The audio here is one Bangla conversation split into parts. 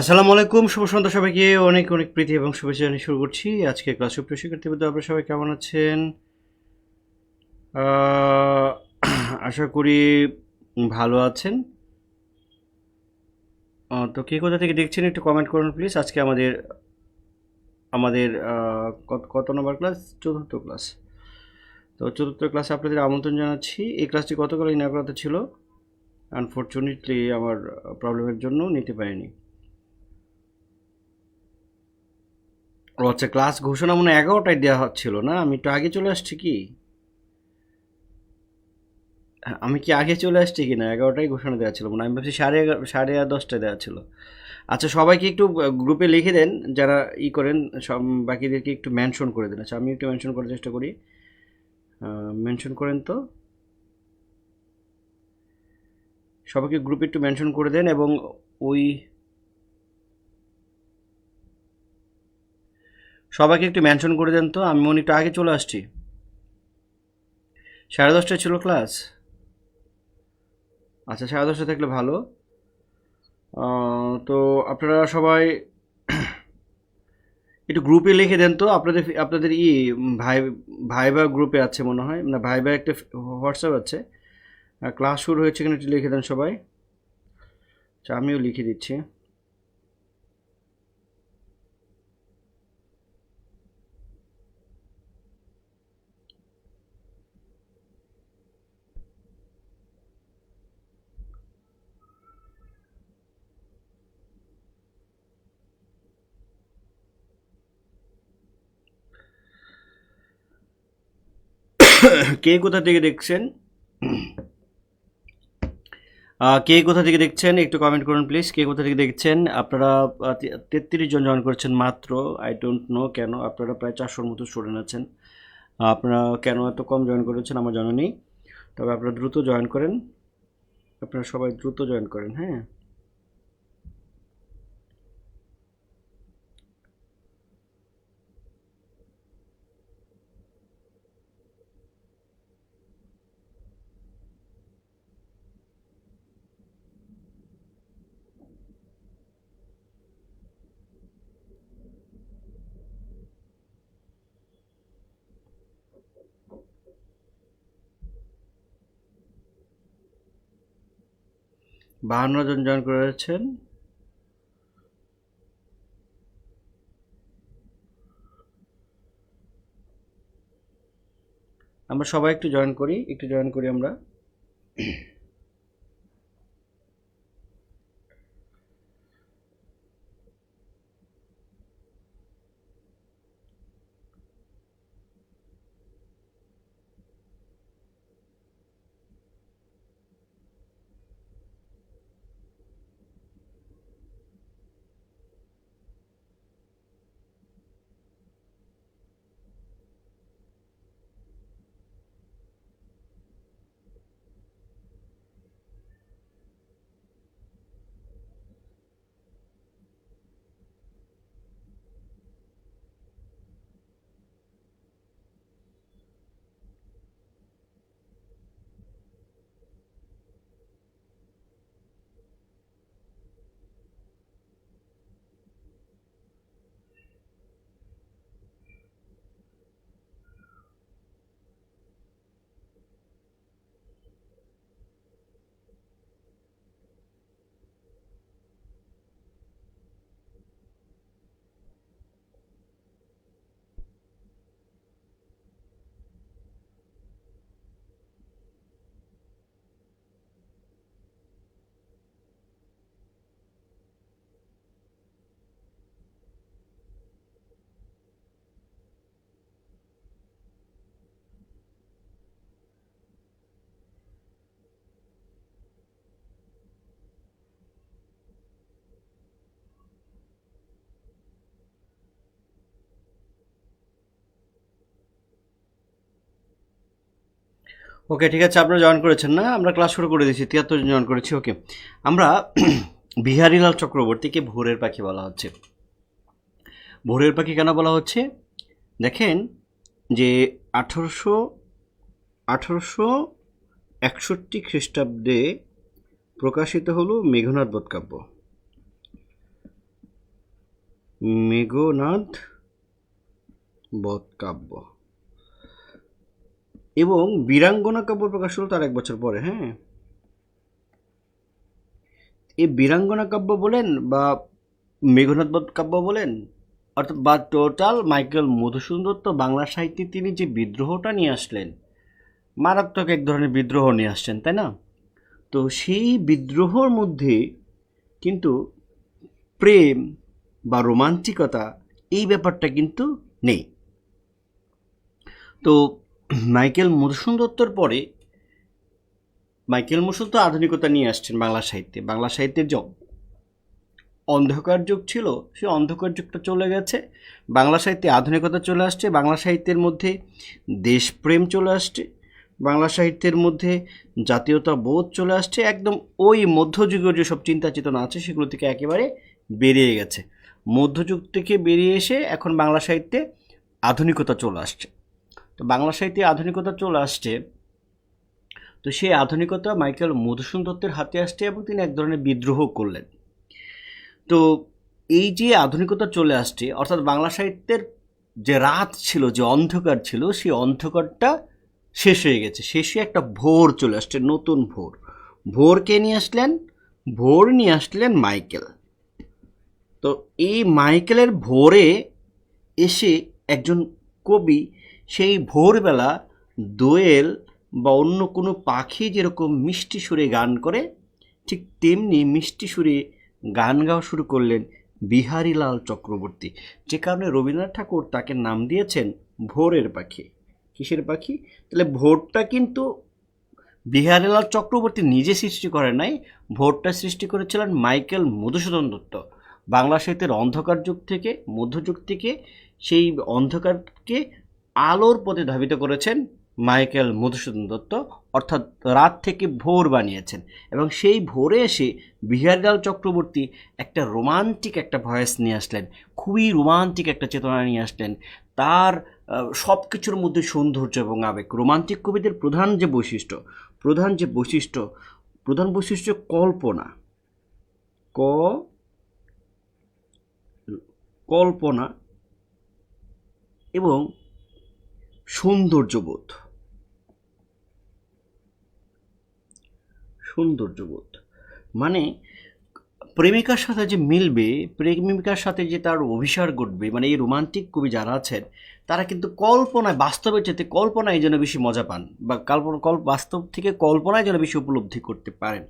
আসসালামু আলাইকুম, শুভ সন্ধ্যা সবাইকে। অনেক অনেক প্রীতি এবং শুভেচ্ছা জানিয়ে শুরু করছি আজকে ক্লাস। সুপ্রিয় শিক্ষার্থীবৃন্দ, আপনারা সবাই কেমন আছেন? আহ, আশা করি ভালো আছেন। তো কে কোথা থেকে দেখছেন একটু কমেন্ট করুন প্লিজ। আজকে আমাদের আমাদের কত কত নম্বর ক্লাস? চতুর্থ ক্লাস। তো চতুর্থ ক্লাসে আপনাদের আমন্ত্রণ জানাচ্ছি। এই ক্লাসটি গতকালই নেওয়ার কথা ছিল, আনফর্চুনেটলি আমার প্রবলেমের জন্য নিতে পারিনি। ও আচ্ছা, ক্লাস ঘোষণা মনে হয় 11টায় দেওয়া হচ্ছিল না? আমি একটু আগে চলে আসছি কি? আমি কি আগে চলে আসছি কিনা? 11টায় ঘোষণা দেওয়া ছিল মনে হয়। আমি ভাবছি সাড়ে 10টায় দেওয়া ছিল। আচ্ছা, সবাইকে একটু গ্রুপে লিখে দেন, যারা করেন সব। বাকিদেরকে একটু মেনশন করে দেন। আচ্ছা, আমি একটু মেনশন করার চেষ্টা করি। মেনশন করেন তো, সবাইকে গ্রুপে একটু মেনশন করে দেন। এবং ওই সবাইকে একটু মেনশন করে দেন তো। আমি মনে একটু আগে চলে আসছি। 10:30টায় ছিল ক্লাস। আচ্ছা, 10:30 থাকলে ভালো। তো আপনারা সবাই একটু গ্রুপে লিখে দেন তো। আপনাদের আপনাদের ভাই ভাইবা গ্রুপে আছে মনে হয়, না ভাইবা একটা হোয়াটসঅ্যাপ আছে। ক্লাস শুরু হয়েছে কিনা একটু লিখে দেন সবাই। আচ্ছা, আমিও লিখে দিচ্ছি। কে কোথা থেকে দেখছেন? কে কোথা থেকে দেখছেন একটু কমেন্ট করুন প্লিজ। কে কোথা থেকে দেখছেন? আপনারা 33 জন জয়েন করেছেন মাত্র। আই ডোন্ট নো কেন। আপনারা প্রায় 400-র মতো স্টুডেন্ট আছেন। আপনারা কেন এত কম জয়েন করেছেন আমার জানা নেই। তবে আপনারা দ্রুত জয়েন করেন। আপনারা সবাই দ্রুত জয়েন করেন, হ্যাঁ। বাহান্ন জন জয়েন করেছেন। আমরা সবাই একটু জয়েন করি, একটু জয়েন করি আমরা। ওকে, ঠিক আছে, আপনারা জয়েন করেছেন না? আমরা ক্লাস শুরু করে দিয়েছি। 73 জন জয়েন করেছি। ওকে, আমরা বিহারীলাল চক্রবর্তীকে ভোরের পাখি বলা হচ্ছে। ভোরের পাখি কেন বলা হচ্ছে? দেখেন যে 1861 খ্রিস্টাব্দে প্রকাশিত হলো মেঘনাদ বধ কাব্য। মেঘনাদ বধ কাব্য এবং বীরাঙ্গনা কাব্য প্রকাশ হলো তার 1 বছর পরে। হ্যাঁ, এই বীরাঙ্গনা কাব্য বলেন বা মেঘনাদ বধ কাব্য বলেন, অর্থাৎ বা টোটাল মাইকেল মধুসূদন দত্ত বাংলা সাহিত্যে তিনি যে বিদ্রোহটা নিয়ে আসলেন, মারাত্মক এক ধরনের বিদ্রোহ নিয়ে আসছেন, তাই না? তো সেই বিদ্রোহর মধ্যে কিন্তু প্রেম বা রোমান্টিকতা এই ব্যাপারটা কিন্তু নেই। তো মাইকেল মধুসূদন দত্তর পরে মাইকেল মধুসূদন তো আধুনিকতা নিয়ে আসছেন বাংলা সাহিত্যে। বাংলা সাহিত্যের যে অন্ধকার যুগ ছিল সেই অন্ধকার যুগটা চলে গেছে, বাংলা সাহিত্যে আধুনিকতা চলে আসছে, বাংলা সাহিত্যের মধ্যে দেশপ্রেম চলে আসছে, বাংলা সাহিত্যের মধ্যে জাতীয়তা বোধ চলে আসছে। একদম ওই মধ্যযুগের যেসব চিন্তা চেতনা আছে সেগুলো থেকে একেবারে বেরিয়ে গেছে। মধ্যযুগ থেকে বেরিয়ে এসে এখন বাংলা সাহিত্যে আধুনিকতা চলে আসছে। তো বাংলা সাহিত্যে আধুনিকতা চলে আসছে, তো সেই আধুনিকতা মাইকেল মধুসূদন দত্তের হাতে আসছে এবং তিনি এক ধরনের বিদ্রোহ করলেন। তো এই যে আধুনিকতা চলে আসছে, অর্থাৎ বাংলা সাহিত্যের যে রাত ছিল, যে অন্ধকার ছিল, সেই অন্ধকারটা শেষ হয়ে গেছে। শেষে একটা ভোর চলে আসছে, নতুন ভোর। ভোরকে নিয়ে আসলেন, ভোর নিয়ে আসলেন মাইকেল। তো এই মাইকেলের ভোরে এসে একজন কবি সেই ভোরবেলা দোয়েল বা অন্য কোনো পাখি যেরকম মিষ্টি সুরে গান করে, ঠিক তেমনি মিষ্টি সুরে গান গাওয়া শুরু করলেন বিহারীলাল চক্রবর্তী। যে কারণে রবীন্দ্রনাথ ঠাকুর তাকে নাম দিয়েছেন ভোরের পাখি। কিসের পাখি? তাহলে ভোরটা কিন্তু বিহারীলাল চক্রবর্তী নিজে সৃষ্টি করে নাই, ভোরটা সৃষ্টি করেছিলেন মাইকেল মধুসূদন দত্ত। বাংলা সাহিত্যের অন্ধকার যুগ থেকে, মধ্যযুগ থেকে সেই অন্ধকারকে আলোর পথে ধাবিত করেছেন মাইকেল মধুসূদন দত্ত, অর্থাৎ রাত থেকে ভোর বানিয়েছেন। এবং সেই ভোরে এসে বিহারীলাল চক্রবর্তী একটা রোমান্টিক একটা ভয়েস নিয়ে আসলেন, খুবই রোমান্টিক একটা চেতনা নিয়ে আসলেন। তার সব কিছুর মধ্যে সৌন্দর্য এবং আবেগ। রোমান্টিক কবিদের প্রধান বৈশিষ্ট্য কল্পনা, কল্পনা এবং সৌন্দর্যবোধ। মানে প্রেমিকার সাথে যে মিলবে, প্রেমিকার সাথে যে তার অভিসার ঘটবে, মানে এই রোমান্টিক কবি যারা আছেন তারা কিন্তু কল্পনায়, বাস্তবের চেয়ে কল্পনায় যেন বেশি মজা পান, বা বাস্তব থেকে কল্পনায় যেন বেশি উপলব্ধি করতে পারেন।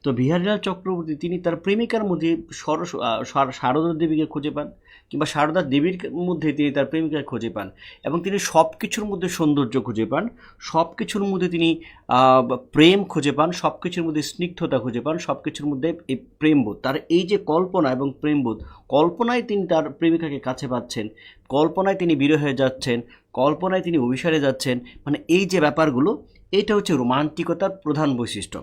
তো বিহারীলাল চক্রবর্তী তিনি তার প্রেমিকার মধ্যে সারদা দেবীকে খুঁজে পান, কিংবা সারদা দেবীর মধ্যে তিনি তার প্রেমিকার খুঁজে পান, এবং তিনি সব কিছুর মধ্যে সৌন্দর্য খুঁজে পান, সব কিছুর মধ্যে তিনি প্রেম খুঁজে পান, সব কিছুর মধ্যে স্নিগ্ধতা খুঁজে পান, সব কিছুর মধ্যে এই প্রেমবোধ। তার এই যে কল্পনা এবং প্রেমবোধ, কল্পনায় তিনি তার প্রেমিকাকে কাছে পাচ্ছেন, কল্পনায় তিনি বিরহে যাচ্ছেন, কল্পনায় তিনি অভিসারে যাচ্ছেন, মানে এই যে ব্যাপারগুলো, এইটা হচ্ছে রোমান্টিকতার প্রধান বৈশিষ্ট্য।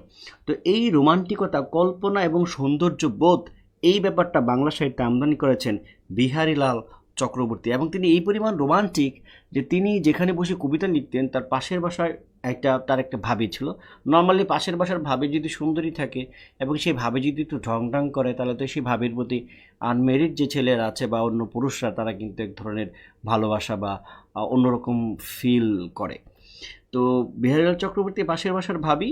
তো এই রোমান্টিকতা, কল্পনা এবং সৌন্দর্য বোধ, এই ব্যাপারটা বাংলা সাহিত্যে আমদানি করেছেন বিহারীলাল চক্রবর্তী। এবং তিনি এই পরিমাণ রোমান্টিক যে তিনি যেখানে বসে কবিতা লিখতেন তার পাশের বাসায় তার একটা ভাবি ছিল। নর্মালি পাশের বাসার ভাবি যদি সুন্দরী থাকে এবং সেই ভাবি যদি একটু ঢং করে, তাহলে তো সেই ভাবির প্রতি আনমেরিড যে ছেলেরা আছে বা অন্য পুরুষরা, তারা কিন্তু এক ধরনের ভালোবাসা বা অন্যরকম ফিল করে। তো বিহারীলাল চক্রবর্তী পাশের বাসার ভাবি,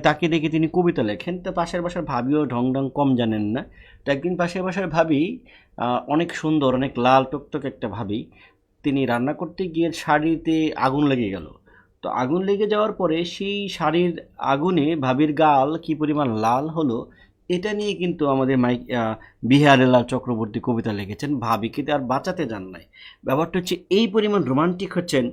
তাকে দেখে তিনি কবিতা লেখেন। তো পাশের বাসার ভাবিও ঢং কম জানেন না। তো একদিন পাশের বাসার ভাবি, অনেক সুন্দর, অনেক লাল টকটক একটা ভাবি, তিনি রান্না করতে গিয়ে শাড়িতে আগুন লেগে গেল। তো আগুন লেগে যাওয়ার পরে সেই শাড়ির আগুনে ভাবির গাল কি পরিমাণ লাল হলো, এটা নিয়ে কিন্তু আমাদের বিহারীলাল চক্রবর্তী কবিতা লিখেছেন। ভাবিকে আর বাঁচাতে যান নাই। ব্যাপারটা হচ্ছে এই পরিমাণ রোমান্টিক হচ্ছেন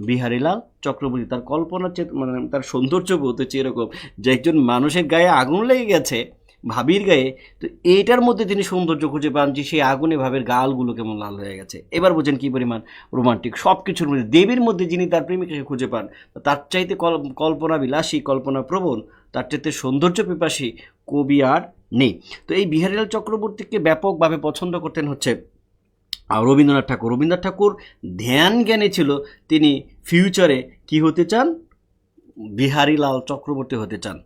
বিহারীলাল চক্রবর্তী। তার কল্পনা মানে তার সৌন্দর্য বোধ হচ্ছে এরকম যে একজন মানুষের গায়ে আগুন লেগে গেছে, ভাবির গায়ে, তো এইটার মধ্যে তিনি সৌন্দর্য খুঁজে পান যে সেই আগুনে ভাবের গালগুলো কেমন লাল হয়ে গেছে। এবার বোঝেন কী পরিমাণ রোমান্টিক। সব কিছুর মধ্যে দেবীর মধ্যে যিনি তার প্রেমিকাকে খুঁজে পান, তার চাইতে কল্পনা বিলাসী, কল্পনা প্রবণ, তার চাইতে সৌন্দর্য পিপাসী কবি আর নেই। তো এই বিহারীলাল চক্রবর্তীকে ব্যাপকভাবে পছন্দ করতেন হচ্ছে রবীন্দ্রনাথ ঠাকুর ধ্যান জ্ঞানী ছিল। তিনি ফিউচারে কি হতে চান? বিহারীলাল চক্রবর্তী হতে চান।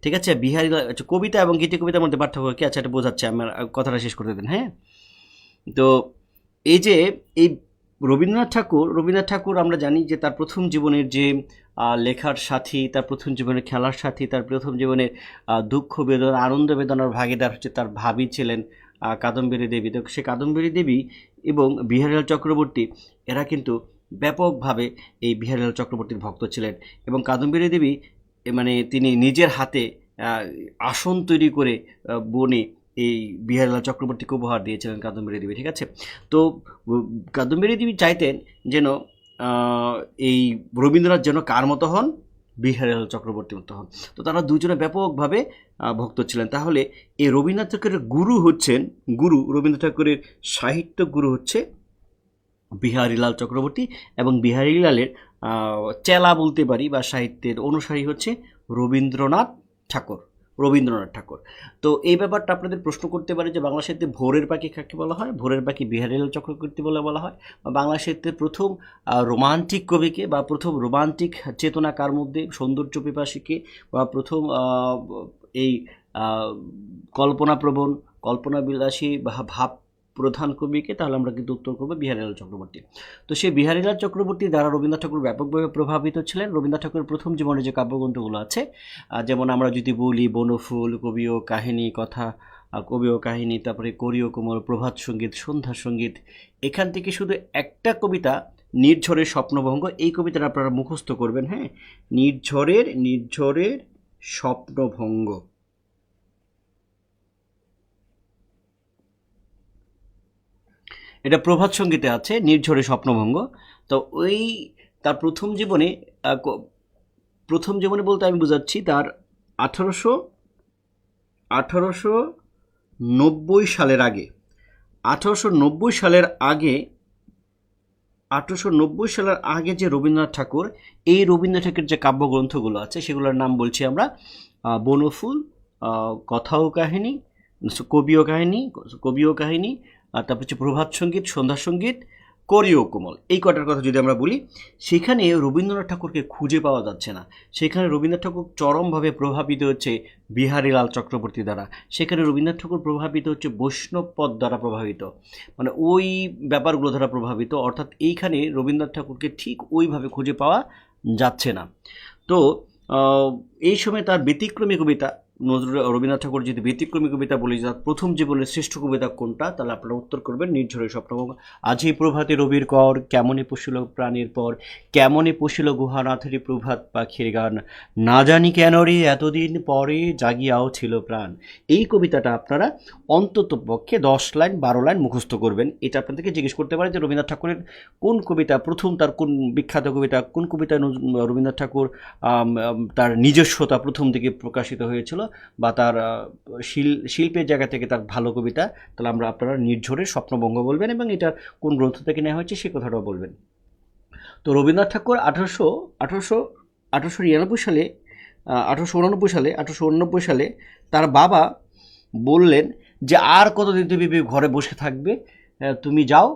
ঠিক আছে, বিহারীলাল কবিতা এবং গীতি কবিতার মধ্যে পার্থক্য কি আছে এটা বোঝাচ্ছে, আমার কথাটা শেষ করতে দেন। হ্যাঁ, তো এই যে এই রবীন্দ্রনাথ ঠাকুর আমরা জানি যে তার প্রথম জীবনের যে লেখার সাথী, তার প্রথম জীবনের খেলার সাথী, তার প্রথম জীবনের দুঃখ বেদনা আনন্দ বেদনার ভাগীদার হচ্ছে তার ভাবি ছিলেন কাদম্বিনী দেবী। তো সে কাদম্বিনী দেবী এবং বিহারীলাল চক্রবর্তী এরা কিন্তু ব্যাপকভাবে এই বিহারীলাল চক্রবর্তীর ভক্ত ছিলেন। এবং কাদম্বিনী দেবী মানে তিনি নিজের হাতে আসন তৈরি করে বনে এই বিহারীলাল চক্রবর্তীকে উপহার দিয়েছিলেন কাদম্বিনী দেবী, ঠিক আছে। তো কাদম্বিনী দেবী চাইতেন যেন এই রবীন্দ্রনাথ যেন কার মতো হন, বিহারীলাল চক্রবর্তীর মতো হন। তো তারা দুজনে ব্যাপকভাবে ভক্ত ছিলেন। তাহলে এই রবীন্দ্রনাথ ঠাকুরের রবীন্দ্রনাথ ঠাকুরের সাহিত্য গুরু হচ্ছে বিহারীলাল চক্রবর্তী, এবং বিহারীলালের চেলা বলতে পারি বা সাহিত্যের অনুসারী হচ্ছে রবীন্দ্রনাথ ঠাকুর। তো এই ব্যাপারটা আপনাদের প্রশ্ন করতে পারে যে বাংলা সাহিত্যে ভোরের পাখি কাকে বলা হয়? ভোরের পাখি বিহারীলাল চক্রবর্তী বলা হয়। বা বাংলা সাহিত্যের প্রথম রোমান্টিক কবিকে বা প্রথম রোমান্টিক চেতনা কার মধ্যে, সৌন্দর্য পিপাসীকে বা প্রথম এই কল্পনাপ্রবণ, কল্পনাবিলাসী বা ভাব প্রধান কবিকে, তাহলে আমরা কিন্তু উত্তর করবো বিহারীলাল চক্রবর্তী। তো সেই বিহারীলাল চক্রবর্তী দ্বারা রবীন্দ্রনাথ ঠাকুর ব্যাপকভাবে প্রভাবিত ছিলেন। রবীন্দ্রনাথ ঠাকুরের প্রথম জীবনে যে কাব্যগ্রন্থগুলো আছে, যেমন আমরা যদি বলি বনফুল, কবি ও কাহিনী, কথা কবি ও কাহিনী, তারপরে করি ও কোমল, প্রভাত সঙ্গীত, সন্ধ্যা সঙ্গীত, এখান থেকে শুধু একটা কবিতা নির্ঝরের স্বপ্নভঙ্গ, এই কবিতাটা আপনারা মুখস্থ করবেন। হ্যাঁ, নির্ঝরের স্বপ্নভঙ্গ, এটা প্রভাত সঙ্গীতে আছে, নির্ঝরে স্বপ্নভঙ্গ। তো ওই তার প্রথম জীবনে বলতে আমি বোঝাচ্ছি তার 1890 সালের আগে, 1890 সালের আগে যে রবীন্দ্রনাথ ঠাকুর, এই রবীন্দ্রনাথ ঠাকুরের যে কাব্যগ্রন্থগুলো আছে সেগুলোর নাম বলছি আমরা বনফুল, কথা ও কাহিনী, কবি ও কাহিনী, আর তারপর হচ্ছে প্রভাত সঙ্গীত, সন্ধ্যা সঙ্গীত, করি ও কোমল। এই কটার কথা যদি আমরা বলি, সেখানে রবীন্দ্রনাথ ঠাকুরকে খুঁজে পাওয়া যাচ্ছে না। সেখানে রবীন্দ্রনাথ ঠাকুর চরমভাবে প্রভাবিত হচ্ছে বিহারীলাল চক্রবর্তী দ্বারা। সেখানে রবীন্দ্রনাথ ঠাকুর প্রভাবিত হচ্ছে বৈষ্ণব পদ দ্বারা প্রভাবিত, মানে ওই ব্যাপারগুলো দ্বারা প্রভাবিত। অর্থাৎ এইখানে রবীন্দ্রনাথ ঠাকুরকে ঠিক ওইভাবে খুঁজে পাওয়া যাচ্ছে না। তো এই সময় তার ব্যতিক্রমী কবিতা, রবীন্দ্রনাথ ঠাকুর যদি ব্যতিক্রমী কবিতা বলি যে প্রথম জীবনের শ্রেষ্ঠ কবিতা কোনটা, তাহলে আপনারা উত্তর করবেন নির্ঝরের স্বপ্নভঙ্গ। আজি প্রভাতে রবির কর, কেমনে পশিল প্রাণীর পর, কেমনে পশিল গুহানাথেরই প্রভাত পাখির গান, না জানি কেন রে এতদিন পরে জাগিয়াও ছিল প্রাণ। এই কবিতাটা আপনারা অন্তত পক্ষে 10 লাইন 12 লাইন মুখস্থ করবেন। এটা আপনাদেরকে জিজ্ঞেস করতে পারে যে রবীন্দ্রনাথ ঠাকুরের কোন কবিতা প্রথম, তার কোন বিখ্যাত কবিতা, কোন কবিতা রবীন্দ্রনাথ ঠাকুর তার নিজস্বতা প্রথম দিকে প্রকাশিত হয়েছিল, বা তার শিল্পের জায়গা থেকে তার ভালো কবিতা, তাহলে আপনারা নির্ঝরের স্বপ্নভঙ্গ বলবেন, এবং এটা কোন গ্রন্থ থেকে নেওয়া হয়েছে সে কথাটাও বলবেন। তো রবীন্দ্রনাথ ঠাকুর 1889 সালে তার বাবা বললেন যে আর কতদিন তুমি ঘরে বসে থাকবে, তুমি যাও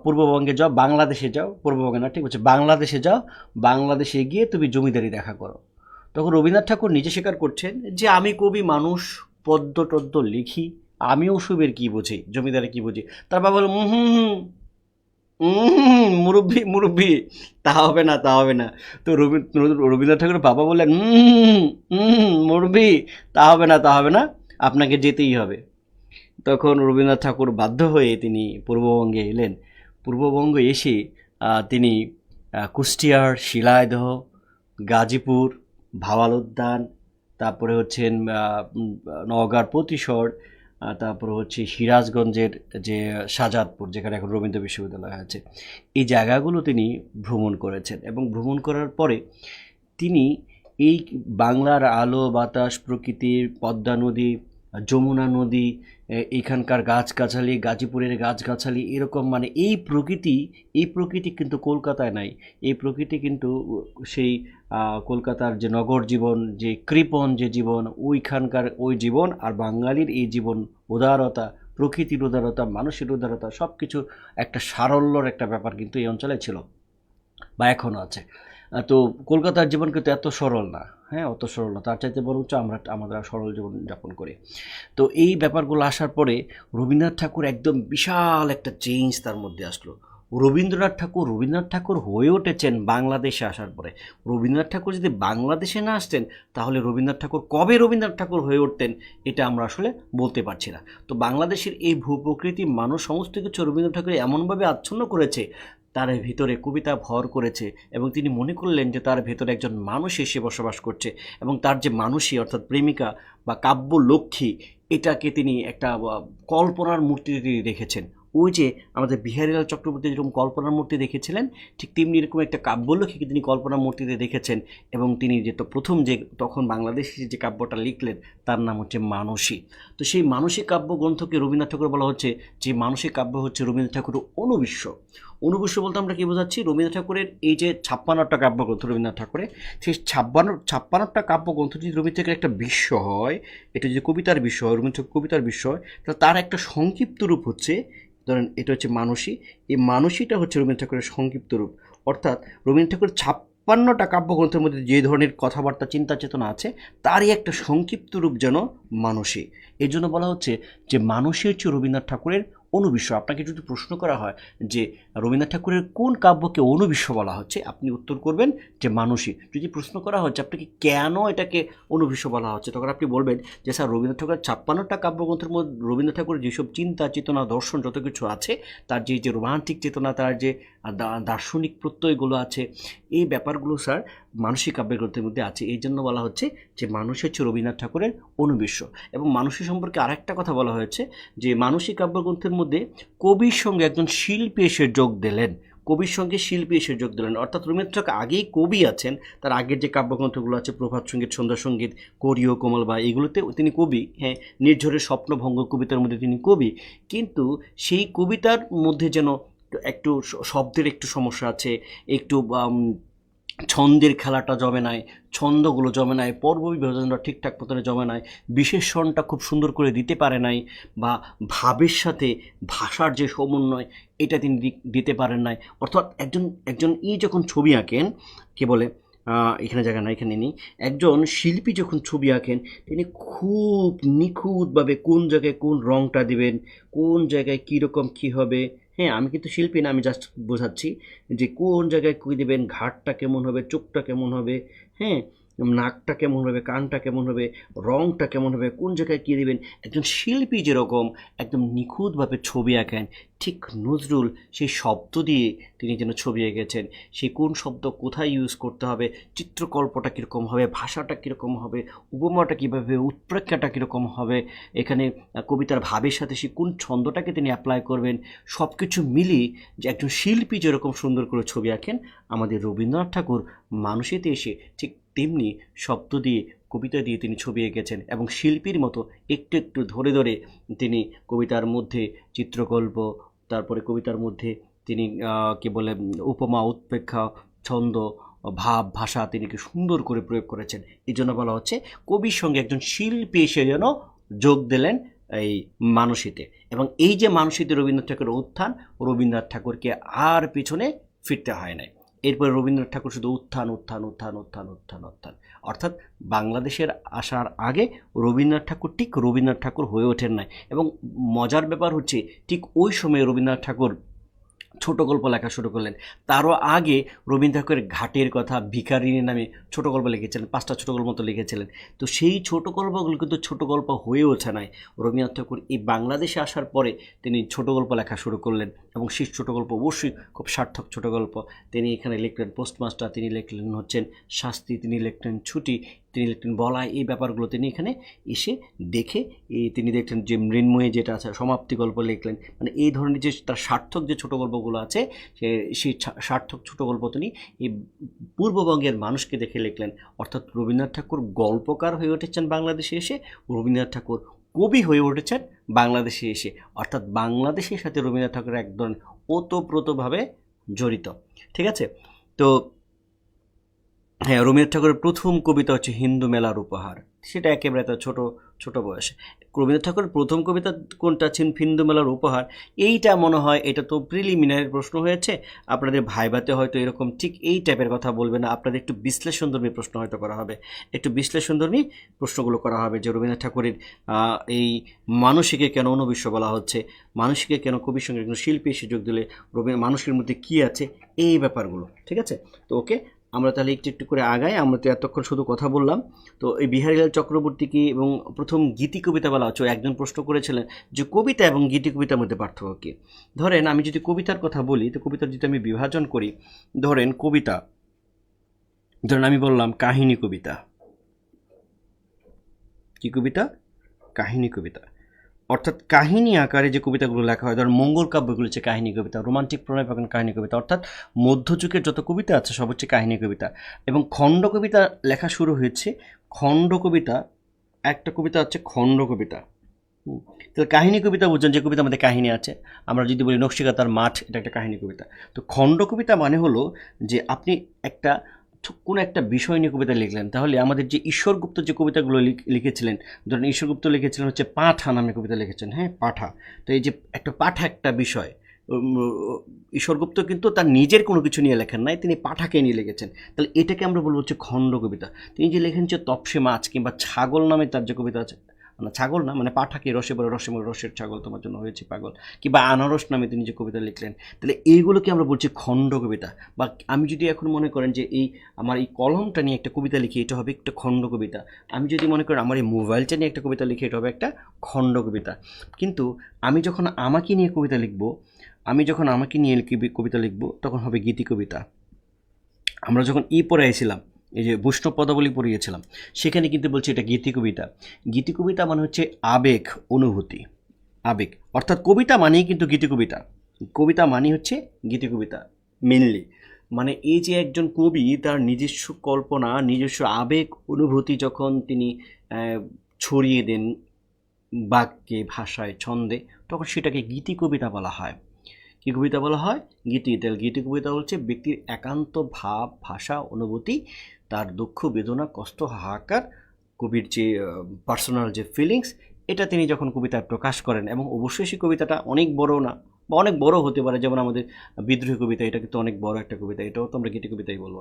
পূর্ববঙ্গে যাও, বাংলাদেশে যাও, পূর্ববঙ্গে না, ঠিক আছে, বাংলাদেশে যাও, বাংলাদেশে গিয়ে তুমি জমিদারি দেখা করো। তখন রবীন্দ্রনাথ ঠাকুর নিজে স্বীকার করছেন যে আমি কবি মানুষ, পদ্য টদ্য লিখি, আমিও সুবের কি বুঝি, জমিদারে কি বুঝি। তার বাবা বলল মুরব্বী তা হবে না। তো রবীন্দ্রনাথ ঠাকুরের বাবা বললেন মুরব্বী তা হবে না, আপনাকে যেতেই হবে। তখন রবীন্দ্রনাথ ঠাকুর বাধ্য হয়ে তিনি পূর্ববঙ্গে এলেন। পূর্ববঙ্গ এসে তিনি কুষ্টিয়ার শিলাইদহ, গাজীপুর, ভাওয়াল উদ্যান, তারপরে হচ্ছেন নওগাঁর প্রতিশর, তারপরে হচ্ছে সিরাজগঞ্জের যে শাহজাদপুর, যেখানে এখন রবীন্দ্র বিশ্ববিদ্যালয় আছে, এই জায়গাগুলো তিনি ভ্রমণ করেছেন। এবং ভ্রমণ করার পরে তিনি এই বাংলার আলো বাতাস, প্রকৃতির, পদ্মা নদী, যমুনা নদী, এখানকার গাছগাছালি, গাজীপুরের গাছগাছালি, এরকম মানে এই প্রকৃতি কিন্তু কলকাতায় নাই। এই প্রকৃতি কিন্তু সেই কলকাতার যে নগর জীবন, যে কৃপণ যে জীবন, ওইখানকার ওই জীবন, আর বাঙালির এই জীবন, উদারতা, প্রকৃতির উদারতা, মানুষের উদারতা, সব কিছু একটা সারল্যর একটা ব্যাপার কিন্তু এই অঞ্চলে ছিল বা এখনও আছে। তো কলকাতার জীবন কিন্তু এত সরল না, হ্যাঁ, অত সরল না, তার চাইতে বরঞ্চ আমরা সরল জীবন যাপন করি। তো এই ব্যাপারগুলো আসার পরে রবীন্দ্রনাথ ঠাকুর একদম বিশাল একটা চেঞ্জ তার মধ্যে আসলো। রবীন্দ্রনাথ ঠাকুর হয়ে উঠেছেন বাংলাদেশে আসার পরে। রবীন্দ্রনাথ ঠাকুর যদি বাংলাদেশে না আসতেন তাহলে রবীন্দ্রনাথ ঠাকুর হয়ে উঠতেন এটা আমরা আসলে বলতে পারছি না। তো বাংলাদেশের এই ভূপ্রকৃতি, মানুষ, সমস্ত কিছু রবীন্দ্রনাথ ঠাকুর এমনভাবে আচ্ছন্ন করেছে, তার ভিতরে কবিতা ভর করেছে, এবং তিনি মনে করলেন যে তার ভেতরে একজন মানুষ এসে বসবাস করছে, এবং তার যে মানুষই অর্থাৎ প্রেমিকা বা কাব্য লক্ষ্মী, এটাকে তিনি একটা কল্পনার মূর্তিতে তিনি দেখেছেন। ওই যে আমাদের বিহারীলাল চক্রবর্তী যেরকম কল্পনার মূর্তি দেখেছিলেন, ঠিক তেমনি এরকম একটা কাব্যলক্ষ্মীকে তিনি কল্পনার মূর্তিতে দেখেছেন, এবং তিনি যে প্রথম যে তখন বাংলাদেশি যে কাব্যটা লিখলেন তার নাম হচ্ছে মানসী। তো সেই মানসিক কাব্যগ্রন্থকে রবীন্দ্রনাথ ঠাকুর বলা হচ্ছে যে মানসিক কাব্য হচ্ছে রবীন্দ্রনাথ ঠাকুরের অনুবিশ্ব। অনুবিশ্ব বলতে আমরা কী বোঝাচ্ছি? রবীন্দ্রনাথ ঠাকুরের এই যে 56টা কাব্যগ্রন্থ রবীন্দ্রনাথ ঠাকুরের, সেই 56টা কাব্যগ্রন্থ যদি রবীন্দ্রনাথ ঠাকুরের একটা বিশ্ব হয়, এটা যদি কবিতার বিশ্ব হয়, রবীন্দ্রনাথ ঠাকুর কবিতার বিশ্ব হয়, তাহলে তার একটা সংক্ষিপ্ত রূপ হচ্ছে, ধরেন এটা হচ্ছে মানসী, এই মানসীটা হচ্ছে রবীন্দ্রনাথ ঠাকুরের সংক্ষিপ্ত রূপ। অর্থাৎ রবীন্দ্রনাথ ঠাকুরের 56টা কাব্যগ্রন্থের মধ্যে যে ধরনের কথাবার্তা, চিন্তা চেতনা আছে, তারই একটা সংক্ষিপ্ত রূপ যেন মানসী। এর জন্য বলা হচ্ছে যে মানসী হচ্ছে রবীন্দ্রনাথ ঠাকুরের অনুবিশ্ব। আপনাকে যদি প্রশ্ন করা হয় যে রবীন্দ্রনাথ ঠাকুরের কোন কাব্যকে অনুবিশ্ব বলা হচ্ছে, আপনি উত্তর করবেন যে মানসী। যদি প্রশ্ন করা হচ্ছে আপনাকে কেন এটাকে অনুবিশ্ব বলা হচ্ছে, তখন আপনি বলবেন যে স্যার রবীন্দ্রনাথ ঠাকুরের 56টা কাব্যগ্রন্থের মধ্যে রবীন্দ্রনাথ ঠাকুরের যেসব চিন্তা চেতনা, দর্শন, যত কিছু আছে, তার যে রোমান্টিক চেতনা, তার যে দার্শনিক প্রত্যয়গুলো আছে, এই ব্যাপারগুলো স্যার মানসিক কাব্যগ্রন্থের মধ্যে আছে। এই জন্য বলা হচ্ছে যে মানুষ হচ্ছে রবীন্দ্রনাথ ঠাকুরের অনুবিশ্ব। এবং মানসী সম্পর্কে আরেকটা কথা বলা হয়েছে যে মানসিক কাব্যগ্রন্থের মধ্যে কবির সঙ্গে একজন শিল্পী এসে যোগ দিলেন, অর্থাৎ রবীন্দ্রনাথ ঠাকুর আগেই কবি আছেন। তার আগের যে কাব্যগ্রন্থগুলো আছে, প্রভাত সঙ্গীত, সন্ধ্যা সঙ্গীত, করি ও কোমল বা, এগুলোতে তিনি কবি, হ্যাঁ, নির্ঝরের স্বপ্নভঙ্গ কবিতার মধ্যে তিনি কবি। কিন্তু সেই কবিতার মধ্যে যেন একটু শব্দের একটু সমস্যা আছে, একটু ছন্দের খেলাটা জমে নাই, ছন্দগুলো জমে নাই, পর্ব বিভাজনটা ঠিকঠাক মতন জমে নাই, বিশেষণটা খুব সুন্দর করে দিতে পারে নাই, বা ভাবের সাথে ভাষার যে সমন্বয় এটা তিনি দিতে পারেন নাই। অর্থাৎ একজন যখন ছবি আঁকেন, কে বলে, এখানে জায়গা না, এখানে নেই, একজন শিল্পী যখন ছবি আঁকেন তিনি খুব নিখুঁতভাবে কোন জায়গায় কোন রঙটা দিবেন, কোন জায়গায় কীরকম কী হবে, হ্যাঁ, আমি কিন্তু শিল্পী না, আমি জাস্ট বোঝাচ্ছি যে কোন জায়গায় কী দেবেন, ঘাটটা কেমন হবে, চোখটা কেমন হবে, হ্যাঁ, নাকটা কেমন হবে, কানটা কেমন হবে, রঙটা কেমন হবে, কোন জায়গায় কী দেবেন। একজন শিল্পী যেরকম একদম নিখুঁতভাবে ছবি আঁকেন, ঠিক নজরুল সেই শব্দ দিয়ে তিনি যেন ছবি এঁকেছেন। সেই কোন শব্দ কোথায় ইউজ করতে হবে, চিত্রকল্পটা কীরকম হবে, ভাষাটা কীরকম হবে, উপমাটা কীভাবে, উৎপ্রেক্ষাটা কীরকম হবে, এখানে কবিতার ভাবের সাথে সেই কোন ছন্দটাকে তিনি অ্যাপ্লাই করবেন, সব কিছু মিলিয়ে যে একজন শিল্পী যেরকম সুন্দর করে ছবি আঁকেন, আমাদের রবীন্দ্রনাথ ঠাকুর মানুষেতে এসে ঠিক তেমনি শব্দ দিয়ে, কবিতা দিয়ে তিনি ছবি এঁকেছেন, এবং শিল্পীর মতো একটু একটু ধরে ধরে তিনি কবিতার মধ্যে চিত্রকল্প, তারপরে কবিতার মধ্যে তিনি কি বলে উপমা, উৎপ্রেক্ষা, ছন্দ, ভাব, ভাষা তিনি কি সুন্দর করে প্রয়োগ করেছেন। এই জন্য বলা হচ্ছে কবির সঙ্গে একজন শিল্পী এসে যেন যোগ দিলেন এই মানসীতে। এবং এই যে মানসীতে রবীন্দ্রনাথ ঠাকুরের উত্থান, রবীন্দ্রনাথ ঠাকুরকে আর পিছনে ফিরতে হয় নাই। এরপরে রবীন্দ্রনাথ ঠাকুর শুধু উত্থান উত্থান উত্থান উত্থান উত্থান উত্থান। অর্থাৎ বাংলাদেশের আসার আগে রবীন্দ্রনাথ ঠাকুর ঠিক রবীন্দ্রনাথ ঠাকুর হয়ে ওঠেন নাই। এবং মজার ব্যাপার হচ্ছে ঠিক ওই সময়ে রবীন্দ্রনাথ ঠাকুর ছোট গল্প লেখা শুরু করলেন। তারও আগে রবীন্দ্র ঠাকুরের ঘাটের কথা, ভিখারিনী নামে ছোট গল্প লিখেছিলেন, 5টা ছোট গল্প মতো লিখেছিলেন। তো সেই ছোট গল্পগুলো কিন্তু ছোট গল্প হয়ে ওঠে নাই। রবীন্দ্রনাথ ঠাকুর এই বাংলাদেশে আসার পরে তিনি ছোট গল্প লেখা শুরু করলেন, এবং সেই ছোট গল্প অবশ্যই খুব সার্থক ছোট গল্প। তিনি এখানে লিখলেন পোস্টমাস্টার, তিনি লিখলেন হচ্ছেন শাস্তি, তিনি লিখলেন ছুটি, তিনি লিখলেন বলাই, এই ব্যাপারগুলো তিনি এখানে এসে দেখে তিনি দেখলেন যে মৃন্ময়ী যেটা আছে, সমাপ্তি গল্প লিখলেন। মানে এই ধরনের যে তার সার্থক যে ছোটো গল্পগুলো আছে, সেই সার্থক ছোটো গল্প তিনি এই পূর্ববঙ্গের মানুষকে দেখে লিখলেন। অর্থাৎ রবীন্দ্রনাথ ঠাকুর গল্পকার হয়ে উঠেছেন বাংলাদেশে এসে, রবীন্দ্রনাথ ঠাকুর কবি হয়ে উঠেছেন বাংলাদেশে এসে। অর্থাৎ বাংলাদেশের সাথে রবীন্দ্রনাথ ঠাকুর এক ধরনের ওতপ্রোতভাবে জড়িত। ঠিক আছে? তো হ্যাঁ, রবীন্দ্রনাথ ঠাকুরের প্রথম কবিতা হচ্ছে হিন্দু মেলার উপহার। সেটা একেবারে তার ছোট ছোট বয়সে। রবীন্দ্রনাথ ঠাকুরের প্রথম কবিতা কোনটা, ছিন্নভিন্ন উপহার, এইটা মনে হয় এটা তো প্রিলিমিনারি প্রশ্ন হয়েছে, আপনাদের ভাইভাতে হয়তো এরকম ঠিক এই টাইপের কথা বলবে না, আপনাদের একটু বিশ্লেষণধর্মী প্রশ্ন হয়তো করা হবে, একটু বিশ্লেষণধর্মী প্রশ্নগুলো করা হবে যে রবীন্দ্রনাথ ঠাকুরের এই মানসিকে কেন অনুবিশ্ব বলা হচ্ছে, মানসিকে কেন কবির সঙ্গে একজন শিল্পী সুযোগ দিলে মানুষের মধ্যে কী আছে, এই ব্যাপারগুলো। ঠিক আছে, তো ওকে, আমরা তাহলে একটু একটু করে আগাই। আমরা তো এতক্ষণ শুধু কথা বললাম। তো এই বিহারীলাল চক্রবর্তী কি এবং প্রথম গীতি কবিতা বলা হচ্ছে, একজন প্রশ্ন করেছিলেন যে কবিতা এবং গীতি কবিতার মধ্যে পার্থক্য কী। ধরেন আমি যদি কবিতার কথা বলি, তো কবিতার যদি আমি বিভাজন করি, ধরেন কবিতা, ধরেন আমি বললাম কাহিনী কবিতা। কি কবিতা? কাহিনী কবিতা। অর্থাৎ কাহিনী আকারে যে কবিতাগুলো লেখা হয়, ধরুন মঙ্গল কাব্যগুলো হচ্ছে কাহিনী কবিতা, রোমান্টিক প্রণয় প্রকরণ কাহিনী কবিতা, অর্থাৎ মধ্যযুগের যত কবিতা আছে সব হচ্ছে কাহিনী কবিতা। এবং খণ্ড কবিতা লেখা শুরু হয়েছে, খণ্ড কবিতা, একটা কবিতা হচ্ছে খণ্ড কবিতা। তাহলে কাহিনী কবিতা বুঝছেন যে কবিতার মধ্যে কাহিনী আছে। আমরা যদি বলি নকশিকাতার মাঠ, এটা একটা কাহিনী কবিতা। তো খণ্ড কবিতা মানে হলো যে আপনি একটা কোনো একটা বিষয় নিয়ে কবিতা লিখলেন, তাহলে আমাদের যে ঈশ্বরগুপ্ত যে কবিতাগুলো লিখেছিলেন, ধরেন ঈশ্বরগুপ্ত লিখেছিলেন হচ্ছে পাঠা নামে কবিতা লিখেছেন, হ্যাঁ পাঠা। তো এই যে একটা পাঠা একটা বিষয়, ঈশ্বরগুপ্ত কিন্তু তার নিজের কোনো কিছু নিয়ে লেখেন নাই, তিনি পাঠাকে নিয়ে লিখেছেন, তাহলে এটাকে আমরা বলবো হচ্ছে খণ্ড কবিতা। তিনি যে লেখেন যে তপসে মাছ কিংবা ছাগল নামে তার যে কবিতা আছে, না ছাগল না, মানে পাঠাকে রসে বলে রসে বলে রসের ছাগল তোমার জন্য হয়েছে পাগল, কিংবা আনারস নামে তিনি যে কবিতা লিখলেন, তাহলে এইগুলোকে আমরা বলছি খণ্ড কবিতা। বা আমি যদি এখন মনে করেন যে এই আমার এই কলমটা নিয়ে একটা কবিতা লিখি, এটা হবে একটা খণ্ড কবিতা। আমি যদি মনে করেন আমার এই মোবাইলটা নিয়ে একটা কবিতা লিখি, এটা হবে একটা খণ্ড কবিতা। কিন্তু আমি যখন আমাকে নিয়ে কবিতা লিখব, কবিতা লিখব, তখন হবে গীতি কবিতা। আমরা যখন পড়ে আইছিলাম, এই যে বৈষ্ণব পদাবলী পড়িয়েছিলাম, সেখানে কিন্তু বলছি এটা গীতি কবিতা। গীতি কবিতা মানে হচ্ছে আবেগ, অনুভূতি, আবেগ। অর্থাৎ কবিতা মানেই কিন্তু গীতি কবিতা, কবিতা মানে হচ্ছে গীতি কবিতা মেনলি। মানে এই যে একজন কবি তার নিজস্ব কল্পনা, নিজস্ব আবেগ, অনুভূতি যখন তিনি ছড়িয়ে দেন বাক্যে, ভাষায়, ছন্দে, তখন সেটাকে গীতি কবিতা বলা হয়। কী কবিতা বলা হয়? গীতি। তাহলে গীতি কবিতা হচ্ছে ব্যক্তির একান্ত ভাব, ভাষা, অনুভূতি, তার দুঃখ, বেদনা, কষ্ট, হাহাকার, কবির যে পার্সোনাল যে ফিলিংস, এটা তিনি যখন কবিতায় প্রকাশ করেন। এবং অবশ্যই সেই কবিতাটা অনেক বড় না, বা অনেক বড় হতে পারে, যেমন আমাদের বিদ্রোহী কবিতা, এটা কিন্তু অনেক বড় একটা কবিতা, এটাও তো আমরা গীতি কবিতাই বলবো।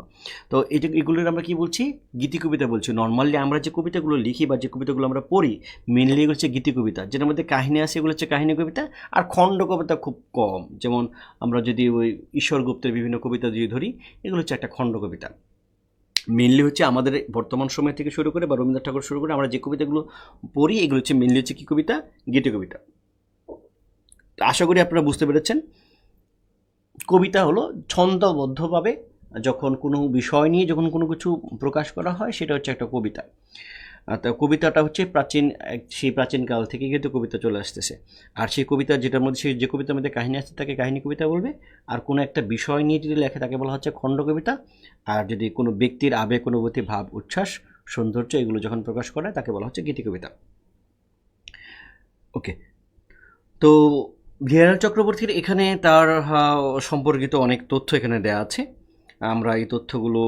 তো এগুলোর আমরা কি বলছি? গীতি কবিতা বলছি। নর্মালি আমরা যে কবিতাগুলো লিখি বা যে কবিতাগুলো আমরা পড়ি, মেনলি এগুলো হচ্ছে গীতি কবিতা, যেটার মধ্যে কাহিনী আছে, এগুলো হচ্ছে কাহিনী কবিতা। আর খণ্ড কবিতা খুব কম, যেমন আমরা যদি ওই ঈশ্বরগুপ্তের বিভিন্ন কবিতা যদি ধরি, এগুলো হচ্ছে একটা খণ্ড কবিতা। মেনলি হচ্ছে আমাদের বর্তমান সময় থেকে শুরু করে বা রবীন্দ্রনাথ ঠাকুর শুরু করে আমরা যে কবিতাগুলো পড়ি, এগুলো হচ্ছে মেনলি হচ্ছে কী কবিতা? গীতি কবিতা। আশা করি আপনারা বুঝতে পেরেছেন। কবিতা হলো ছন্দবদ্ধভাবে যখন কোনো বিষয় নিয়ে যখন কোনো কিছু প্রকাশ করা হয়, সেটা হচ্ছে একটা কবিতা। তো কবিতাটা হচ্ছে সেই প্রাচীনকাল থেকে কিন্তু কবিতা চলে আসতেছে। আর সেই কবিতা যেটার মধ্যে, যে কবিতার মধ্যে কাহিনী আছে তাকে কাহিনী কবিতা বলবে। আর কোনো একটা বিষয় নিয়ে যদি লেখে তাকে বলা হচ্ছে খণ্ড কবিতা। আর যদি কোনো ব্যক্তির আবেগ, অনুভূতি, ভাব, উচ্ছ্বাস, সৌন্দর্য এগুলো যখন প্রকাশ করে তাকে বলা হচ্ছে গীতি কবিতা। ওকে, তো বিহারীলাল চক্রবর্তীর এখানে তার সম্পর্কিত অনেক তথ্য এখানে দেওয়া আছে। আমরা এই তথ্যগুলো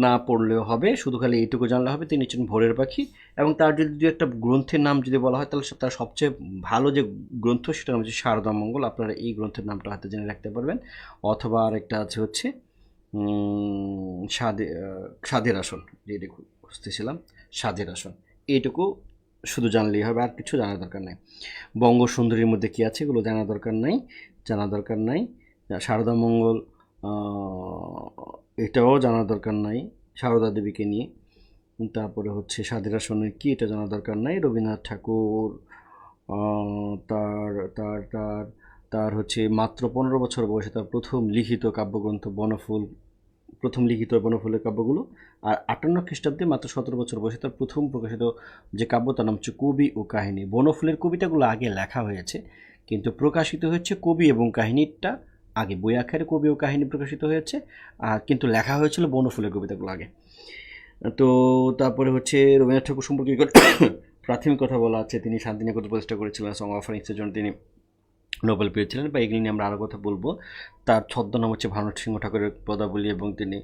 না পড়লেও হবে, শুধু খালি এইটুকু জানলে হবে। তিনি হচ্ছেন ভোরের পাখি। এবং তার যদি একটা গ্রন্থের নাম যদি বলা হয়, তাহলে তার সবচেয়ে ভালো যে গ্রন্থ সেটা হচ্ছে শারদামঙ্গল। আপনারা এই গ্রন্থের নামটা হাতে জেনে রাখতে পারবেন। অথবা আরেকটা আছে হচ্ছে সাধের আসন, যেটি খুঁজতেছিলাম, সাধের আসন। এইটুকু শুধু জানলেই হবে, আর কিছু জানার দরকার নেই। বঙ্গসুন্দরীর মধ্যে কী আছে এগুলো জানা দরকার নাই। শারদামঙ্গল, এটাও জানার দরকার নাই সারদা দেবীকে নিয়ে। তারপরে হচ্ছে সাধের আসনের কী, এটা জানা দরকার নাই। রবীন্দ্রনাথ ঠাকুর তার তার তার তার হচ্ছে মাত্র 15 বছর বয়সে তার প্রথম লিখিত কাব্যগ্রন্থ বনফুল, প্রথম লিখিত বনফুলের কাব্যগুলো। আর 58 খ্রিস্টাব্দে মাত্র 17 বছর বয়সে তার প্রথম প্রকাশিত যে কাব্য, তার নাম হচ্ছে কবি ও কাহিনী। বনফুলের কবিতাগুলো আগে লেখা হয়েছে, কিন্তু প্রকাশিত হয়েছে কবি এবং কাহিনীটা আগে, বই আকারে কবি ও কাহিনী প্রকাশিত হয়েছে, কিন্তু লেখা হয়েছিল বনফুলের কবিতাগুলো আগে। তো তারপরে হচ্ছে রবীন্দ্রনাথ ঠাকুর সম্পর্কে প্রাথমিক কথা বলা আছে, তিনি শান্তিনিকেতন প্রতিষ্ঠা করেছিলেন, সং অফারিংসের জন্য তিনি নোবেল পেয়েছিলেন, বা এগুলি নিয়ে আমরা আরও কথা বলবো। তার ছদ্মনাম হচ্ছে ভানু সিংহ ঠাকুরের পদাবলী, এবং তিনি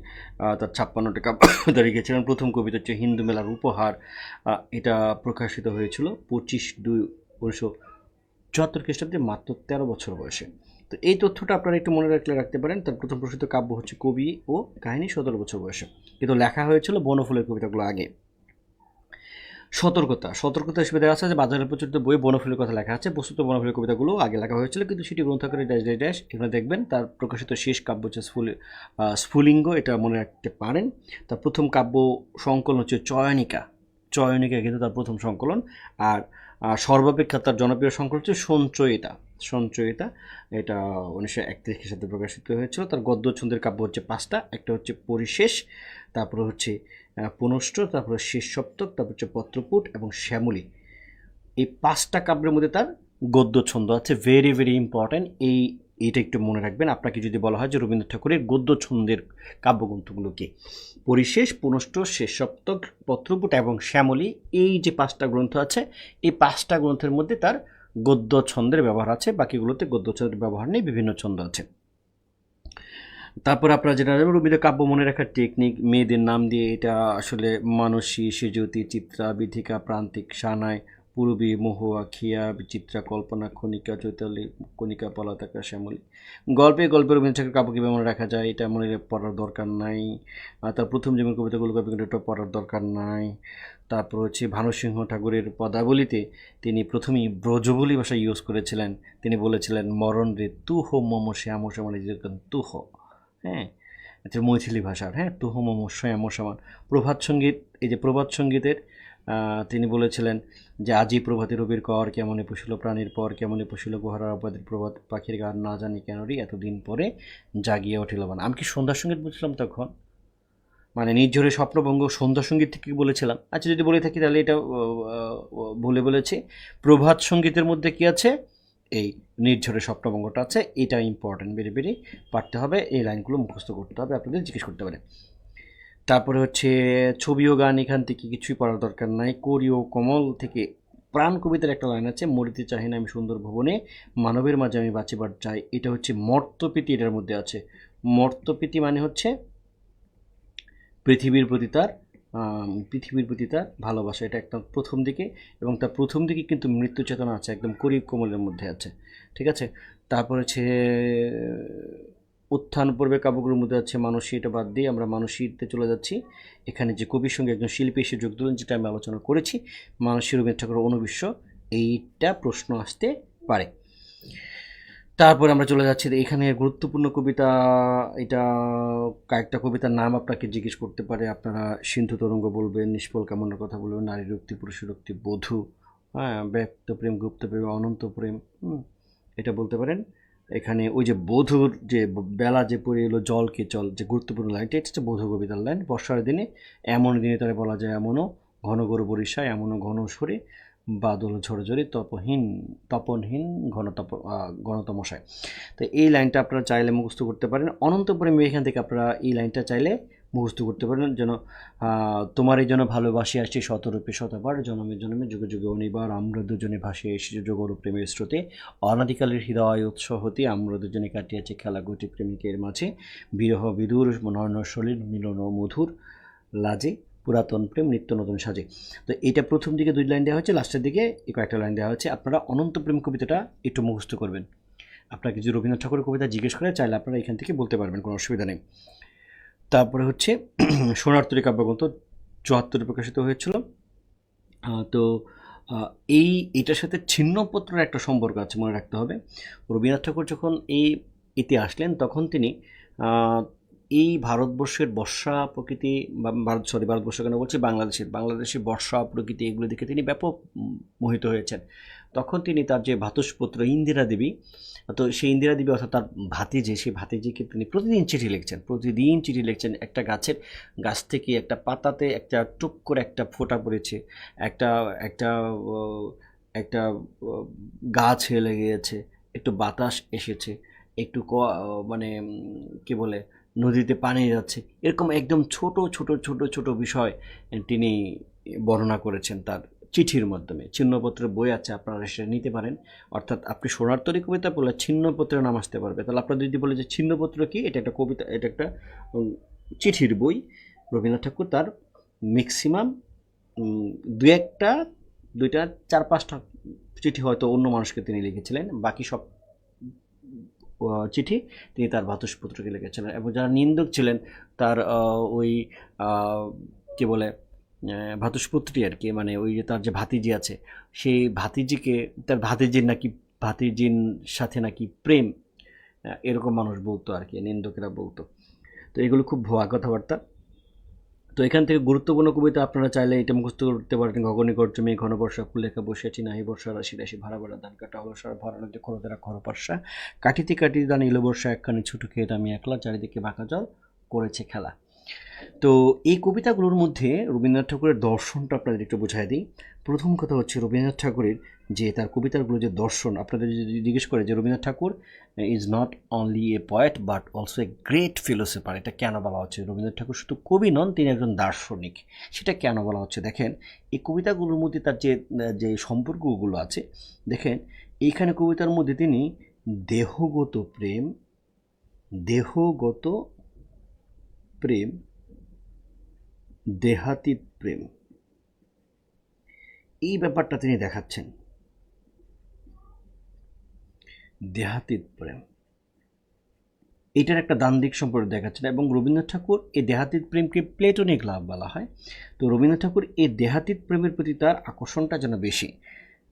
তার 56টা কাব্য লিখেছিলেন। প্রথম কবিতা হচ্ছে হিন্দু মেলার উপহার, এটা প্রকাশিত হয়েছিল 25/2/1974 খ্রিস্টাব্দে, মাত্র 13 বছর বয়সে। তো এই তথ্যটা আপনারা একটু মনে রাখতে পারেন। তার প্রথম প্রকাশিত কাব্য হচ্ছে কবি ও কাহিনী 17 বছর বয়সে, কিন্তু লেখা হয়েছিল বনফুলের কবিতাগুলো আগে। সতর্কতা হিসেবে দেখা যাচ্ছে যে বাজারের প্রচলিত বই বনফুলের কথা লেখা আছে। বস্তুত বনফুলের কবিতাগুলো আগে লেখা হয়েছিল, কিন্তু সেটি গ্রন্থাকারে ড্যাশ ড্যাশ ড্যাশ এখানে দেখবেন। তার প্রকাশিত শেষ কাব্য হচ্ছে স্ফুলিঙ্গ, এটা মনে রাখতে পারেন। তার প্রথম কাব্য সংকলন হচ্ছে চয়নিকা। চয়নিকা কিন্তু তার প্রথম সংকলন। আর সর্বাপেক্ষা তার জনপ্রিয় সংকলন হচ্ছে সঞ্চয়িতা। এটা 1931 খ্রিস্টাব্দে প্রকাশিত হয়েছিল। তার গদ্য ছন্দের কাব্য হচ্ছে 5টা। একটা হচ্ছে পরিশেষ, তারপর হচ্ছে পুনষ্ট, তারপরে শেষ সপ্তক, তারপর হচ্ছে পত্রপুট এবং শ্যামলী। এই 5টা কাব্যের মধ্যে তার গদ্য ছন্দ আছে। ভেরি ভেরি ইম্পর্ট্যান্ট, এইটা একটু মনে রাখবেন। আপনাকে যদি বলা হয় যে রবীন্দ্রনাথ ঠাকুরের গদ্য ছন্দের কাব্যগ্রন্থগুলো কি, পরিশেষ, পুনষ্ট, শেষ সপ্তক, পত্রপুট এবং শ্যামলী, এই যে 5টা গ্রন্থ আছে, এই 5টা গ্রন্থের মধ্যে তার গদ্য ছন্দের ব্যবহার আছে। বাকিগুলোতে গদ্য ছন্দের ব্যবহার নেই, বিভিন্ন ছন্দ আছে। তারপর আপনারা যেটা রবীন্দ্র কাব্য মনে রাখার টেকনিক, মেয়েদের নাম দিয়ে, এটা আসলে মানসী, সেজতী, চিত্রা, বিথিকা, প্রান্তিক, সানাই, পূর্বী, মহুয়া, খিয়া, বিচিত্রা, কল্পনা, খনিকা, চৈতালি, কণিকা, পলাতকা, শ্যামলী। গল্পে রবীন্দ্র ঠাকুরের কাব্য কীভাবে মনে রাখা যায়, এটা মনে পড়ার দরকার নাই। তার প্রথম যেমন কবিতাগুলো এটা পড়ার দরকার নাই। তারপর হচ্ছে ভানু সিংহ ঠাকুরের পদাবলীতে তিনি প্রথমেই ব্রজবুলি ভাষা ইউজ করেছিলেন। তিনি বলেছিলেন, মরণ রে তু হো মম শ্যাম শ্যামলী, তু হো, হ্যাঁ, আচ্ছা, মৈথিলি ভাষার, হ্যাঁ, তুহ মম শ্যাম সমান। প্রভাত সঙ্গীত, এই যে প্রভাত সঙ্গীতের তিনি বলেছিলেন যে, আজি প্রভাতে রবির কর, কেমনে পুষিল প্রাণীর পর, কেমনে পুষিল গুহারা অবাদের প্রভাত, পাখির গান না জানি কেন রে, এতদিন পরে জাগিয়ে উঠিল বান। আমি কি সন্ধ্যা সঙ্গীত বলছিলাম তখন? মানে নির্ঝরে স্বপ্নভঙ্গ সন্ধ্যা সঙ্গীত থেকে বলেছিলাম। আচ্ছা, যদি বলে থাকি তাহলে এটা ভুলে বলেছি। প্রভাত সঙ্গীতের মধ্যে কি আছে, এই নির্ঝরের স্বপ্নভঙ্গটা আছে। এটা ইম্পর্টেন্ট, বেরি বেরি পারতে হবে, এই লাইনগুলো মুখস্থ করতে হবে, আপনাদের জিজ্ঞেস করতে পারে। তারপরে হচ্ছে ছবি ও গান, এখান থেকে কিছুই পড়ার দরকার নাই। করি ও কমল থেকে প্রাণ কবিতার একটা লাইন আছে, মরিতে চাহি না আমি সুন্দর ভবনে, মানবের মাঝে আমি বাঁচিবার চাই। এটা হচ্ছে মর্তপ্রীতি, এটার মধ্যে আছে। মর্তপ্রীতি মানে হচ্ছে পৃথিবীর প্রতি তার ভালোবাসা, এটা একদম প্রথম দিকে। এবং তার প্রথম দিকে কিন্তু মৃত্যু চেতনা আছে, একদম করি কোমলের মধ্যে আছে, ঠিক আছে। তারপর হচ্ছে উত্থান পূর্বে কাব্যগুলোর মধ্যে আছে মানসী, এটা বাদ দিয়ে আমরা মানসীতে চলে যাচ্ছি। এখানে যে কবির সঙ্গে একজন শিল্পী এসে যোগ দিলেন, যেটা আমি আলোচনা করেছি, মানসী রবীন্দ্রনাথ ঠাকুরের অনুবিশ্ব, এইটা প্রশ্ন আসতে পারে। তারপরে আমরা চলে যাচ্ছি এখানে গুরুত্বপূর্ণ কবিতা। এটা কয়েকটা কবিতার নাম আপনাকে জিজ্ঞেস করতে পারে। আপনারা সিন্ধু তরঙ্গ বলবেন, নিষ্ফল কামনার কথা বলবেন, নারী রক্তি, পুরুষের রক্তি, বধূ, হ্যাঁ, ব্যক্ত প্রেম, গুপ্ত প্রেম, অনন্ত প্রেম, এটা বলতে পারেন। এখানে ওই যে বধূর যে বেলা যে পড়ে এলো জলকে চল, যে গুরুত্বপূর্ণ লাইনটা, এটা হচ্ছে বধূ কবিতার লাইন। বর্ষার দিনে এমন দিনে তারা বলা যায়, এমনও ঘন গরু বরিশায়, এমনও ঘন সরে বাদল ঝরঝরে তপনহীন ঘনতমশায়। তো এই লাইনটা আপনারা চাইলে মুখস্থ করতে পারেন। অনন্তপুরের মেয়ে, এখান থেকে আপনারা এই লাইনটা চাইলে মুখস্থ করতে পারেন। যেন তোমার এই জন্য ভালোবাসি আসছি শতরূপে শতবার, জনমে জনমে যুগে যুগে অনিবার, আমরা দুজনে ভাসিয়ে এসেছি যোগর প্রেমের স্রোতে, অনাদিকালের হৃদয় উৎস হতে আমরা দুজনে কাটিয়েছি খেলা গুটি প্রেমিকের মাঝে, বিরহ বিদুর নয়নসলিল মিলন মধুর লাজে, পুরাতন প্রেম নিত্য নতুন সাজে। তো এটা প্রথম দিকে 2 লাইন দেওয়া হচ্ছে, লাস্টের দিকে কয়েকটা লাইন দেওয়া হচ্ছে। আপনারা অনন্ত প্রেম কবিতাটা একটু মুখস্থ করবেন। আপনাকে যদি রবীন্দ্রনাথ ঠাকুরের কবিতা জিজ্ঞেস করে, চাইলে আপনারা এখান থেকে বলতে পারবেন, কোনো অসুবিধা নেই। তারপরে হচ্ছে সোনার তরী কাব্যগ্রন্থ 74 প্রকাশিত হয়েছিল। তো এটার সাথে ছিন্নপত্রের একটা সম্পর্ক আছে, মনে রাখতে হবে। রবীন্দ্রনাথ ঠাকুর যখন এতে আসলেন, তখন তিনি এই ভারতবর্ষের বর্ষা প্রকৃতি, ভারতবর্ষ কেন বলছি, বাংলাদেশের বর্ষা প্রকৃতি, এগুলো দেখে তিনি ব্যাপক মোহিত হয়েছেন। তখন তিনি তার যে ভ্রাতুষ্পুত্র ইন্দিরা দেবী, তো সেই ইন্দিরা দেবী অর্থাৎ তার সেই ভাতিজিকে তিনি প্রতিদিন চিঠি লিখছেন। একটা গাছ থেকে একটা পাতাতে একটা টুক করে একটা ফোঁটা পড়েছে, একটা একটা একটা গাছ হেলে গিয়েছে, একটু বাতাস এসেছে, একটু মানে কি বলে, নদীতে পানি যাচ্ছে, এরকম একদম ছোট ছোট ছোট ছোট বিষয় তিনি বর্ণনা করেছেন চিঠির মাধ্যমে। ছিন্নপত্রের বই আছে, আপনারা সেটা নিতে পারেন। অর্থাৎ আপনি সোনার তরী কবিতা পড়লে ছিন্নপত্রের নাম আসতে পারবে। তাহলে আপনারা যদি বলে যে ছিন্নপত্র কি, এটা একটা কবিতা, এটা একটা চিঠির বই। রবীন্দ্রনাথ ঠাকুর তার ম্যাক্সিমাম দুইটা 4-5টা চিঠি হয়তো অন্য মানুষকে তিনি লিখেছিলেন, বাকি সব চিঠি তিনি তার ভ্রাতুষ্পুত্রকে লিখেছিলেন। এবং যারা নিন্দক ছিলেন তার ওই কি বলে ভ্রাতুষ্পুত্রী আর কি, মানে ওই যে তার যে ভাতিজি আছে, সেই ভাতিজিকে, তার ভাতিজির সাথে নাকি প্রেম, এরকম মানুষ বলতো আর কি, নিন্দকেরা বলতো। তো এগুলো খুব ভুয়া কথাবার্তা। তো এখান থেকে গুরুত্বপূর্ণ কবিতা আপনারা চাইলে এটা মুখস্থ করতে পারেন। গগনে গর্জ মেঘ ঘন বর্ষা, ফুলেখা বসিয়াছি নাহি বর্ষা, রাশি রাশি ভাড়া ভাড়া ধান কাটা হলো সার, ভরা নদী খরদেরা খরপাশা, কাটিতে কাটিতে দান এলো বর্ষা, একখানি ছোটো খেয়ে আমি একলা, চারিদিকে বাঁকা জল করেছে খেলা। তো এই কবিতাগুলোর মধ্যে রবীন্দ্রনাথ ঠাকুরের দর্শনটা আপনাদের একটু বোঝাই দিই। প্রথম কথা হচ্ছে রবীন্দ্রনাথ ঠাকুরের যে তার কবিতাগুলো যে দর্শন, আপনাদের যদি জিজ্ঞেস করে যে Rabindranath Thakur is not only a poet but also a great philosopher, এটা কেন বলা হচ্ছে? রবীন্দ্রনাথ ঠাকুর শুধু কবি নন, তিনি একজন দার্শনিক। সেটা কেন বলা হচ্ছে দেখেন, এই কবিতাগুলোর মধ্যে তার যে যে সম্পর্কগুলো আছে দেখেন। এইখানে কবিতার মধ্যে তিনি দেহগত প্রেম, দেহাতীত প্রেম, এই ব্যাপারটা তিনি দেখাচ্ছেন। দেহাতীত প্রেম, এটার একটা দ্বান্দ্বিক সম্পর্ক দেখাচ্ছেন। এবং রবীন্দ্রনাথ ঠাকুর এই দেহাতীত প্রেমকে প্লেটোনিক লাভ বলা হয়। তো রবীন্দ্রনাথ ঠাকুর এই দেহাতীত প্রেমের প্রতি তার আকর্ষণটা যেন বেশি।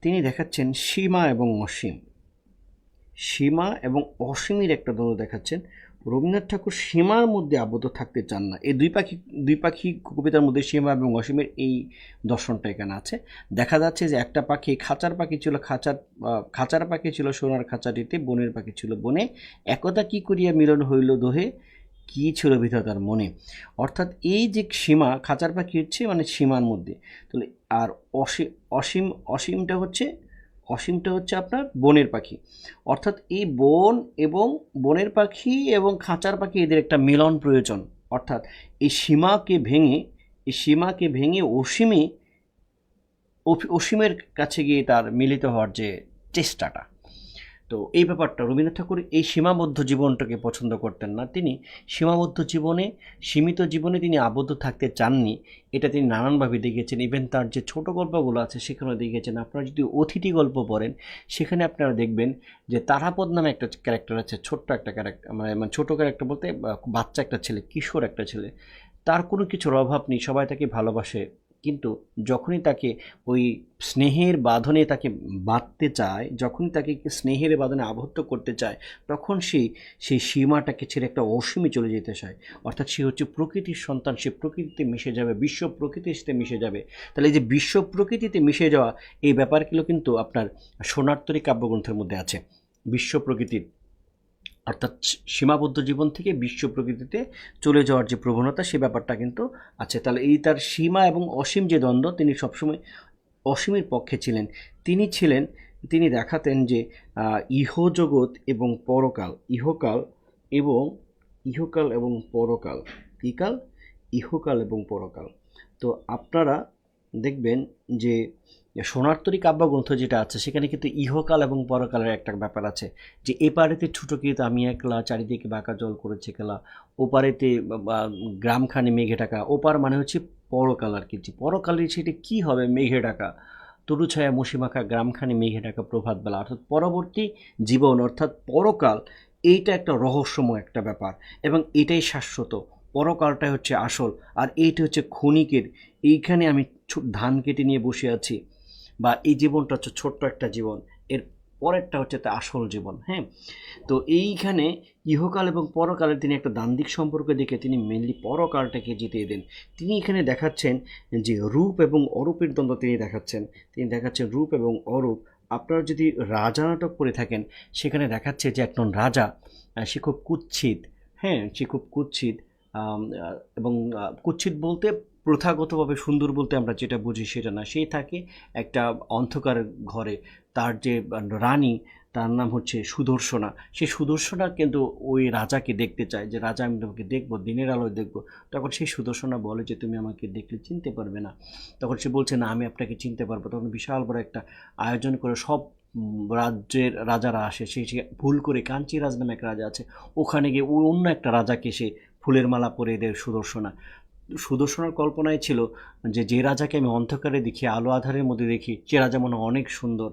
তিনি দেখাচ্ছেন সীমা এবং অসীমের একটা দ্বন্দ্ব দেখাচ্ছেন। রবীন্দ্রনাথ ঠাকুর সীমার মধ্যে আবদ্ধ থাকতে চান না। এই দুই পাখি কবিতার মধ্যে সীমা এবং অসীমের এই দর্শনটা এখানে আছে। দেখা যাচ্ছে যে একটা পাখি, খাঁচার পাখি ছিল সোনার খাঁচাটিতে, বনের পাখি ছিল বনে, একদা কি করিয়া মিলন হইল দোহে, কি ছিল বিধাতার মনে। অর্থাৎ এই যে সীমা, খাঁচার পাখি হচ্ছে মানে সীমার মধ্যে, তাহলে আর অসীমটা হচ্ছে আপনার বনের পাখি। অর্থাৎ এই বনের পাখি এবং খাঁচার পাখি, এদের একটা মিলন প্রয়োজন। অর্থাৎ এই সীমাকে ভেঙে অসীমের কাছে গিয়ে তার মিলিত হওয়ার যে চেষ্টাটা। তো এই ব্যাপারটা রবীন্দ্রনাথ ঠাকুর এই সীমাবদ্ধ জীবনটাকে পছন্দ করতেন না। তিনি সীমিত জীবনে তিনি আবদ্ধ থাকতে চাননি। এটা তিনি নানানভাবে দেখিয়েছেন। ইভেন তার যে ছোট গল্পগুলো আছে সেখানেও দেখিয়েছেন। আপনারা যদি অতিথি গল্প পড়েন, সেখানে আপনারা দেখবেন যে তারাপদ নামে একটা ক্যারেক্টার আছে, ছোট্ট একটা ক্যারেক্টার, মানে ছোটো ক্যারেক্টার বলতে বাচ্চা একটা ছেলে, কিশোর একটা ছেলে। তার কোনো কিছুর অভাব নেই, সবাই তাকে ভালোবাসে। কিন্তু যখনই তাকে ওই স্নেহের বাঁধনে তাকে বাঁধতে চায়, যখনই তাকে স্নেহের বাঁধনে আবদ্ধ করতে চায়, তখন সেই সীমাটাকে ছেড়ে একটা অসীমে চলে যেতে চায়। অর্থাৎ সে হচ্ছে প্রকৃতির সন্তান, সে প্রকৃতিতে মিশে যাবে, বিশ্ব প্রকৃতির সাথে মিশে যাবে। তাহলে এই যে বিশ্ব প্রকৃতিতে মিশে যাওয়া, এই ব্যাপারগুলো কিন্তু আপনার সোনার তরী কাব্যগ্রন্থের মধ্যে আছে। বিশ্ব প্রকৃতির, অর্থাৎ সীমাবদ্ধ জীবন থেকে বিশ্ব প্রকৃতিতে চলে যাওয়ার যে প্রবণতা, সে ব্যাপারটা কিন্তু আছে। তাহলে এই তার সীমা এবং অসীম যে দ্বন্দ্ব, তিনি সবসময় অসীমের পক্ষে ছিলেন। তিনি দেখাতেন যে ইহজগৎ এবং পরকাল, ইহকাল এবং পরকাল, ইহকাল এবং পরকাল। তো আপনারা দেখবেন যে সোনার তরী কাব্যগ্রন্থ যেটা আছে, সেখানে কিন্তু ইহকাল এবং পরকালের একটা ব্যাপার আছে। যে এপারেতে ছোটো কিন্তু আমি একলা, চারিদিকে বাঁকা জল করেছে খেলা, ওপারেতে গ্রামখানি মেঘে ঢাকা। ওপার মানে হচ্ছে পরকাল আর কি। পরকালের সেটা কী হবে? মেঘে ঢাকা, তরু ছায়া মসিমাখা, গ্রামখানি মেঘে ঢাকা প্রভাতবেলা। অর্থাৎ পরবর্তী জীবন, অর্থাৎ পরকাল, এইটা একটা রহস্যময় একটা ব্যাপার, এবং এটাই শাশ্বত। পরকালটাই হচ্ছে আসল, আর এইটা হচ্ছে ক্ষণিকের। এইখানে আমি ধান কেটে নিয়ে বসে আছি, বা এই জীবনটা হচ্ছে ছোট্ট একটা জীবন, এর পরেরটা হচ্ছে তা আসল জীবন। হ্যাঁ, তো এইখানে ইহকাল এবং পরকালের তিনি একটা দ্বান্দ্বিক সম্পর্ক দেখে তিনি মেনলি পরকালটাকে জিতিয়ে দেন। তিনি এখানে দেখাচ্ছেন যে রূপ এবং অরূপের দ্বন্দ্ব তিনি দেখাচ্ছেন রূপ এবং অরূপ। আপনারা যদি রাজা নাটক পড়ে থাকেন, সেখানে দেখাচ্ছে যে একজন রাজা, সে খুব কুৎসিত, এবং কুৎসিত বলতে প্রথাগতভাবে সুন্দর বলতে আমরা যেটা বুঝি সেটা না। সেই থাকে একটা অন্ধকার ঘরে, তার যে রানী, তার নাম হচ্ছে সুদর্শনা। সেই সুদর্শনা কিন্তু ওই রাজাকে দেখতে চায়, যে রাজা আমি তোমাকে দেখবো, দিনের আলোয় দেখবো। তখন সেই সুদর্শনা বলে যে তুমি আমাকে দেখলে চিনতে পারবে না। তখন সে বলছে না, আমি আপনাকে চিনতে পারবো। তখন বিশাল বড় একটা আয়োজন করে সব রাজ্যের রাজারা আসে। সে ভুল করে কাঞ্চিরাজ নামে এক রাজা আছে, ওখানে গিয়ে ওই অন্য একটা রাজাকে সে ফুলের মালা পরিয়ে দেয় সুদর্শনা। সুদর্শনার কল্পনায় ছিল যে যে রাজাকে আমি অন্ধকারে দেখি, আলো আধারের মধ্যে দেখি, সে রাজা মনে হয় অনেক সুন্দর।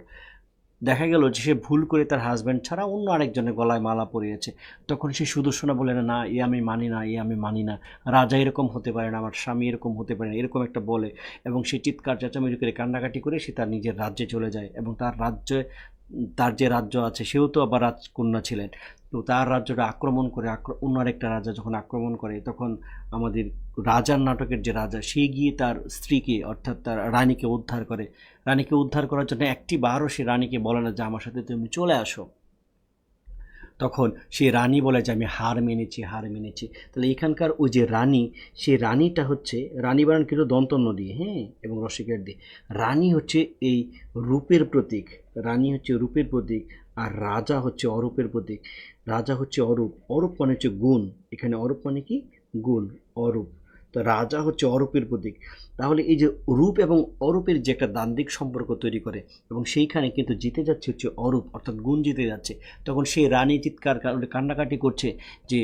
দেখা গেল যে সে ভুল করে তার হাজব্যান্ড ছাড়া অন্য আরেকজনের গলায় মালা পরিয়েছে। তখন সে সুদর্শনা বলে না, না এ আমি মানি না, এ আমি মানি না, রাজা এরকম হতে পারে না, আমার স্বামী এরকম হতে পারে না, এরকম একটা বলে। এবং সে চিৎকার চেঁচামেচি করে কান্নাকাটি করে সে তার নিজের রাজ্যে চলে যায়। এবং তার রাজ্যে, তার যে রাজ্য আছে, সেও তো আবার রাজকন্যা ছিলেন, তো তার রাজ্যটা আক্রমণ করে, অন্য আরেকটা রাজা যখন আক্রমণ করে, তখন আমাদের রাজার নাটকের যে রাজা, সে গিয়ে তার স্ত্রীকে অর্থাৎ তার রানীকে উদ্ধার করে। রানীকে উদ্ধার করার জন্য একটি বারও সে রানীকে বলে না যে আমার সাথে তুমি চলে আসো। তখন সে রানী বলে যে আমি হার মেনেছি, হার মেনেছি। তাহলে এখানকার ওই যে রানী, সেই রানীটা হচ্ছে, রানী বানান কিন্তু দন্তন্য দিয়ে, হ্যাঁ, এবং রসিকের দিয়ে। রানী হচ্ছে এই রূপের প্রতীক, রানী হচ্ছে রূপের প্রতীক, আর রাজা হচ্ছে অরূপের প্রতীক। রাজা হচ্ছে অরূপ, অরূপ মানে হচ্ছে গুণ, এখানে অরূপ মানে কি, গুণ, অরূপ। তো রাজা হচ্ছে অরূপের প্রতীক। তাহলে এই যে রূপ এবং অরূপের যে একটা দ্বান্দ্বিক সম্পর্ক তৈরি করে, এবং সেইখানে কিন্তু জিতে যাচ্ছে হচ্ছে অরূপ, অর্থাৎ গুণ জিতে যাচ্ছে। তখন সেই রানী চিৎকার কান্নাকাটি করছে যে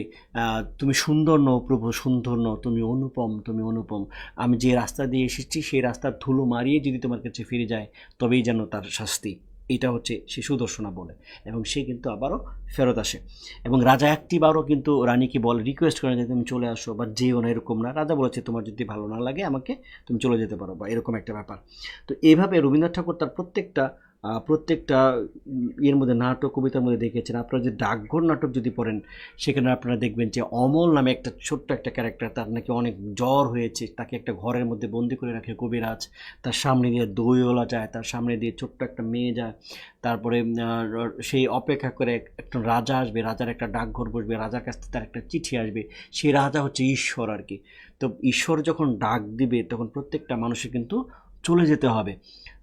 তুমি সুন্দর নও প্রভু, সুন্দর নও, তুমি অনুপম, তুমি অনুপম। আমি যে রাস্তা দিয়ে এসেছি সেই রাস্তার ধুলো মারিয়ে যদি তোমার কাছে ফিরে যায়, তবেই যেন তার শাস্তি। এটা হচ্ছে সে সুদর্শনা বলে, এবং সে কিন্তু আবারও ফেরত আসে। এবং রাজা একটিবারও কিন্তু রানীকে বলে, রিকোয়েস্ট করে যে তুমি চলে আসো বা যেও না, এরকম না। রাজা বলেছে তোমার যদি ভালো না লাগে আমাকে, তুমি চলে যেতে পারো, বা এরকম একটা ব্যাপার। তো এইভাবে রবীন্দ্রনাথ ঠাকুর তার প্রত্যেকটা ইয়ের মধ্যে, নাটক কবিতার মধ্যে দেখিয়েছেন। আপনারা যে ডাকঘর নাটক যদি পড়েন, সেখানে আপনারা দেখবেন যে অমল নামে একটা ছোট্ট একটা ক্যারেক্টার, তার নাকি অনেক জ্বর হয়েছে, তাকে একটা ঘরের মধ্যে বন্দি করে রাখে কবিরাজ। তার সামনে দিয়ে দইওয়ালা যায়, তার সামনে দিয়ে ছোট্ট একটা মেয়ে যায়। তারপরে সেই অপেক্ষা করে একটা রাজা আসবে, রাজার একটা ডাকঘর বসবে, রাজার কাছ থেকে তার একটা চিঠি আসবে। সেই রাজা হচ্ছে ঈশ্বর আর কি। তো ঈশ্বর যখন ডাক দিবে, তখন প্রত্যেকটা মানুষের কিন্তু চলে যেতে হবে।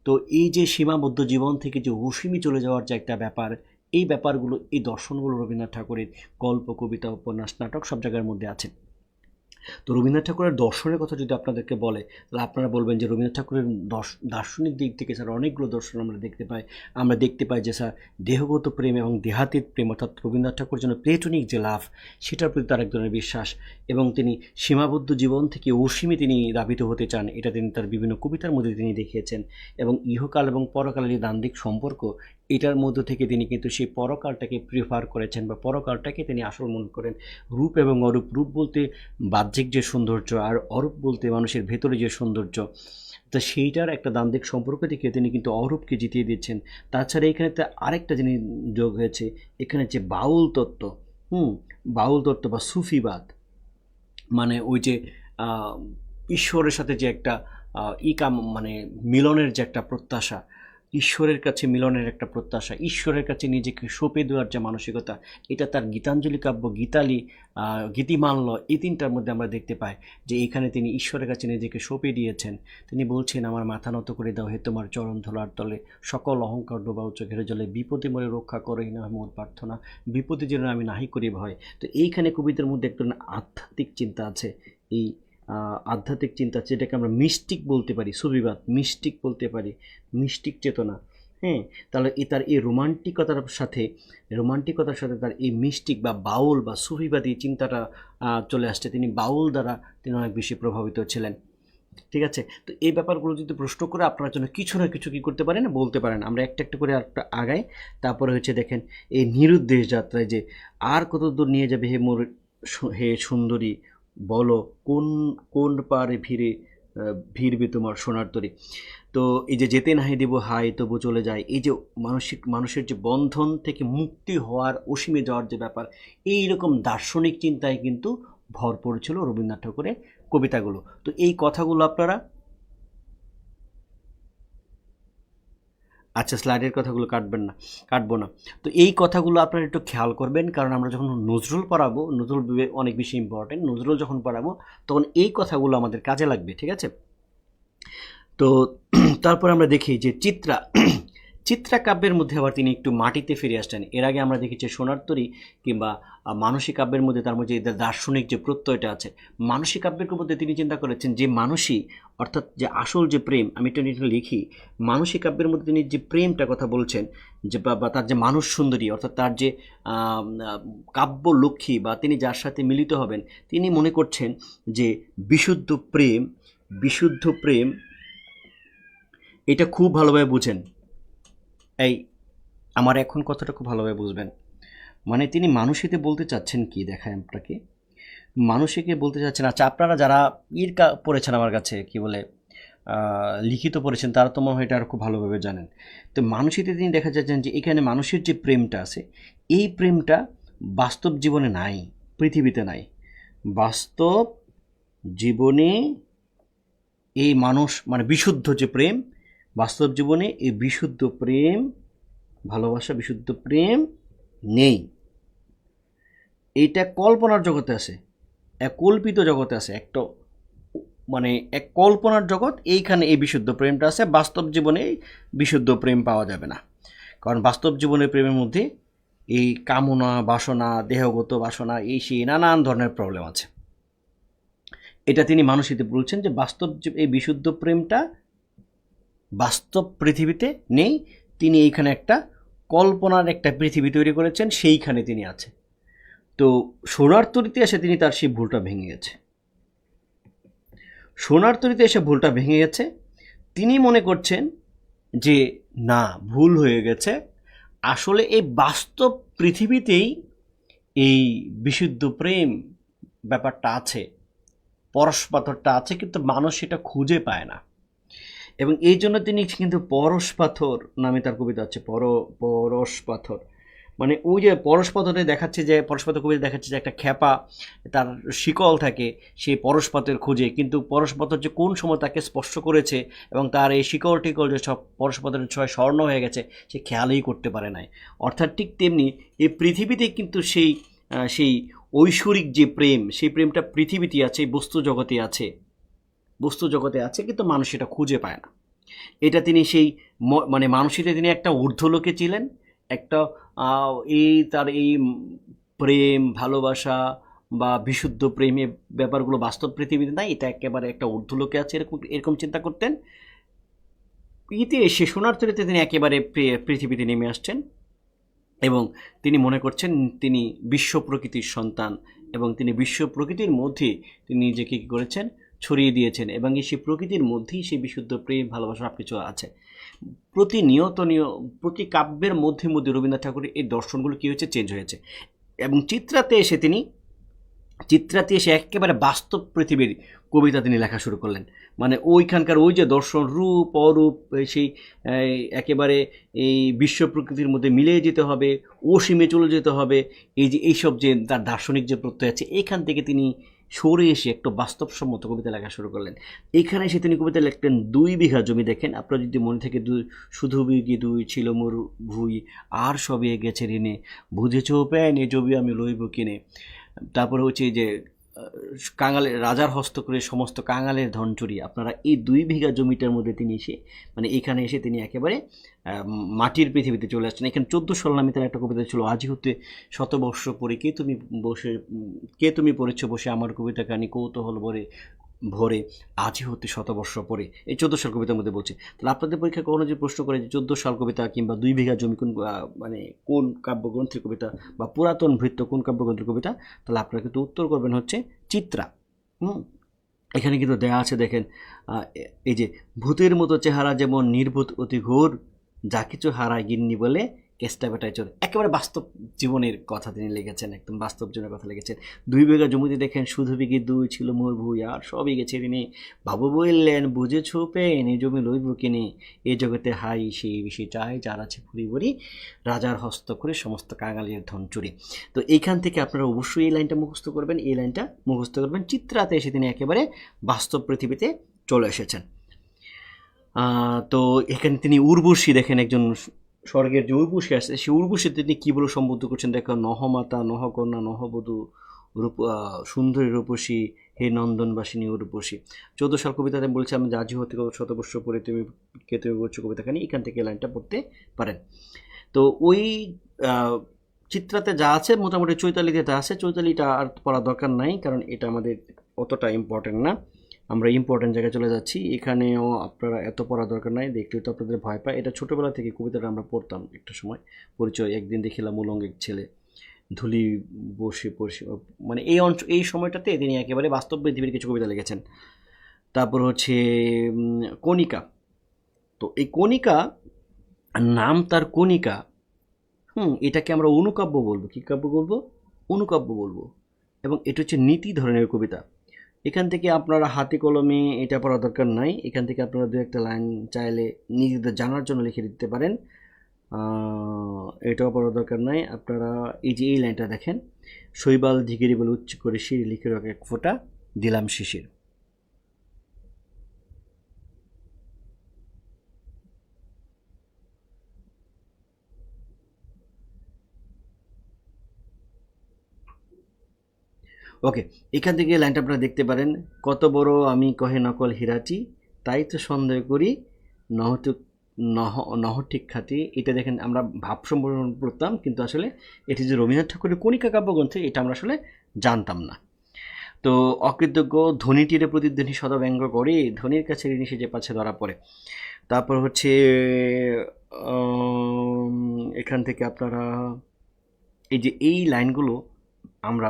তো এই যে সীমাবদ্ধ জীবন থেকে যে অসীমে চলে যাওয়ার যে একটা ব্যাপার, এই ব্যাপারগুলো, এই দর্শনগুলো রবীন্দ্রনাথ ঠাকুরের গল্প, কবিতা, উপন্যাস, নাটক সব জায়গার মধ্যে আছে। তো রবীন্দ্রনাথ ঠাকুরের দর্শনের কথা যদি আপনাদেরকে বলে, তাহলে আপনারা বলবেন যে রবীন্দ্রনাথ ঠাকুরের দার্শনিক দিক থেকে স্যার অনেকগুলো দর্শন আমরা দেখতে পাই। আমরা দেখতে পাই যে স্যার দেহগত প্রেম এবং দেহাতীত প্রেম, অর্থাৎ রবীন্দ্রনাথ ঠাকুর যেন প্লেটোনিক যে লাভ, সেটার প্রতি তার এক ধরনের বিশ্বাস। এবং তিনি সীমাবদ্ধ জীবন থেকে অসীমে তিনি ধাবিত হতে চান, এটা তিনি তার বিভিন্ন কবিতার মধ্যে তিনি দেখিয়েছেন। এবং ইহকাল এবং পরকালের যে দ্বান্দ্বিক সম্পর্ক, এটার মধ্য থেকে তিনি কিন্তু সেই পরকালটাকে প্রিফার করেছেন, বা পরকালটাকে তিনি আসল মনে করেন। রূপ এবং অরূপ, রূপ বলতে বাহ্যিক যে সৌন্দর্য, আর অরূপ বলতে মানুষের ভেতরে যে সৌন্দর্য, তা সেইটার একটা দ্বান্দ্বিক সম্পর্ক থেকে তিনি কিন্তু অরূপকে জিতিয়ে দিচ্ছেন। তাছাড়া এখানে তো আরেকটা জিনিস যোগ হয়েছে, এখানে যে বাউল তত্ত্ব, বাউল তত্ত্ব বা সুফিবাদ, মানে ওই যে আহ, ঈশ্বরের সাথে যে একটা মানে মিলনের যে একটা প্রত্যাশা, ঈশ্বরের কাছে মিলনের একটা প্রত্যাশা, ঈশ্বরের কাছে নিজেকে সঁপে দেওয়ার যে মানসিকতা, এটা তার গীতাঞ্জলি কাব্য, গীতিমাল্য, এই তিনটার মধ্যে আমরা দেখতে পাই যে এখানে তিনি ঈশ্বরের কাছে নিজেকে সঁপে দিয়েছেন। তিনি বলছেন আমার মাথা নত করে দাও হে তোমার চরণ ধুলার তলে, সকল অহংকার ডোবাও চোখের জলে, বিপদে মরে রক্ষা করোই না মোর প্রার্থনা, বিপদে যেন আমি নাহি করি ভয়। তো এইখানে কবিতার মধ্যে একটা আধ্যাত্মিক চিন্তা আছে। এই আধ্যাত্মিক চিন্তা, যেটাকে আমরা মিস্টিক বলতে পারি, সুফিবাদ মিস্টিক বলতে পারি, মিস্টিক চেতনা। হ্যাঁ, তাহলে তার এই রোমান্টিকতার সাথে তার এই মিস্টিক বা বাউল বা সুফিবাদী চিন্তাটা চলে আসছে। তিনি বাউল দ্বারা তিনি অনেক বেশি প্রভাবিত ছিলেন। ঠিক আছে, তো এই ব্যাপারগুলো যদি প্রশ্ন করে আপনার জন্য কিছু না কিছু কী করতে পারেন, বলতে পারেন। আমরা একটা একটা করে একটা আগাই। তারপরে হচ্ছে দেখেন, এই নিরুদ্দেশ যাত্রায় যে আর কত দূর নিয়ে যাবে হে মোর, হে সুন্দরী বলো, কোন কোন পারে ভিড়বে তোমার সোনার তরী। তো এই যে যেতে নাহি দেব হাই তবু চলে যায়, এই যে মানুষের যে বন্ধন থেকে মুক্তি হওয়ার, অসীমে যাওয়ার যে ব্যাপার, এই রকম দার্শনিক চিন্তায় কিন্তু ভরপুর ছিল রবীন্দ্রনাথ ঠাকুরের কবিতাগুলো। তো এই কথাগুলো আচ্ছা, স্লাইডের কথাগুলো কাটবো না। তো এই কথাগুলো আপনারা একটু খেয়াল করবেন, কারণ আমরা যখন নজরুল পড়াবো, নজরুল অনেক বেশি ইম্পর্টেন্ট, নজরুল যখন পড়াবো তখন এই কথাগুলো আমাদের কাজে লাগবে, ঠিক আছে? তো তারপর আমরা দেখি যে চিত্রা কাব্যের মধ্যে আবার তিনি একটু মাটিতে ফিরে আসছেন। এর আগে আমরা দেখেছি সোনার তরী কিংবা মানসী কাব্যের মধ্যে তার মধ্যে এদের দার্শনিক যে প্রত্যয়টা আছে, মানসী কাব্যের মধ্যে তিনি চিন্তা করেছেন যে মানসী অর্থাৎ যে আসল যে প্রেম, আমি এটা লিখি, মানসী কাব্যের মধ্যে তিনি যে প্রেমটা কথা বলছেন, যে বা তার যে মানুষ সুন্দরী অর্থাৎ তার যে কাব্য লক্ষ্মী বা তিনি যার সাথে মিলিত হবেন, তিনি মনে করছেন যে বিশুদ্ধ প্রেম এটা খুব ভালোভাবে বুঝেন। এই আমার এখন কথাটা খুব ভালোভাবে বুঝবেন। মানে তিনি মানসীতে বলতে চাচ্ছেন কি, দেখায় আপনাকে। মানসীকে বলতে চাচ্ছেন, আচ্ছা আপনারা যারা পড়েছেন আমার কাছে, কি বলে লিখিত পড়েছেন, তারা তো মনে হয় এটা আর খুব ভালোভাবে জানেন। তো মানসীতে তিনি দেখা যাচ্ছেন যে এখানে মানুষের যে প্রেমটা আছে, এই প্রেমটা বাস্তব জীবনে নাই, পৃথিবীতে নাই। বাস্তব জীবনে এই মানুষ মানে বিশুদ্ধ যে প্রেম, বাস্তব জীবনে এই বিশুদ্ধ প্রেম, ভালোবাসা, বিশুদ্ধ প্রেম নেই। এইটা কল্পনার জগতে আছে, এক কল্পিত জগতে আছে, একটা মানে এক কল্পনার জগৎ, এইখানে এই বিশুদ্ধ প্রেমটা আছে। বাস্তব জীবনে বিশুদ্ধ প্রেম পাওয়া যাবে না, কারণ বাস্তব জীবনের প্রেমের মধ্যে এই কামনা বাসনা, দেহগত বাসনা, এই সেই নানান ধরনের প্রবলেম আছে। এটা তিনি মানসীতে বলছেন যে বাস্তব এই বিশুদ্ধ প্রেমটা বাস্তব পৃথিবীতে নেই। তিনি এইখানে একটা কল্পনার একটা পৃথিবী তৈরি করেছেন, সেইখানে তিনি আছে। তো সোনার তরীতে এসে তিনি তার সেই ভুলটা ভেঙে গেছে। সোনার তরীতে এসে ভুলটা ভেঙে গেছে। তিনি মনে করছেন যে না, ভুল হয়ে গেছে, আসলে এই বাস্তব পৃথিবীতেই এই বিশুদ্ধ প্রেম ব্যাপারটা আছে, পরশপাথরটা আছে, কিন্তু মানুষ সেটা খুঁজে পায় না। এবং এই জন্য তিনি কিন্তু পরশ পাথর নামে তার কবিতা আছে, পরশ পাথর। মানে ওই যে পরশ পাথরে দেখাচ্ছে যে, পরশ পাথর কবিতা দেখাচ্ছে যে একটা খ্যাপা, তার শিকল থাকে, সেই পরশ পাথর খুঁজে, কিন্তু পরশ পাথর যে কোন সময় তাকে স্পর্শ করেছে এবং তার এই শিকল টিকল যে সব পরশ পাথরের ছয় স্বর্ণ হয়ে গেছে, সে খেয়ালই করতে পারে নাই। অর্থাৎ ঠিক তেমনি এই পৃথিবীতে কিন্তু সেই ঐশ্বরিক যে প্রেম, সেই প্রেমটা পৃথিবীতে আছে, বস্তু জগতে আছে, কিন্তু মানুষ এটা খুঁজে পায় না। এটা তিনি সেই মানে মানসীতে তিনি একটা ঊর্ধ্বলোকে ছিলেন, একটা তার এই প্রেম ভালোবাসা বা বিশুদ্ধ প্রেমের ব্যাপারগুলো বাস্তব পৃথিবীতে নাই, এটা একেবারে একটা ঊর্ধ্বলোকে আছে, এরকম চিন্তা করতেন। সে সোনার তরীতে তিনি একেবারে পৃথিবীতে নেমে আসছেন এবং তিনি মনে করছেন তিনি বিশ্ব প্রকৃতির সন্তান, এবং তিনি বিশ্ব প্রকৃতির মধ্যে তিনি নিজেকে কী করেছেন, ছড়িয়ে দিয়েছেন, এবং সেই প্রকৃতির মধ্যেই সেই বিশুদ্ধ প্রেম ভালোবাসা সব কিছু আছে। প্রতি কাব্যের মধ্যে রবীন্দ্রনাথ ঠাকুরের এই দর্শনগুলো কী হয়েছে, চেঞ্জ হয়েছে। এবং চিত্রাতে এসে একেবারে বাস্তব পৃথিবীর কবিতা তিনি লেখা শুরু করলেন। মানে ওইখানকার ওই যে দর্শন, রূপ অরূপ, সেই একেবারে এই বিশ্ব প্রকৃতির মধ্যে মিলিয়ে যেতে হবে, অসীমে চলে যেতে হবে, এই যে এইসব যে তার দার্শনিক যে প্রত্যয় আছে, এখান থেকে তিনি সরে এসে একটু বাস্তবসম্মত কবিতা লেখা শুরু করলেন। এখানে এসে তিনি কবিতা লিখলেন 2 বিঘা জমি। দেখেন আপনার যদি মনে থেকে, শুধু বিঘি 2 ছিল মোর ভুই, আর সবে গেছে ঋণে, বুঝেছ প্যান এ জমি আমি লইব কিনে। তারপরে হচ্ছে যে কাঙালের রাজার হস্ত করে সমস্ত কাঙালের ধন চুরি। আপনারা এই 2 বিঘা জমিটার মধ্যে তিনি এসে, মানে এখানে এসে তিনি একেবারে মাটির পৃথিবীতে চলে আসছেন। এখানে 14 নামে তার একটা কবিতা ছিল, আজি হতে শতবর্ষ পরে কে তুমি পড়েছ বসে আমার কবিতা কানি কৌতূহল ভরে আজি হতে শতবর্ষ পরে। এই 14 সাল কবিতার মধ্যে বলছে। তাহলে আপনাদের পরীক্ষা কখনো যে প্রশ্ন করে যে 14 সাল কবিতা কিংবা 2 বিঘা জমি মানে কোন কাব্যগ্রন্থের কবিতা বা পুরাতন ভৃত্য কোন কাব্যগ্রন্থের কবিতা, তাহলে আপনারা কিন্তু উত্তর করবেন হচ্ছে চিত্রা। এখানে কিন্তু দেয়া আছে, দেখেন, এই যে ভূতের মতো চেহারা যেমন নির্ভূত অতি ঘোর, যা কিছু হারায় গিন্নি বলে কেষ্টা বেটায় চোর। একেবারে বাস্তব জীবনের কথা তিনি লিখেছেন, একদম বাস্তব জীবনের কথা লিখেছেন। 2 বিঘা জমিতে দেখেন শুধু বিঘি 2 ছিল মোর ভুই, আর সবই গেছে ঋণে, বাবু বললেন বুঝেছ পেন এ জমি লইব কিনে, এ জগতে হাই সেই বেশি চাই, যার আছে ফুরি ভরি, রাজার হস্ত করে সমস্ত কাঙালির ধন চুরি। তো এইখান থেকে আপনারা অবশ্যই এই লাইনটা মুখস্থ করবেন, এই লাইনটা মুখস্থ করবেন। চিত্রাতে এসে তিনি একেবারে বাস্তব পৃথিবীতে চলে এসেছেন। তো এখানে তিনি উর্বশী দেখেন, একজন স্বর্গের যে উর্বশী আছে সেই উর্বশী তিনি কী বলে সম্বোধন করছেন দেখো, নহমাতা, নহকন্যা, নহবধূ, সুন্দরী রূপসী, হে নন্দনবাসিনী উর্বশী। 14 সাল কবিতাতে বলছে, আমি রাজি হতে শতবর্ষ পরে তুমি কে তুমি বলছো কবিতাখানি, এখান থেকে লাইনটা পড়তে পারেন। তো ওই চিত্রাতে যা আছে মোটামুটি চৈতালিতে যা আছে, চৈতালিটা আর পড়া দরকার নাই, কারণ এটা আমাদের অতটা ইম্পর্টেন্ট না। আমরা ইম্পর্টেন্ট জায়গায় চলে যাচ্ছি। এখানেও আপনারা এত পড়া দরকার নাই, দেখলে তো আপনাদের ভয় পায়। এটা ছোটোবেলা থেকে কবিতাটা আমরা পড়তাম একটা সময়। পরিচয়, একদিন দেখিলাম উলঙ্গের ছেলে, ধুলি বসে বসে, মানে এই সময়টাতে তিনি একেবারে বাস্তব পৃথিবীর কিছু কবিতা লিখেছেন। তারপর হচ্ছে কণিকা। তো এই কণিকা, নাম তার কণিকা, এটাকে আমরা অনুকাব্য বলবো। কী কাব্য বলবো? অনুকাব্য বলবো। এবং এটা হচ্ছে নীতি ধরনের কবিতা। এখান থেকে আপনারা হাতে কলমে এটা পড়া দরকার নাই, এখান থেকে আপনারা দু একটা লাইন চাইলে নিজেদের জানার জন্য লিখে দিতে পারেন, এটাও পড়ার দরকার নাই। আপনারা এই যে এই লাইনটা দেখেন, শৈবাল ধিগিরি বলে উচ্চ করে শির লিখে রাখ এক ফোঁটা দিলাম শিশির। ওকে, এখান থেকে লাইনটা আপনারা দেখতে পারেন, কত বড় আমি কহে নকল হীরাটি, তাই তো সন্দেহ করি নহটুক নহঠিক খাঁটি। এটা দেখেন, আমরা ভাব সম্বোধন করতাম, কিন্তু আসলে এটি যে রবীন্দ্রনাথ ঠাকুরের কণিকা কাব্যগ্রন্থে, এটা আমরা আসলে জানতাম না। তো অকৃতজ্ঞ ধ্বনিটিরে প্রতিধ্বনি সদা ব্যঙ্গ করে, ধ্বনির কাছে ঋণী সে যে পাচ্ছে ধরা পড়ে। তারপর হচ্ছে এখান থেকে আপনারা এই যে এই লাইনগুলো আমরা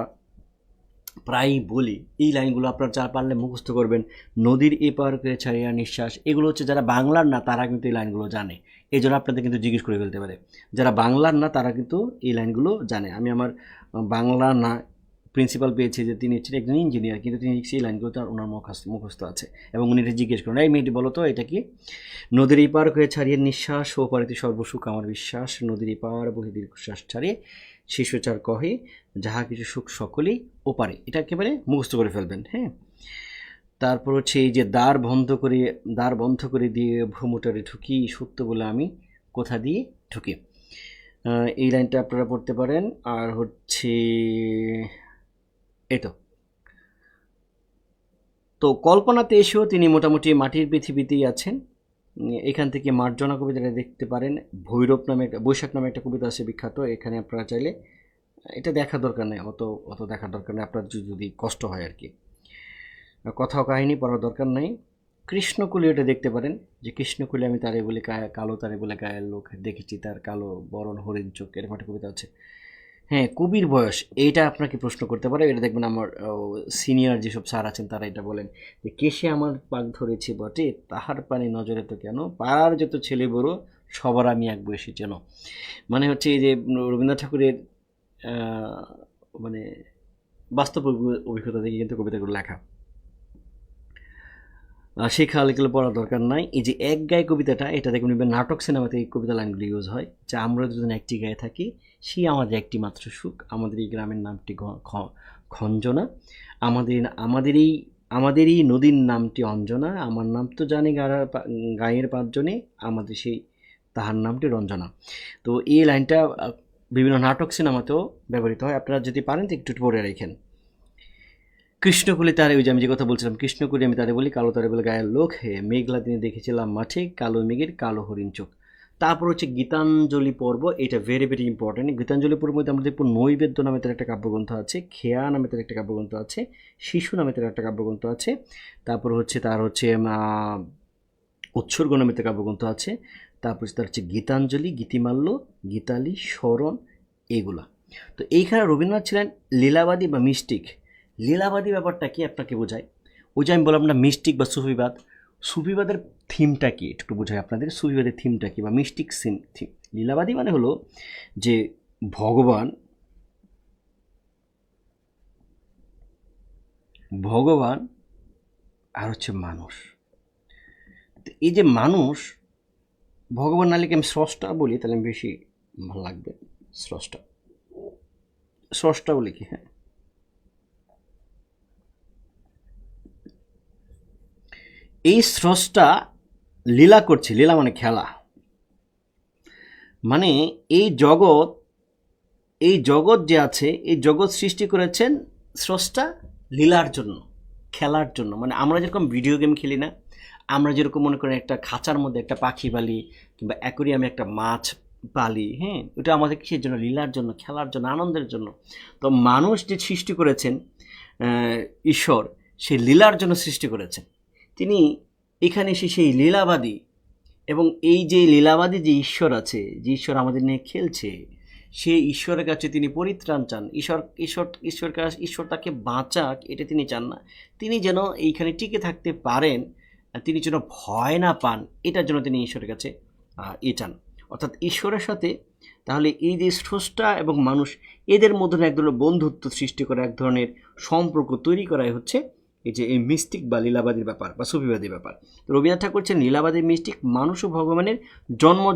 প্রায়ই বলি, এই লাইনগুলো আপনারা যা পারলে মুখস্থ করবেন। নদীর এপার করে ছাড়িয়া নিঃশ্বাস, এগুলো হচ্ছে যারা বাংলার না তারা কিন্তু এই লাইনগুলো জানে, এই জন্য আপনাদের কিন্তু জিজ্ঞেস করে ফেলতে পারে। যারা বাংলার না তারা কিন্তু এই লাইনগুলো জানে। আমি আমার বাংলা না প্রিন্সিপাল পেয়েছি যে তিনি হচ্ছেন একজন ইঞ্জিনিয়ার, কিন্তু তিনি সেই লাইনগুলো তার ওনার মুখস্থ আছে, এবং উনি এটা জিজ্ঞেস করেন, এই মেয়েটি বলো তো এটা কি? নদীর এপার করে ছাড়িয়ে নিঃশ্বাস, ও পারিতে সর্বসুখ আমার বিশ্বাস, নদীর এপার বহি দীর্ঘশ্বাস ছাড়িয়ে শিশুচার কহে, যাহা কিছু সুখ সকলেই ওপারে। এটা একেবারে মুখস্থ করে ফেলবেন, হ্যাঁ। তারপর হচ্ছে এই যে দ্বার বন্ধ করে দিয়ে ভ্রমটারে ঢুকি, সত্য বলে আমি কোথা দিয়ে ঢুকি। এই লাইনটা আপনারা পড়তে পারেন। আর হচ্ছে এই তো কল্পনাতে এসেও তিনি মোটামুটি মাটির পৃথিবীতেই আছেন। এখান থেকে মার্জনা কবিতাটা দেখতে পারেন। ভৈরব নামে একটা, বৈশাখ নামে একটা কবিতা আছে বিখ্যাত, এখানে আপনারা চাইলে এটা দেখা দরকার নেই, অত দেখার দরকার নেই আপনার যদি কষ্ট হয় আর কি। কথাও কাহিনী পড়ার দরকার নেই। কৃষ্ণকুলি এটা দেখতে পারেন, যে কৃষ্ণকুলি আমি তারে বলে কালো, তারে বলে গায়ের লোক, দেখেছি তার কালো বরণ হরিণ চোখ, এরকম একটা কবিতা আছে। হ্যাঁ, কবির বয়স, এইটা আপনাকে প্রশ্ন করতে পারে। এটা দেখবেন আমার সিনিয়র যেসব স্যার আছেন তারা এটা বলেন, যে কেশে আমার পাক ধরেছে বটে, তাহার পানে নজরে তো কেন, পাড়ার যত ছেলে বড় সবার আমি এক বয়সী যেন। মানে হচ্ছে এই যে রবীন্দ্রনাথ ঠাকুরের মানে বাস্তব অভিজ্ঞতা থেকে কিন্তু কবিতাগুলো লেখা। শেখা এগুলো পড়ার দরকার নাই। এই যে এক গায়ে কবিতাটা, এটা দেখবেন নাটক সিনেমাতে এই কবিতা লাইনগুলো ইউজ হয়, যে আমরা দুজন একটি গায়ে থাকি, সে আমাদের একটি মাত্র সুখ, আমাদের এই গ্রামের নামটি খঞ্জনা, আমাদেরই নদীর নামটি অঞ্জনা, আমার নাম তো জানি গায়ের পাঁচজনে, আমাদের সেই তাহার নামটি রঞ্জনা। তো এই লাইনটা বিভিন্ন নাটক সিনেমাতেও ব্যবহৃত হয়, আপনারা যদি পারেন তো একটু পড়ে রেখেন। কৃষ্ণকুলি তারে, ওই যে আমি যে কথা বলছিলাম, কৃষ্ণকুলি আমি তারে বলি, কালো তারে বলে গায়ের লোক, হে মেঘলা দিনে দেখেছিলাম মাঠে, কালো মেঘের কালো হরিণ চোখ। তারপর হচ্ছে গীতাঞ্জলি পর্ব, এটা ভেরি ভেরি ইম্পর্টেন্ট। গীতাঞ্জলি পর্ব মধ্যে আমরা দেখবো নৈবেদ্য নামে তার একটা কাব্যগ্রন্থ আছে, খেয়া নামে তার একটা কাব্যগ্রন্থ আছে, শিশু নামে তার একটা কাব্যগ্রন্থ আছে, তারপর হচ্ছে তার হচ্ছে উৎসর্গ নামে তার কাব্যগ্রন্থ আছে, তারপর তার হচ্ছে গীতাঞ্জলি, গীতিমাল্য, গীতালি, স্মরণ, এগুলা। তো এইখানে রবীন্দ্রনাথ ছিলেন লীলাবাদী বা মিস্টিক। লীলাবাদী ব্যাপারটা কি আপনাকে বোঝায়, ওই যে আমি বললাম না মিস্টিক বা সুফিবাদ, সুফিবাদের থিমটা কি একটু বোঝায় আপনাদের, সুফিবাদের থিমটা কি বা মিস্টিক থিম। লীলাবাদী মানে হলো যে ভগবান ভগবান আর হচ্ছে মানুষ। এই যে মানুষ, ভগবান না লিখে আমি স্রষ্টা বলি তাহলে আমি বেশি ভালো লাগবে, স্রষ্টা, স্রষ্টাও লিখি, হ্যাঁ। এই স্রষ্টা লীলা করছে, লীলা মানে খেলা, মানে এই জগৎ, এই জগৎ যে আছে এই জগৎ সৃষ্টি করেছেন স্রষ্টা লীলার জন্য, খেলার জন্য। মানে আমরা যেরকম ভিডিও গেম খেলি না, আমরা যেরকম মনে করেন একটা খাঁচার মধ্যে একটা পাখি পালি কিংবা অ্যাকোরিয়ামে একটা মাছ পালি, হ্যাঁ, ওটা আমাদের কিসের জন্য? লীলার জন্য, খেলার জন্য, আনন্দের জন্য। তো মানুষ যে সৃষ্টি করেছেন ঈশ্বর, সেই লীলার জন্য সৃষ্টি করেছেন। তিনি এখানে এসে সেই লীলাবাদী, এবং এই যে লীলাবাদী যে ঈশ্বর আছে, যে ঈশ্বর আমাদের নিয়ে খেলছে, সেই ঈশ্বরের কাছে তিনি পরিত্রাণ চান। ঈশ্বর তাকে বাঁচাক, এটা তিনি চান না। তিনি যেন এইখানে টিকে থাকতে পারেন, তিনি যেন ভয় না পান, এটার জন্য তিনি ঈশ্বরের কাছে চান। অর্থাৎ ঈশ্বরের সাথে তাহলে এই যে স্রষ্টা এবং মানুষ, এদের মধ্যে এক ধরনের বন্ধুত্ব সৃষ্টি করা, এক ধরনের সম্পর্ক তৈরি করাই হচ্ছে এই যে এই মিস্টিক বা লীলাবাদীর ব্যাপার বা সুফিবাদীর ব্যাপার। তো রবীন্দ্রনাথ ঠাকুর হচ্ছেন লীলাবাদী মিস্টিক। মানুষ ও ভগবানের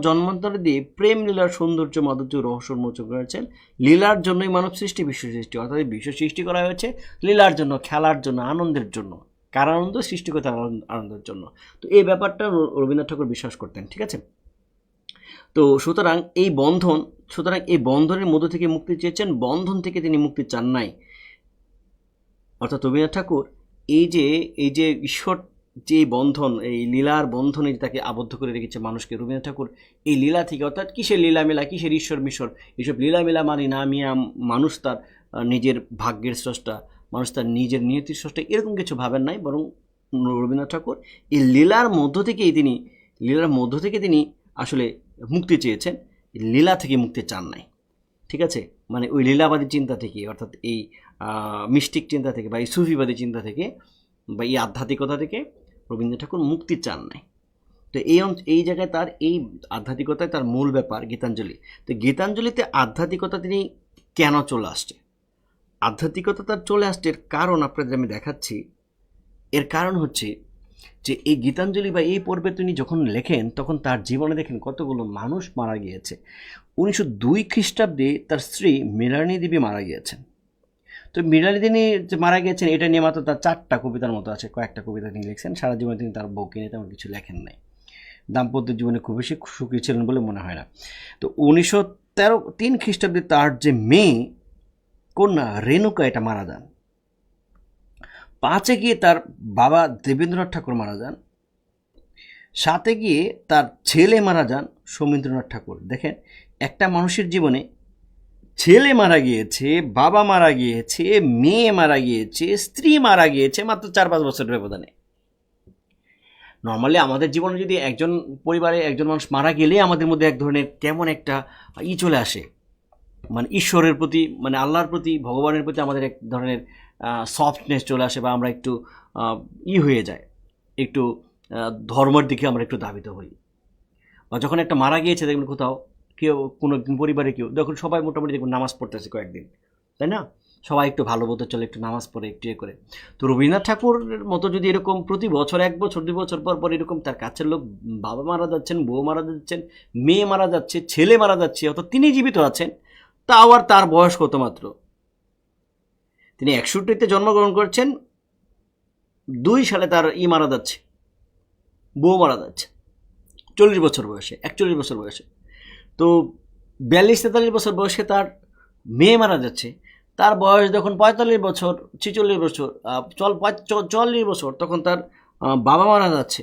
জন্মান্তর দিয়ে প্রেম লীলার সৌন্দর্য মাধুর্য রহস্য উন্মোচন করেছেন। লীলার জন্যই মানব সৃষ্টি, বিশ্ব সৃষ্টি। অর্থাৎ বিশ্ব সৃষ্টি করা হয়েছে লীলার জন্য, খেলার জন্য, আনন্দের জন্য। কার আনন্দ? সৃষ্টিকর্তার আনন্দের জন্য। তো এই ব্যাপারটা রবীন্দ্রনাথ ঠাকুর বিশ্বাস করতেন, ঠিক আছে। তো সুতরাং এই বন্ধনের মধ্য থেকে মুক্তি চেয়েছেন, বন্ধন থেকে তিনি মুক্তি চান নাই। অর্থাৎ রবীন্দ্রনাথ ঠাকুর এই যে ঈশ্বর যে বন্ধন, এই লীলার বন্ধনে তাকে আবদ্ধ করে রেখেছে মানুষকে, রবীন্দ্রনাথ ঠাকুর এই লীলা থেকে, অর্থাৎ কিসের লীলামেলা, কিসের ঈশ্বর মিশর, এইসব লীলামেলা মানি না মিয়া, মানুষ তার নিজের ভাগ্যের স্রষ্টা, মানুষ তার নিজের নিয়তির স্রষ্টা, এরকম কিছু ভাবেন নাই। বরং রবীন্দ্রনাথ ঠাকুর এই লীলার মধ্য থেকে তিনি আসলে মুক্তি চেয়েছেন, লীলা থেকে মুক্তি চান নাই, ঠিক আছে। মানে ওই লীলাবাদী চিন্তা থেকে, অর্থাৎ এই মিস্টিক চিন্তা থেকে বা এই সুফিবাদী চিন্তা থেকে বা এই আধ্যাত্মিকতা থেকে রবীন্দ্রনাথ ঠাকুর মুক্তি চান নাই। তো এই জায়গায় তার এই আধ্যাত্মিকতায় তার মূল ব্যাপার গীতাঞ্জলি। তো গীতাঞ্জলিতে আধ্যাত্মিকতা তিনি কেন চলে আসছে? আধ্যাত্মিকতা তার চলে আসছে এর কারণ আপনাদের আমি দেখাচ্ছি। এর কারণ হচ্ছে যে এই গীতাঞ্জলি বা এই পর্বে তিনি যখন লেখেন, তখন তার জীবনে দেখেন কতগুলো মানুষ মারা গিয়েছে। 1902 খ্রিস্টাব্দে তার স্ত্রী মৃণালিনী দেবী মারা গিয়েছেন। তো মৃণালিনী যে মারা গিয়েছেন, এটা নিয়ে মাত্র তার 4টা কবিতার মতো আছে, কয়েকটা কবিতা তিনি লিখছেন। সারা জীবনে তিনি তার বউকে নিয়ে তেমন কিছু লেখেন নাই। দাম্পত্য জীবনে খুব বেশি সুখী ছিলেন বলে মনে হয় না। তো 1903 খ্রিস্টাব্দে তার যে মেয়ে কন্যা রেণুকা, এটা মারা যান। 5-এ গিয়ে তার বাবা দেবেন্দ্রনাথ ঠাকুর মারা যান। 7-এ গিয়ে তার ছেলে মারা যান সৌমীন্দ্রনাথ ঠাকুর। দেখেন, একটা মানুষের জীবনে ছেলে মারা গিয়েছে, বাবা মারা গিয়েছে, মেয়ে মারা গিয়েছে, স্ত্রী মারা গিয়েছে মাত্র 4-5 বছরের ব্যবধানে। নর্মালি আমাদের জীবনে যদি একজন পরিবারে একজন মানুষ মারা গেলে আমাদের মধ্যে এক ধরনের কেমন একটা চলে আসে, মানে ঈশ্বরের প্রতি, মানে আল্লাহর প্রতি, ভগবানের প্রতি আমাদের এক ধরনের সফটনেস চলে আসে, বা আমরা একটু হয়ে যায়, একটু ধর্মের দিকে আমরা একটু ধাবিত হই। বা যখন একটা মারা গিয়েছে দেখবেন কোথাও কেউ, কোনো পরিবারে কেউ, দেখুন সবাই মোটামুটি দেখবেন নামাজ পড়তেছে কয়েকদিন, তাই না? সবাই একটু ভালো মতো চলে, একটু নামাজ পড়ে, একটু করে। তো রবীন্দ্রনাথ ঠাকুরের মতো যদি এরকম প্রতি বছর 1 বছর 2 বছর পর পর এরকম তার কাছের লোক, বাবা মারা যাচ্ছেন, বউ মারা যাচ্ছেন, মেয়ে মারা যাচ্ছে, ছেলে মারা যাচ্ছে, অর্থাৎ তিনি জীবিত আছেন, তা আবার তার বয়স কত মাত্র? তিনি 61-তে জন্মগ্রহণ করছেন, 2 সালে তার মারা যাচ্ছে, বউ মারা যাচ্ছে 40 বছর বয়সে, 41 বছর বয়সে। তো 42-43 বছর বয়সে তার মেয়ে মারা যাচ্ছে। তার বয়স যখন 45 বছর, 46 বছর, 44 বছর, তখন তার বাবা মারা যাচ্ছে।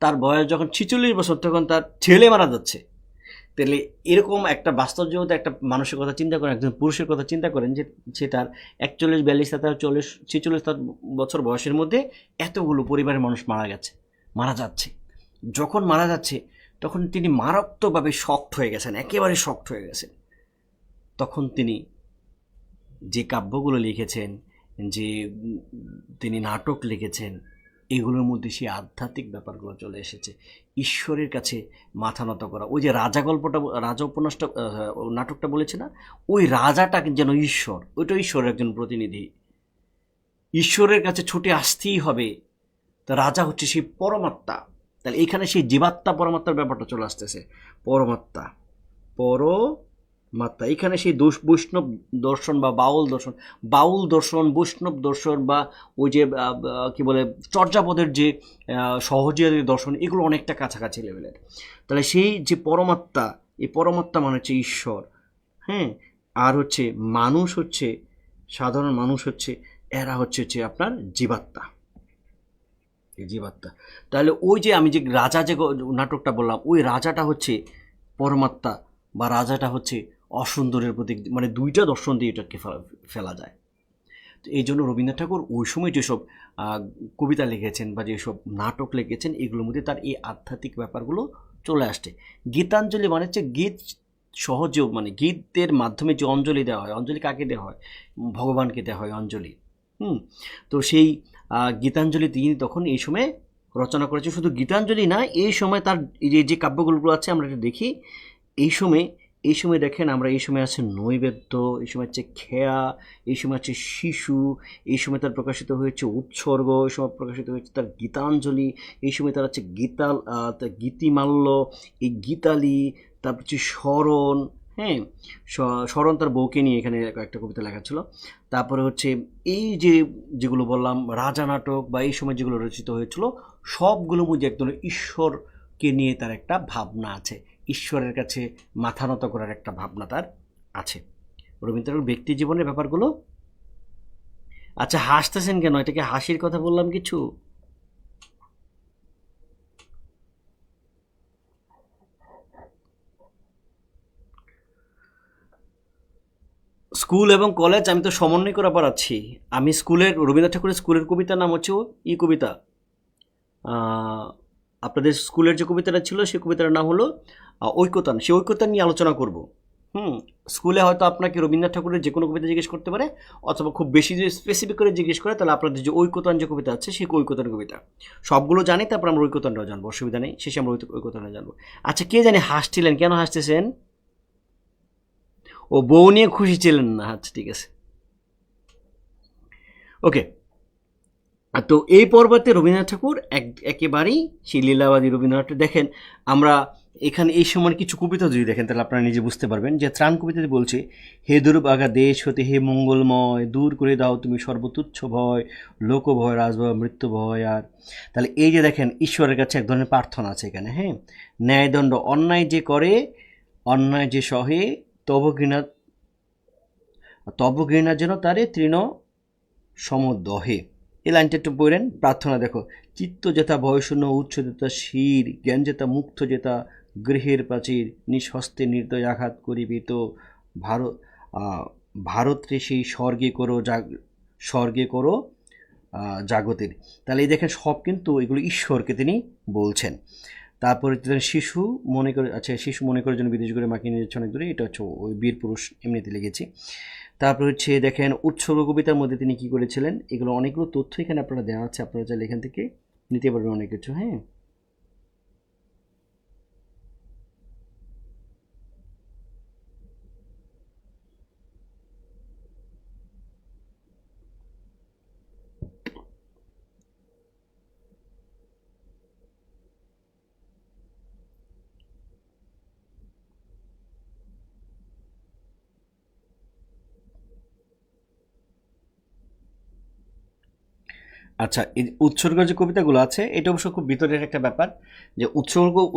তার বয়স যখন 46 বছর, তখন তার ছেলে মারা যাচ্ছে। তাহলে এরকম একটা বাস্তব জগতে একটা মানুষের কথা চিন্তা করেন, একজন পুরুষের কথা চিন্তা করেন, যে সে তার 41, 42, 43, 46 বছর বয়সের মধ্যে এতগুলো পরিবারের মানুষ মারা যাচ্ছে। যখন মারা যাচ্ছে, তখন তিনি মারাত্মকভাবে শক্ট হয়ে গেছেন, একেবারে শক্ট হয়ে গেছেন। তখন তিনি যে কাব্যগুলো লিখেছেন, যে তিনি নাটক লিখেছেন, এগুলোর মধ্যে সেই আধ্যাত্মিক ব্যাপারগুলো চলে এসেছে। ঈশ্বরের কাছে মাথা নত করা। ওই যে রাজা উপন্যাসটা, নাটকটা বলেছে না, ওই রাজাটা যেন ঈশ্বর, ওইটা ঈশ্বরের একজন প্রতিনিধি। ঈশ্বরের কাছে ছুটে আসতেই হবে। তা রাজা হচ্ছে সেই পরমাত্মা। তাহলে এখানে সেই জীবাত্মা পরমাত্মার ব্যাপারটা চলে আসতেছে। পরমাত্মা, মাত্রা। এখানে সেই বৈষ্ণব দর্শন বা বাউল দর্শন, বৈষ্ণব দর্শন বা ওই যে কি বলে চর্যাপদের যে সহজিয়াদের দর্শন, এগুলো অনেকটা কাছাকাছি লেভেলের। তাহলে সেই যে পরমাত্মা, এই পরমাত্মা মানে হচ্ছে ঈশ্বর, হ্যাঁ। আর হচ্ছে মানুষ হচ্ছে, সাধারণ মানুষ হচ্ছে, এরা হচ্ছে আপনার জীবাত্মা, এই জীবাত্মা। তাহলে ওই যে আমি যে রাজা যে নাটকটা বললাম, ওই রাজাটা হচ্ছে পরমাত্মা বা রাজাটা হচ্ছে অসুন্দরের প্রতীক, মানে দুইটা দর্শন দিয়ে এটাকে ফেলা যায়। তো এই জন্য রবীন্দ্রনাথ ঠাকুর ওই সময় যেসব কবিতা লিখেছেন বা যেসব নাটক লিখেছেন, এগুলোর মধ্যে তার এই আধ্যাত্মিক ব্যাপারগুলো চলে আসছে। গীতাঞ্জলি মানে হচ্ছে গীত সহজেও, মানে গীতের মাধ্যমে যে অঞ্জলি দেওয়া হয়, অঞ্জলি কাকে দেওয়া হয়? ভগবানকে দেওয়া হয় অঞ্জলি। তো সেই গীতাঞ্জলি তিনি তখন এই সময় রচনা করেছে। শুধু গীতাঞ্জলি না, এই সময় তার যে কাব্যগুলো আছে আমরা এটা দেখি, এই সময় দেখেন আমরা, এই সময় আছে নৈবেদ্য, এই সময় হচ্ছে খেয়া, এই সময় হচ্ছে শিশু, এই সময় তার প্রকাশিত হয়েছে উৎসর্গ, এই সময় প্রকাশিত হয়েছে তার গীতাঞ্জলি, এই সময় তার হচ্ছে গীতিমাল্য, এই গীতালি, তারপর হচ্ছে স্মরণ, হ্যাঁ। স্মরণ তার বউকে নিয়ে এখানে একটা কবিতা লেখা ছিল। তারপরে হচ্ছে এই যে যেগুলো বললাম রাজা নাটক বা এই সময় যেগুলো রচিত হয়েছিল, সবগুলোর মধ্যে এক ধরনের ঈশ্বরকে নিয়ে তার একটা ভাবনা আছে, ঈশ্বরের কাছে মাথা নত করার একটা ভাবনা তার আছে। রবীন্দ্রনাথ ব্যক্তি জীবনের ব্যাপারগুলো। আচ্ছা, হাসতেছেন কেন? এটাকে হাসির কথা বললাম কিছু? স্কুল এবং কলেজ আমি তো সমন্বয় করে পড়াচ্ছি। আমি স্কুলের, রবীন্দ্রনাথ ঠাকুরের স্কুলের কবিতার নাম হচ্ছে ই কবিতা, আপনাদের স্কুলের যে কবিতাটা ছিল সেই কবিতার নাম হলো ঐকতান। সেই ঐকতান নিয়ে আলোচনা করব। স্কুলে হয়তো আপনাকে রবীন্দ্রনাথ ঠাকুরের যে কোনো কবিতা জিজ্ঞেস করতে পারে, অথবা খুব বেশি যদি স্পেসিফিক করে জিজ্ঞেস করে, তাহলে আপনাদের যে ঐকতান যে কবিতা আছে সেই ঐকতান কবিতা সবগুলো জানি, তারপর আমরা ঐকতানটাও জানবো, অসুবিধা নেই, শেষে আমরা ঐকতানটা জানবো। আচ্ছা, কে জানি হাসছিলেন, কেন হাসতেছেন? ও, বউ নিয়ে খুশি ছিলেন না? আচ্ছা, ঠিক আছে, ওকে। তো এই পর্বতে রবীন্দ্রনাথ ঠাকুর একেবারেই সেই লীলাবাদী রবীন্দ্রনাথ। দেখেন আমরা এখানে এই সময় কিছু কবিতা যদি দেখেন, তাহলে আপনারা নিজে বুঝতে পারবেন যে ত্রাণ কবিতাতে বলছে, হে দুর্বাগা দেশ হতে হে মঙ্গলময়, দূর করে দাও তুমি সর্বতুচ্ছ ভয়, লোকভয়, রাজভয়, মৃত্যু ভয়। আর তাহলে এই যে দেখেন ঈশ্বরের কাছে এক ধরনের প্রার্থনা আছে এখানে, হ্যাঁ। ন্যায়দণ্ড, অন্যায় যে করে, অন্যায় যে সহে, তব ঘৃণা যেন তারে তৃণ সমদহে। এই লাইনটা একটু পড়েন, প্রার্থনা দেখো। চিত্ত যেতা ভয়শূন্য, উচ্চ যেতা শির, জ্ঞান যেতা মুক্ত যেতা গৃহের প্রাচীর, নিঃহস্তে নির্দয় আঘাত করিবি তো ভারত, ভারতরে সেই স্বর্গে করো জাগতের। তাহলে এই দেখেন সব কিন্তু এগুলো ঈশ্বরকে তিনি বলছেন। তারপরে শিশু মনে করে, আচ্ছা, শিশু মনে করে যেন বিদেশ করে মাকে নিয়ে যাচ্ছে অনেক দূরে, এটা হচ্ছে ওই বীর পুরুষ এমনিতে লিখেছি। তারপর হচ্ছে দেখেন উৎসর্গ কবিতার মধ্যে তিনি কি করেছিলেন, এগুলো অনেকগুলো তথ্য এখানে আপনারা দেওয়া আছে, আপনারা চাইলে এখান থেকে নিতে পারবেন অনেক কিছু, হ্যাঁ। আচ্ছা, এই উৎসর্গের যে কবিতাগুলো আছে এটা অবশ্য খুব ভিতরের একটা ব্যাপার, যে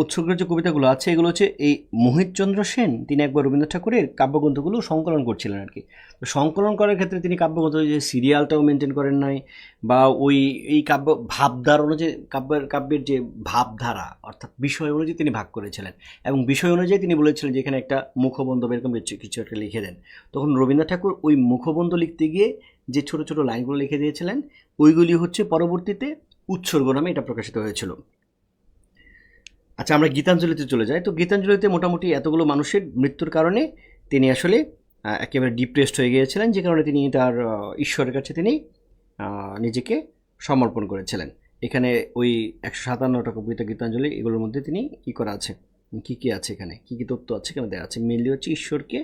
উৎসর্গের যে কবিতাগুলো আছে এগুলো হচ্ছে এই মোহিতচন্দ্র সেন, তিনি একবার রবীন্দ্রনাথ ঠাকুরের কাব্যগ্রন্থগুলো সংকলন করছিলেন আর কি। তো সংকলন করার ক্ষেত্রে তিনি কাব্যগ্রন্থ যে সিরিয়ালটাও মেনটেন করেন নাই, বা ওই এই ভাবধারা অনুযায়ী কাব্যের যে ভাবধারা অর্থাৎ বিষয় অনুযায়ী তিনি ভাগ করেছিলেন, এবং বিষয় অনুযায়ী তিনি বলেছিলেন যে এখানে একটা মুখবন্ধ এরকম কিছু একটা লিখে দেন। তখন রবীন্দ্রনাথ ঠাকুর ওই মুখবন্ধ লিখতে গিয়ে যে ছোট ছোট লাইনগুলো লিখে দিয়েছিলেন, ওইগুলি হচ্ছে পরবর্তীতে উৎসর্গ নামে এটা প্রকাশিত হয়েছিল। আচ্ছা, আমরা গীতাঞ্জলিতে চলে যাই। তো গীতাঞ্জলিতে মোটামুটি এতগুলো মানুষের মৃত্যুর কারণে তিনি আসলে একেবারে ডিপ্রেসড হয়ে গিয়েছিলেন, যে কারণে তিনি তার ঈশ্বরের কাছে তিনি নিজেকে সমর্পণ করেছিলেন। এখানে ওই 157টা কবিতা গীতাঞ্জলি, এগুলোর মধ্যে তিনি করা আছে, কী কী আছে এখানে, কী কী তথ্য আছে এখানে দেওয়া আছে। মেনলি হচ্ছে ঈশ্বরকে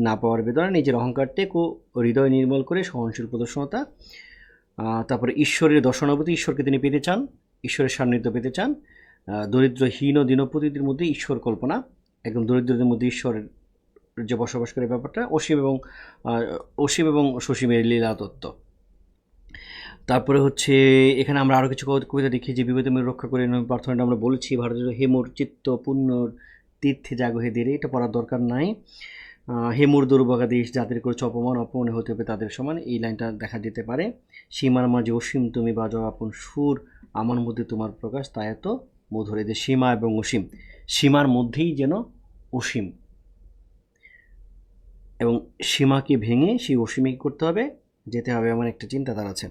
না পাওয়ার বেদনা, নিজের অহংকার ত্যাগ ও হৃদয় নির্মল করে সহনশীল প্রদর্শনতা, তারপরে ঈশ্বরের দর্শনাবতী, ঈশ্বরকে তিনি পেতে চান, ঈশ্বরের সান্নিধ্য পেতে চান। দরিদ্র হীন ও দীনপতিদের মধ্যে ঈশ্বর কল্পনা, একদম দরিদ্রদের মধ্যে ঈশ্বরের যে বসবাস করে ব্যাপারটা, অসীম এবং সসীমের লীলা তত্ত্ব। তারপরে হচ্ছে এখানে আমরা আরও কিছু কবিতা দেখি যে বিভূতি মেরু রক্ষা করে নবী প্রার্থনাটা আমরা বলেছি, ভারতের হেমুর চিত্ত পুণ্যর তীর্থে জাগো হে ধীরে, এটা পড়ার দরকার নাই। হেমুর দুর্ভাগা দেশ যাদের করেছে অপমান, অপমানে হতে হবে তাদের সমান, এই লাইনটা দেখা যেতে পারে। সীমার মাঝে অসীম তুমি বাজাও আপন সুর, আমার মধ্যে তোমার প্রকাশ তা এত মধুর। এই যে সীমা এবং অসীম, সীমার মধ্যেই যেন অসীম, এবং সীমাকে ভেঙে সেই অসীমে কী করতে হবে, যেতে হবে, এমন একটা চিন্তাধারা আছে।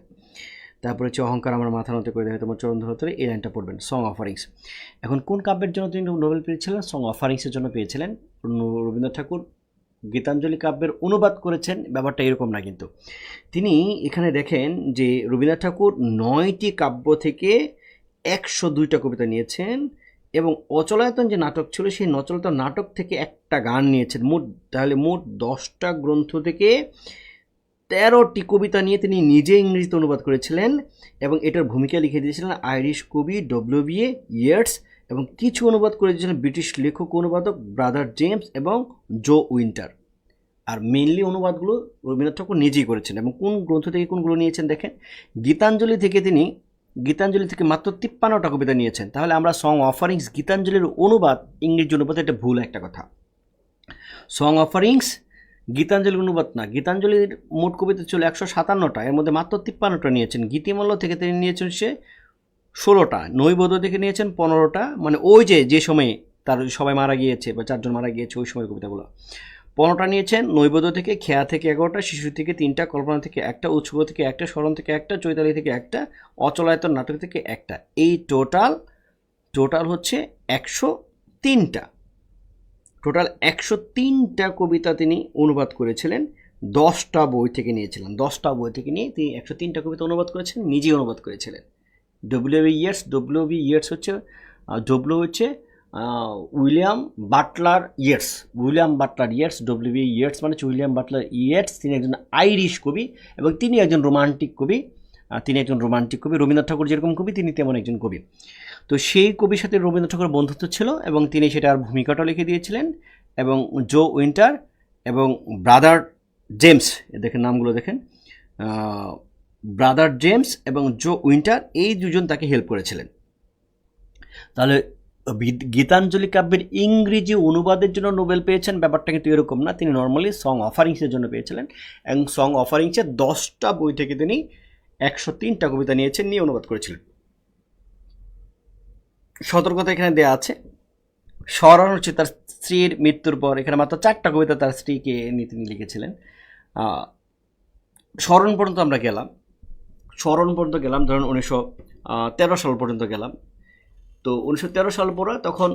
তারপরে হচ্ছে অহংকার আমার মাথা নত করে দেয় তোমার চরণ ধরে, এই লাইনটা পড়বেন। সং অফারিংস, এখন কোন কাব্যের জন্য তিনি নোবেল পেয়েছিলেন? সং অফারিংসের জন্য পেয়েছিলেন। রবীন্দ্রনাথ ঠাকুর গীতাঞ্জলি কাব্যের অনুবাদ করেছেন, ব্যাপারটা এরকম না কিন্তু। তিনি এখানে দেখেন যে রবীন্দ্রনাথ ঠাকুর 9টি কাব্য থেকে 102টা কবিতা নিয়েছেন, এবং অচলায়তন যে নাটক ছিল সেই অচলায়তন নাটক থেকে একটা গান নিয়েছেন। তাহলে মোট 10টা গ্রন্থ থেকে 13টি কবিতা নিয়ে তিনি নিজে ইংরেজিতে অনুবাদ করেছিলেন, এবং এটার ভূমিকা লিখে দিয়েছিলেন আইরিশ কবি ডব্লিউ.বি. ইয়েটস, এবং কিছু অনুবাদ করে দিয়েছিলেন ব্রিটিশ লেখক অনুবাদক ব্রাদার জেমস এবং জো উইন্টার। আর মেইনলি অনুবাদগুলো রবীন্দ্রনাথ ঠাকুর নিজেই করেছেন। এবং কোন গ্রন্থ থেকে কোনগুলো নিয়েছেন দেখেন, গীতাঞ্জলি থেকে মাত্র 53টা কবিতা নিয়েছেন। তাহলে আমরা সং অফারিংস গীতাঞ্জলির অনুবাদ, ইংরেজি অনুবাদ, এটা ভুল একটা কথা। সং অফারিংস গীতাঞ্জলির অনুবাদ না, গীতাঞ্জলির মোট কবিতা ছিল 157টা, এর মধ্যে মাত্র 53টা নিয়েছেন। গীতিমল্ল থেকে তিনি নিয়েছেন 16টা, নৈবেদ্য থেকে নিয়েছেন 15টা, মানে ওই যে সময়ে তার সবাই মারা গিয়েছে বা 4জন মারা গিয়েছে ওই সময়ের কবিতাগুলো, 15টা নিয়েছেন। নৈবেদ্য থেকে, খেয়া থেকে 11টা, শিশু থেকে 3টা, কল্পনা থেকে 1টা, উৎসব থেকে 1টা, স্মরণ থেকে 1টা, চৈতালি থেকে 1টা, অচলায়তন নাটক থেকে 1টা। এই টোটাল হচ্ছে 103টা। টোটাল 103টা কবিতা তিনি অনুবাদ করেছিলেন, 10টা বই থেকে নিয়েছিলেন। 10টা বই থেকে নিয়ে তিনি 103টা কবিতা অনুবাদ করেছেন, নিজেই অনুবাদ করেছিলেন। ডব্লিউ.বি. ইয়েটস হচ্ছে উইলিয়াম বাটলার ইয়েটস। ডব্লিউ.বি. ইয়েটস মানে হচ্ছে উইলিয়াম বাটলার ইয়েটস। তিনি একজন আইরিশ কবি এবং তিনি একজন রোমান্টিক কবি। রবীন্দ্রনাথ ঠাকুর যেরকম কবি তিনি তেমন একজন কবি। তো সেই কবির সাথে রবীন্দ্রনাথ ঠাকুরের বন্ধুত্ব ছিল, এবং তিনি সেটার ভূমিকাটা লিখে দিয়েছিলেন। এবং জো উইন্টার এবং ব্রাদার জেমস, দেখেন নামগুলো দেখেন, ব্রাদার জেমস এবং জো উইন্টার, এই দুজন তাকে হেল্প করেছিলেন। তাহলে গীতাঞ্জলি কাব্যের ইংরেজি অনুবাদের জন্য নোবেল পেয়েছেন, ব্যাপারটা কিন্তু এরকম না। তিনি নর্মালি সং অফারিংসের জন্য পেয়েছিলেন, এবং সং অফারিংসের 10টা বই থেকে তিনি 103টা কবিতা নিয়ে অনুবাদ করেছিলেন। সতর্কতা এখানে দেওয়া আছে। স্মরণ হচ্ছে তার স্ত্রীর মৃত্যুর পর, এখানে মাত্র 4টা কবিতা তার স্ত্রীকে নিয়ে তিনি লিখেছিলেন। স্মরণ পর্যন্ত আমরা গেলাম, ধরুন 1913 সাল পর্যন্ত গেলাম। তো 1913 সাল পরে তখন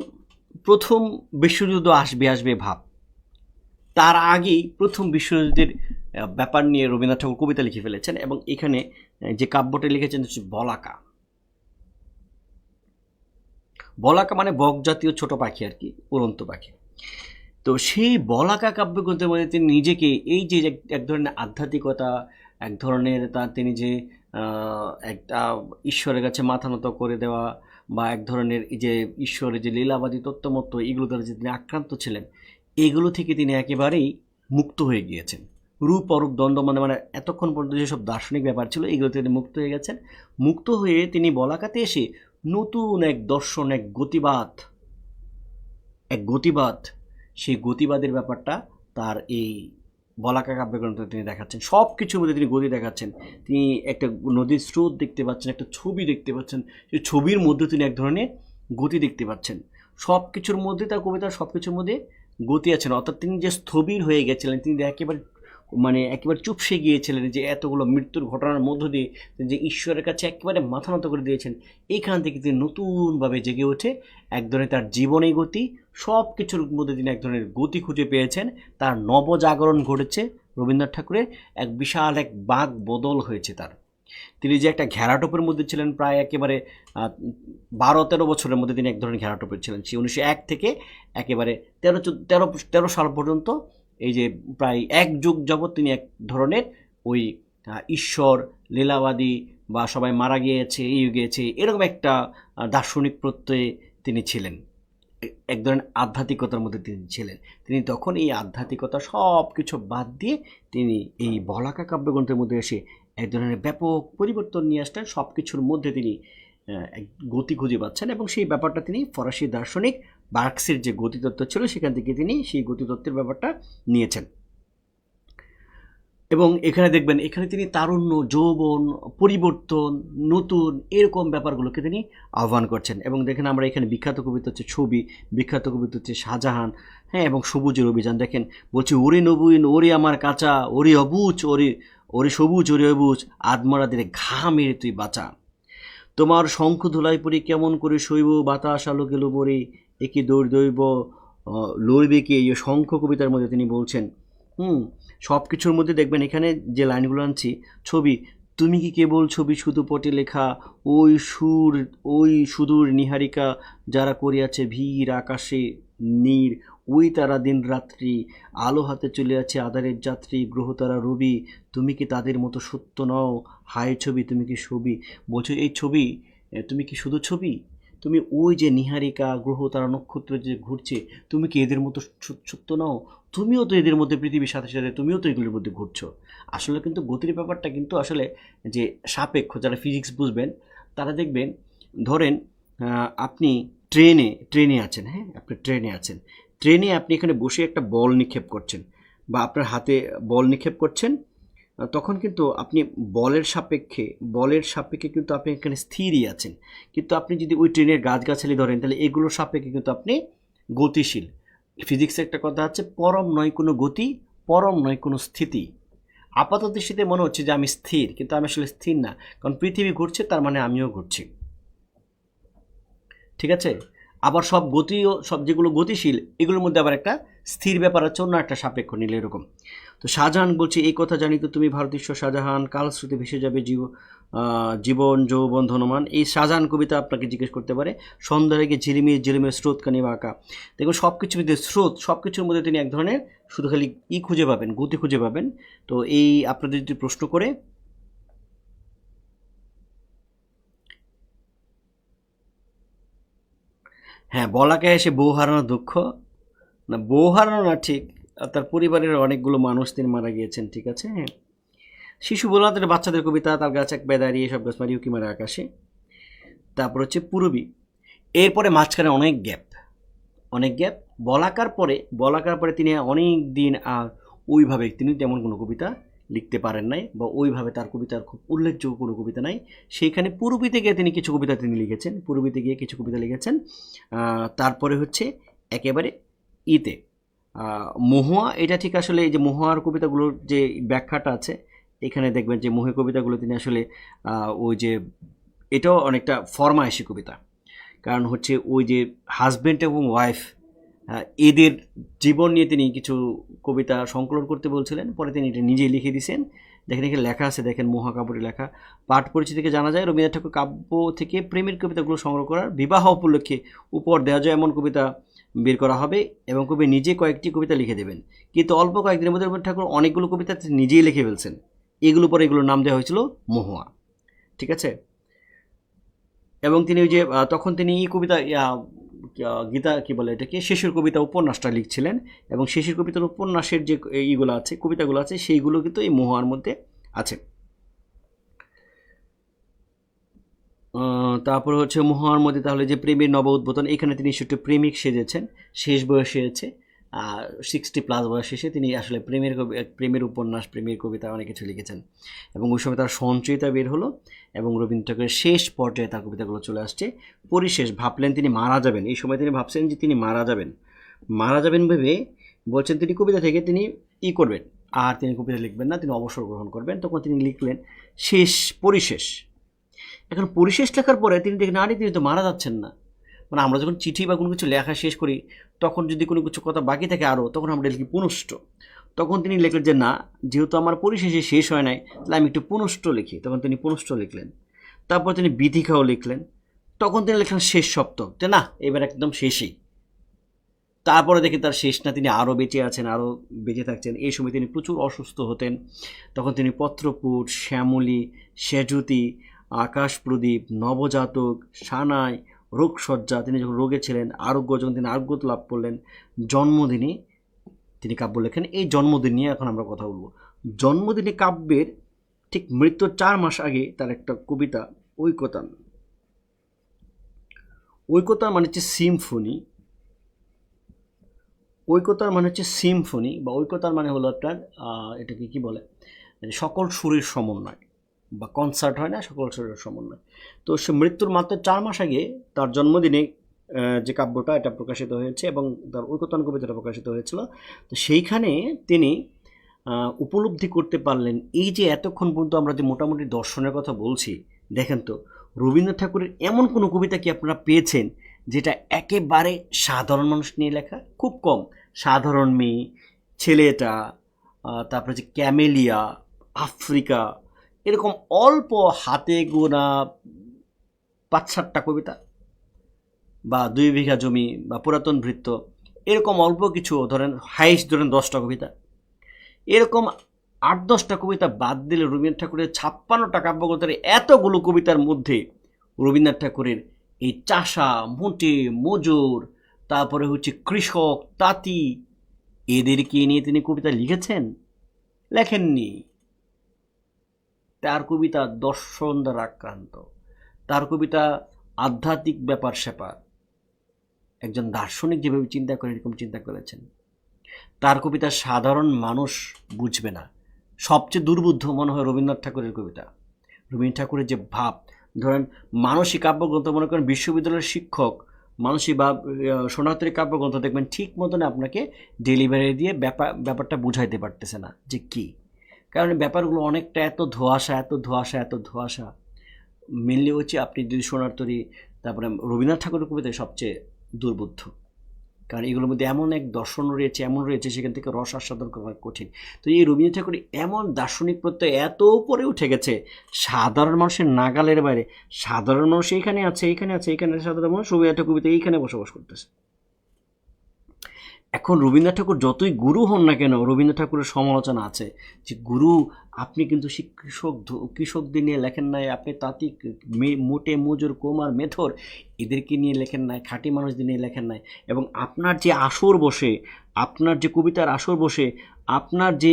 প্রথম বিশ্বযুদ্ধ আসবে ভাব, তার আগেই প্রথম বিশ্বযুদ্ধের ব্যাপার নিয়ে রবীন্দ্রনাথ ঠাকুর কবিতা লিখে ফেলেছেন, এবং এখানে যে কাব্যটা লিখেছেন হচ্ছে বলাকা মানে বক জাতীয় ছোট পাখি আর কি, উড়ন্ত পাখি। তো সেই বলাকা কাব্যগ্রন্থের মধ্যে তিনি নিজেকে এই যে এক ধরনের আধ্যাত্মিকতা, এক ধরনের তিনি যে একটা ঈশ্বরের কাছে মাথা নত করে দেওয়া, বা এক ধরনের এই যে ঈশ্বরের যে লীলাবাদী তত্ত্বমত্ত্ব, এগুলো দ্বারা যে তিনি আক্রান্ত ছিলেন, এগুলো থেকে তিনি একেবারেই মুক্ত হয়ে গিয়েছেন। রূপ অরূপ দ্বন্দ্ব মানে এতক্ষণ পর্যন্ত যেসব দার্শনিক ব্যাপার ছিল এগুলো থেকে মুক্ত হয়ে গেছেন। মুক্ত হয়ে তিনি বলাকাতে এসে নতুন এক দর্শন, এক গতিবাদ, সেই গতিবাদের ব্যাপারটা তার এই বলাকা কাব্যগ্রন্থে তিনি দেখাচ্ছেন। সব কিছুর মধ্যে তিনি গতি দেখাচ্ছেন। তিনি একটা নদীর স্রোত দেখতে পাচ্ছেন, একটা ছবি দেখতে পাচ্ছেন, সেই ছবির মধ্যে তিনি এক ধরনের গতি দেখতে পাচ্ছেন। সব কিছুর মধ্যে, তার কবিতার সব কিছুর মধ্যে গতি আছেন। অর্থাৎ তিনি যে স্থবির হয়ে গেছিলেন, তিনি একেবারে চুপসে গিয়েছিলেন, যে এতগুলো মৃত্যুর ঘটনার মধ্য দিয়ে যে ঈশ্বরের কাছে একেবারে মাথা নত করে দিয়েছেন, এইখান থেকে তিনি নতুনভাবে জেগে ওঠে। এক ধরনের তার জীবনে গতি, সব কিছুর মধ্যে তিনি এক ধরনের গতি খুঁজে পেয়েছেন। তার নবজাগরণ ঘটেছে রবীন্দ্রনাথ ঠাকুরের, এক বিশাল এক বাক বদল হয়েছে তার। তিনি যে একটা ঘেরাটোপের মধ্যে ছিলেন, প্রায় একেবারে 12-13 বছরের মধ্যে তিনি এক ধরনের ঘেরাটোপের ছিলেন। সে 1901 থেকে একেবারে 13 সাল পর্যন্ত, এই যে প্রায় এক যুগ যাবৎ তিনি এক ধরনের ওই ঈশ্বর লীলাবাদী বা সবাই মারা গিয়েছে, এই গিয়েছে, এরকম একটা দার্শনিক প্রত্যয়ে তিনি ছিলেন। এক ধরনের আধ্যাত্মিকতার মধ্যে তিনি ছিলেন। তিনি তখন এই আধ্যাত্মিকতা সব কিছু বাদ দিয়ে তিনি এই বলাকা কাব্যগ্রন্থের মধ্যে এসে এক ধরনের ব্যাপক পরিবর্তন নিয়ে আসলেন। সব কিছুর মধ্যে তিনি এক গতি খুঁজে পাচ্ছেন, এবং সেই ব্যাপারটা তিনি ফরাসি দার্শনিক বার্কসের যে গতিতত্ত্ব ছিল সেখান থেকে তিনি সেই গতিতত্ত্বের ব্যাপারটা নিয়েছেন। এবং এখানে দেখবেন, এখানে তিনি তারুণ্য, যৌবন, পরিবর্তন, নতুন এরকম ব্যাপারগুলোকে তিনি আহ্বান করছেন। এবং দেখেন আমরা এখানে বিখ্যাত কবিতা হচ্ছে ছবি, বিখ্যাত কবিতা হচ্ছে শাহজাহান, হ্যাঁ, এবং সবুজের অভিযান। দেখেন বলছে, ওরে নবীন, ওরে আমার কাঁচা, ওরে অবুজ, ওরে ওরে সবুজ, ওরে অবুজ, আদমরাদের ঘা মেরে তুই বাঁচা, তোমার শঙ্খ ধুলাই পরি কেমন করে শৈব, বাতাস আলোকে লোবরে একে দৌড় দৈব লড়বে কে, এই শঙ্খ কবিতার মধ্যে তিনি বলছেন। সব কিছুর মধ্যে দেখবেন এখানে যে লাইনগুলো আনছি, ছবি, তুমি কি কেবল ছবি শুধু পটে লেখা, ওই সুর, ওই সুদূর নিহারিকা, যারা করিয়াছে ভিড় আকাশে নীর, ওই তারা দিন রাত্রি, আলো হাতে চলে আছে আধারের যাত্রী, গ্রহ তারা রবি, তুমি কি তাদের মতো সত্য নও, হায় ছবি তুমি কি ছবি। বলছো এই ছবি, তুমি কি শুধু ছবি, তুমি ওই যে নিহারিকা, গ্রহ তারা, নক্ষত্র যে ঘুরছে, তুমি কি এদের মতো সত্য নও, তুমিও তো এদের মধ্যে, পৃথিবীর সাথে সাথে তুমিও তো এগুলোর মধ্যে ঘুরছো। আসলে কিন্তু গতির ব্যাপারটা কিন্তু আসলে যে সাপেক্ষ, যারা ফিজিক্স বুঝবেন তারা দেখবেন, ধরেন আপনি ট্রেনে আছেন, হ্যাঁ, আপনি ট্রেনে আছেন, ট্রেনে আপনি এখানে বসে একটা বল নিক্ষেপ করছেন বা আপনার হাতে বল নিক্ষেপ করছেন, তখন কিন্তু আপনি বলের সাপেক্ষে কিন্তু আপনি এখানে স্থিরই আছেন। কিন্তু আপনি যদি ওই ট্রেনের গাছগাছালি ধরেন, তাহলে এগুলোর সাপেক্ষে কিন্তু আপনি গতিশীল। ফিজিক্সে একটা কথা আছে, পরম নয় কোনো গতি, পরম নয় কোনো স্থিতি। আপাত দৃষ্টিতে মনে হচ্ছে যে আমি স্থির, কিন্তু আমি আসলে স্থির না, কারণ পৃথিবী ঘুরছে, তার মানে আমিও ঘুরছি। ঠিক আছে। আবার সব গতিও, সব যেগুলো গতিশীল এগুলোর মধ্যে আবার একটা স্থির ব্যাপার আছে, অন্য একটা সাপেক্ষ নিলে এরকম। তো শাহজাহান বলছে, এই কথা জানি তো তুমি ভারতীয় শাহজাহান, কালশ্রুতি ভেসে যাবে জীবন যৌবন ধনমান। এই শাহজাহান কবিতা আপনাকে জিজ্ঞেস করতে পারে, সন্ধ্যা রেগে ঝিলিমির ঝিলিমির স্রোত কানি বাঁকা। দেখুন সব কিছুর মধ্যে স্রোত, সব কিছুর মধ্যে তিনি এক ধরনের শুধু খালি খুঁজে পাবেন, গতি খুঁজে পাবেন। তো এই আপনাদের যদি প্রশ্ন করে, হ্যাঁ, বলাকে এসে বউ হারানোর দুঃখ, না বউ হারানো না ঠিক, তার পরিবারের অনেকগুলো মানুষ তিনি মারা গিয়েছেন। ঠিক আছে, হ্যাঁ। শিশু বলাদের বাচ্চাদের কবিতা, তার গাছ এক বেয়ে দাঁড়িয়ে সব গাছ মারি উকি মারে আকাশে। তারপর হচ্ছে পূরবী। এরপরে মাঝখানে অনেক গ্যাপ। বলাকার পরে তিনি অনেক দিন আর ওইভাবে তিনি তেমন কোনো কবিতা লিখতে পারেন নাই, বা ওইভাবে তার কবিতার খুব উল্লেখযোগ্য কোনো কবিতা নাই। সেইখানে পূরবীতে গিয়ে তিনি কিছু কবিতা লিখেছেন, তারপরে হচ্ছে একেবারে ইতে মহুয়া। এটা ঠিক আসলে এই যে মহুয়ার কবিতাগুলোর যে ব্যাখ্যাটা আছে, এখানে দেখবেন যে মহুয়া কবিতাগুলো তিনি আসলে ওই যে, এটাও অনেকটা ফরমায়েশি কবিতা, কারণ হচ্ছে ওই যে হাজব্যান্ড এবং ওয়াইফ, এদের জীবন নিয়ে তিনি কিছু কবিতা সংকলন করতে বলছিলেন, পরে তিনি এটা নিজেই লিখে দিয়েছেন। দেখেন এখানে লেখা আছে, দেখেন মহাকাব্যের লেখা, পাঠ পরিচিতি থেকে জানা যায় রবীন্দ্রনাথ ঠাকুর কাব্য থেকে প্রেমের কবিতাগুলো সংগ্রহ করার, বিবাহ উপলক্ষে উপহার দেওয়া যায় এমন কবিতা বের করা হবে, এবং কবি নিজে কয়েকটি কবিতা লিখে দেবেন। কিন্তু অল্প কয়েকদিনের মধ্যে রবীন্দ্রনাথ ঠাকুর অনেকগুলো কবিতা নিজেই লিখে ফেলছেন, এগুলোর নাম দেওয়া হয়েছিল মহুয়া। ঠিক আছে। এবং তিনি ওই যে তখন তিনি এই কবিতা গীতা কি বলে এটাকে, শেষের কবিতা উপন্যাসটা লিখছিলেন, এবং শেষের কবিতার উপন্যাসের যে এইগুলো আছে, কবিতাগুলো আছে, সেইগুলো কিন্তু এই মহুয়ার মধ্যে আছে। তারপরে হচ্ছে মহুয়ার মধ্যে তাহলে যে প্রেমের নব উদ্বোধন, এখানে তিনি একটু প্রেমিক সেজেছেন, শেষ বয়সে আছে, 60+ বয়স এসে তিনি আসলে প্রেমের উপন্যাস, প্রেমের কবিতা অনেক কিছু লিখেছেন। এবং ওই সময় তার সঞ্চয়িতা বের হলো, এবং রবীন্দ্র ঠাকুরের শেষ পর্যায়ে তার কবিতাগুলো চলে আসছে। পরিশেষ ভাবলেন তিনি মারা যাবেন, এই সময় তিনি ভাবছেন যে তিনি মারা যাবেন ভেবে বলছেন তিনি কবিতা থেকে তিনি করবেন, আর তিনি কবিতা লিখবেন না, তিনি অবসর গ্রহণ করবেন। তখন তিনি লিখলেন পরিশেষ। এখন পরিশেষ লেখার পরে তিনি দেখেন, আরে তিনি তো মারা যাচ্ছেন না। মানে আমরা যখন চিঠি বা কোনো কিছু লেখা শেষ করি, তখন যদি কোনো কিছু কথা বাকি থাকে আরও, তখন আমরা লিখি পুনষ্ট। তখন তিনি লিখলেন যে না, যেহেতু আমার পরিশেষে শেষ হয় নাই, তাহলে আমি একটু পুনষ্ট লিখি। তখন তিনি পুনষ্ট লিখলেন। তারপর তিনি বিথিকাও লিখলেন। তখন তিনি লিখলেন শেষ সপ্তক, যে না এবার একদম শেষই। তারপরে দেখি তার শেষ না, তিনি আরও বেঁচে আছেন, আরও বেঁচে থাকছেন। এই সময় তিনি প্রচুর অসুস্থ হতেন। তখন তিনি পত্রপুট, শ্যামলী, সেজুতি, আকাশ প্রদীপ, নবজাতক, সানাই, রোগসজ্জা, তিনি যখন রোগে ছিলেন, আরোগ্য যখন তিনি আরোগ্য লাভ করলেন, জন্মদিনে তিনি কাব্য লেখেন। এই জন্মদিন নিয়ে এখন আমরা কথা বলবো। জন্মদিনে কাব্যের ঠিক মৃত্যুর 4 মাস আগে তার একটা কবিতা ঐকতান। ঐকতান মানে হচ্ছে সিম্ফনি। ঐকতার মানে হচ্ছে সিম্ফনি, বা ঐকতার মানে হলো আপনার এটাকে কি বলে, সকল সুরের সমন্বয়, বা কনসার্ট হয় না, সকল সুরের সমন্বয়। তো সে মৃত্যুর মাত্র 4 মাস আগে তার জন্মদিনে যে কাব্যটা এটা প্রকাশিত হয়েছে এবং তার ঐকতান কবিতাটা প্রকাশিত হয়েছিল। তো সেইখানে তিনি উপলব্ধি করতে পারলেন, এই যে এতক্ষণ পর্যন্ত আমরা যে মোটামুটি দর্শনের কথা বলছি, দেখেন তো রবীন্দ্রনাথ ঠাকুরের এমন কোনো কবিতা কি আপনারা পেয়েছেন যেটা একেবারে সাধারণ মানুষ নিয়ে লেখা? খুব কম। সাধারণ মেয়ে, ছেলেটা, তারপরে যে ক্যামেলিয়া, আফ্রিকা, এরকম অল্প হাতে গোনা 5-7টা কবিতা, বা 2 বিঘা জমি, বা পুরাতন ভৃত্য, এরকম অল্প কিছু, ধরেন হাইস্ট ধরেন 10টা কবিতা। এরকম 8-10টা কবিতা বাদ দিলে রবীন্দ্রনাথ ঠাকুরের 56টা কাব্যগ্রন্থের এতগুলো কবিতার মধ্যে রবীন্দ্রনাথ ঠাকুরের এই চাষা, মোটে, মজুর, তারপরে হচ্ছে কৃষক, তাঁতি, এদেরকে নিয়ে তিনি কবিতা লিখেছেন? লেখেননি। তার কবিতা দর্শন দ্বারা আক্রান্ত, তার কবিতা আধ্যাত্মিক ব্যাপার স্যাপার, একজন দার্শনিক যেভাবে চিন্তা করে এরকম চিন্তা করেছেন। তার কবিতা সাধারণ মানুষ বুঝবে না। সবচেয়ে দুর্বোধ্য মনে হয় রবীন্দ্রনাথ ঠাকুরের কবিতা। রবীন্দ্রনাথ ঠাকুরের যে ভাব, ধরেন মানসিক কাব্যগ্রন্থ, মনে করেন বিশ্ববিদ্যালয়ের শিক্ষক মানসিক বা সোনাতরী কাব্যগ্রন্থ দেখবেন ঠিক মতন আপনাকে ডেলিভারি দিয়ে ব্যাপারটা বুঝাইতে পারতেছে না যে কি, কারণ ব্যাপারগুলো অনেকটা এত ধোঁয়াশা, এত ধোঁয়াশা, এত ধোঁয়াশা। মেনলি হচ্ছে আপনি যদি সোনাতরী, তারপরে রবীন্দ্রনাথ ঠাকুরের কবিতায় সবচেয়ে দুর্বোধ্য, কারণ এগুলোর মধ্যে এমন এক দর্শন রয়েছে, এমন রয়েছে, সেখান থেকে রস আস্বাদন করা কঠিন। তো এই রবীন্দ্রনাথ ঠাকুর এমন দার্শনিক প্রত্যয় এত উপরে উঠে গেছে, সাধারণ মানুষের নাগালের বাইরে। সাধারণ মানুষ এইখানে আছে, এইখানে আছে, এইখানে আছে, সাধারণ মানুষ রবীন্দ্রনাথ ঠাকুর কবিতা এইখানে বসবাস করতেছে। এখন রবীন্দ্রনাথ ঠাকুর যতই গুরু হন না কেন, রবীন্দ্রনাথ ঠাকুরের সমালোচনা আছে যে গুরু আপনি কিন্তু কৃষকদের নিয়ে লেখেন নাই, আপনি তাঁতি, মোটে, মজুর, কুমার, মেথর, এদেরকে নিয়ে লেখেন নাই, খাঁটি মানুষদের নিয়ে লেখেন নাই। এবং আপনার যে আসর বসে, আপনার যে কবিতার আসর বসে, আপনার যে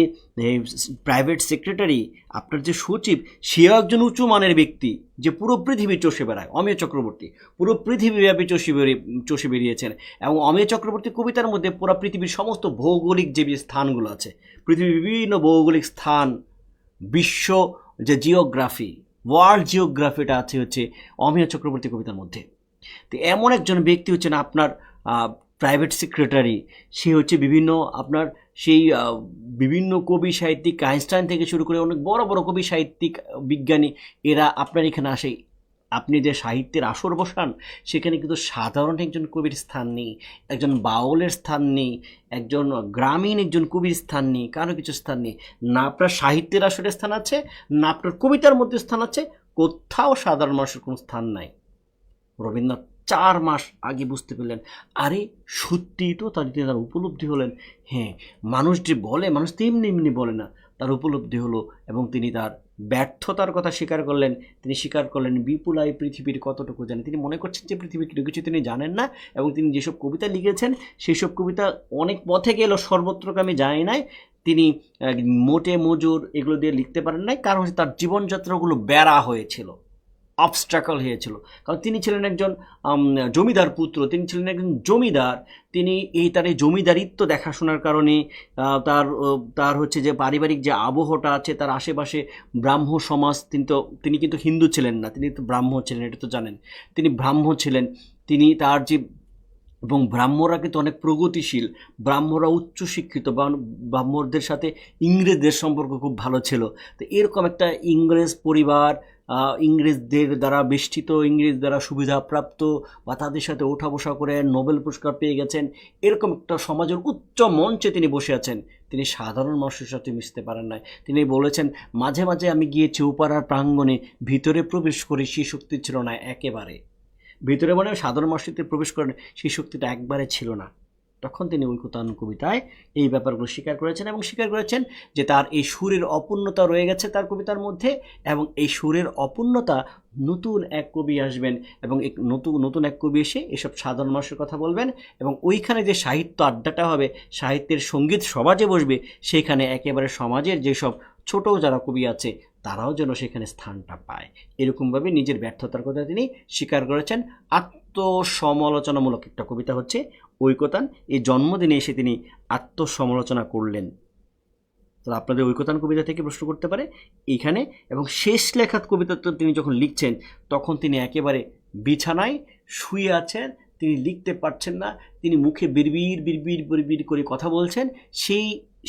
প্রাইভেট সেক্রেটারি, আপনার যে সচিব, সেও একজন উঁচু মানের ব্যক্তি যে পুরো পৃথিবী চষে বেড়ায়। অমিয় চক্রবর্তী পুরো পৃথিবীব্যাপী চষে বেরিয়েছেন, এবং অমিয় চক্রবর্তী কবিতার মধ্যে পুরো পৃথিবীর সমস্ত ভৌগোলিক যে স্থানগুলো আছে, পৃথিবীর বিভিন্ন ভৌগোলিক স্থান, বিশ্ব যে জিওগ্রাফি, ওয়ার্ল্ড জিওগ্রাফিটা আছে হচ্ছে অমিয় চক্রবর্তী কবিতার মধ্যে। তো এমন একজন ব্যক্তি হচ্ছেন আপনার প্রাইভেট সেক্রেটারি, সে হচ্ছে বিভিন্ন আপনার সেই বিভিন্ন কবি সাহিত্যিক, আইনস্টাইন থেকে শুরু করে অনেক বড় বড় কবি সাহিত্যিক, বিজ্ঞানী, এরা আপনার এখানে আসে। আপনি যে সাহিত্যের আসর বসান, সেখানে কিন্তু সাধারণ একজন কবির স্থান নেই, একজন বাউলের স্থান নেই, একজন গ্রামীণ একজন কবির স্থান নেই, কারো কিছু স্থান নেই। না আপনার সাহিত্যের আসরের স্থান আছে, না আপনার কবিতার মধ্যে স্থান আছে, কোথাও সাধারণ মানুষের কোনো স্থান নাই। রবীন্দ্রনাথ 4 মাস আগে বুঝতে পারলেন, আরে সত্যিই তো তার উপলব্ধি হলেন, হ্যাঁ মানুষ যে বলে, মানুষ তেমনি এমনি বলে না, তার উপলব্ধি হলো, এবং তিনি তার ব্যর্থতার কথা স্বীকার করলেন। তিনি স্বীকার করলেন বিপুল এই পৃথিবীর কতটুকু জানেন। তিনি মনে করছেন যে পৃথিবীর কিছু তিনি জানেন না, এবং তিনি যেসব কবিতা লিখেছেন সেই সব কবিতা অনেক পথে গেল, সর্বত্রকামী যায় নাই। তিনি মোটে, মজুর এগুলো দিয়ে লিখতে পারেন নাই, কারণ তার জীবনযাত্রাগুলো বেড়া হয়েছিল, অবস্ট্রাকল হয়েছিল। কারণ তিনি ছিলেন একজন জমিদার পুত্র, তিনি ছিলেন একজন জমিদার। তিনি তার এই জমিদারিত্ব দেখাশোনার কারণে তার হচ্ছে যে পারিবারিক যে আবহটা আছে, তার আশেপাশে ব্রাহ্ম সমাজ, তিনি কিন্তু হিন্দু ছিলেন না, তিনি তো ব্রাহ্ম ছিলেন, এটা তো জানেন। তিনি ব্রাহ্ম ছিলেন, তিনি তার যে, এবং ব্রাহ্মরা কিন্তু অনেক প্রগতিশীল, ব্রাহ্মরা উচ্চশিক্ষিত, ব্রাহ্মণদের সাথে ইংরেজদের সম্পর্ক খুব ভালো ছিল। তো এরকম একটা ইংরেজ পরিবার, ইংরেজদের দ্বারা বেষ্টিত, ইংরেজ দ্বারা সুবিধাপ্রাপ্ত, বা তাদের সাথে ওঠা বসা করে নোবেল পুরস্কার পেয়ে গেছেন, এরকম একটা সমাজের উচ্চ মঞ্চে তিনি বসে আছেন। তিনি সাধারণ মানুষের সাথে মিশতে পারেন নাই। তিনি বলেছেন, মাঝে মাঝে আমি গিয়েছি উপারার প্রাঙ্গণে, ভিতরে প্রবেশ করে সেই শক্তি ছিল না একেবারে। ভিতরে মানে সাধারণ মানুষের প্রবেশ করেন সেই শক্তিটা একবারে ছিল না। তখন তিনি ঐকতান কবিতায় এই ব্যাপারগুলো স্বীকার করেছেন এবং স্বীকার করেছেন যে তার এই সুরের অপূর্ণতা রয়ে গেছে তার কবিতার মধ্যে, এবং এই সুরের অপূর্ণতা নতুন এক কবি আসবেন এবং নতুন এক কবি এসে এসব সাধারণ মানুষের কথা বলবেন, এবং ওইখানে যে সাহিত্য আড্ডাটা হবে, সাহিত্যের সঙ্গীত সমাজে বসবে, সেইখানে একেবারে সমাজের যেসব ছোট যারা কবি আছে তারাও যেন সেখানে স্থানটা পায়। এরকমভাবে নিজের ব্যর্থতার কথা তিনি স্বীকার করেছেন। আত্মসমালোচনামূলক একটা কবিতা হচ্ছে ঐকতান। এই জন্মদিনে এসে তিনি আত্মসমালোচনা করলেন। তাহলে আপনাদের ঐকতান কবিতা থেকে প্রশ্ন করতে পারে এইখানে। এবং শেষ লেখাত কবিতা তো তিনি যখন লিখছেন তখন তিনি একেবারে বিছানায় শুয়ে আছেন, তিনি লিখতে পারছেন না, তিনি মুখে বিড়বিড় বিড়বিড় বিড়বিড় করে কথা বলছেন।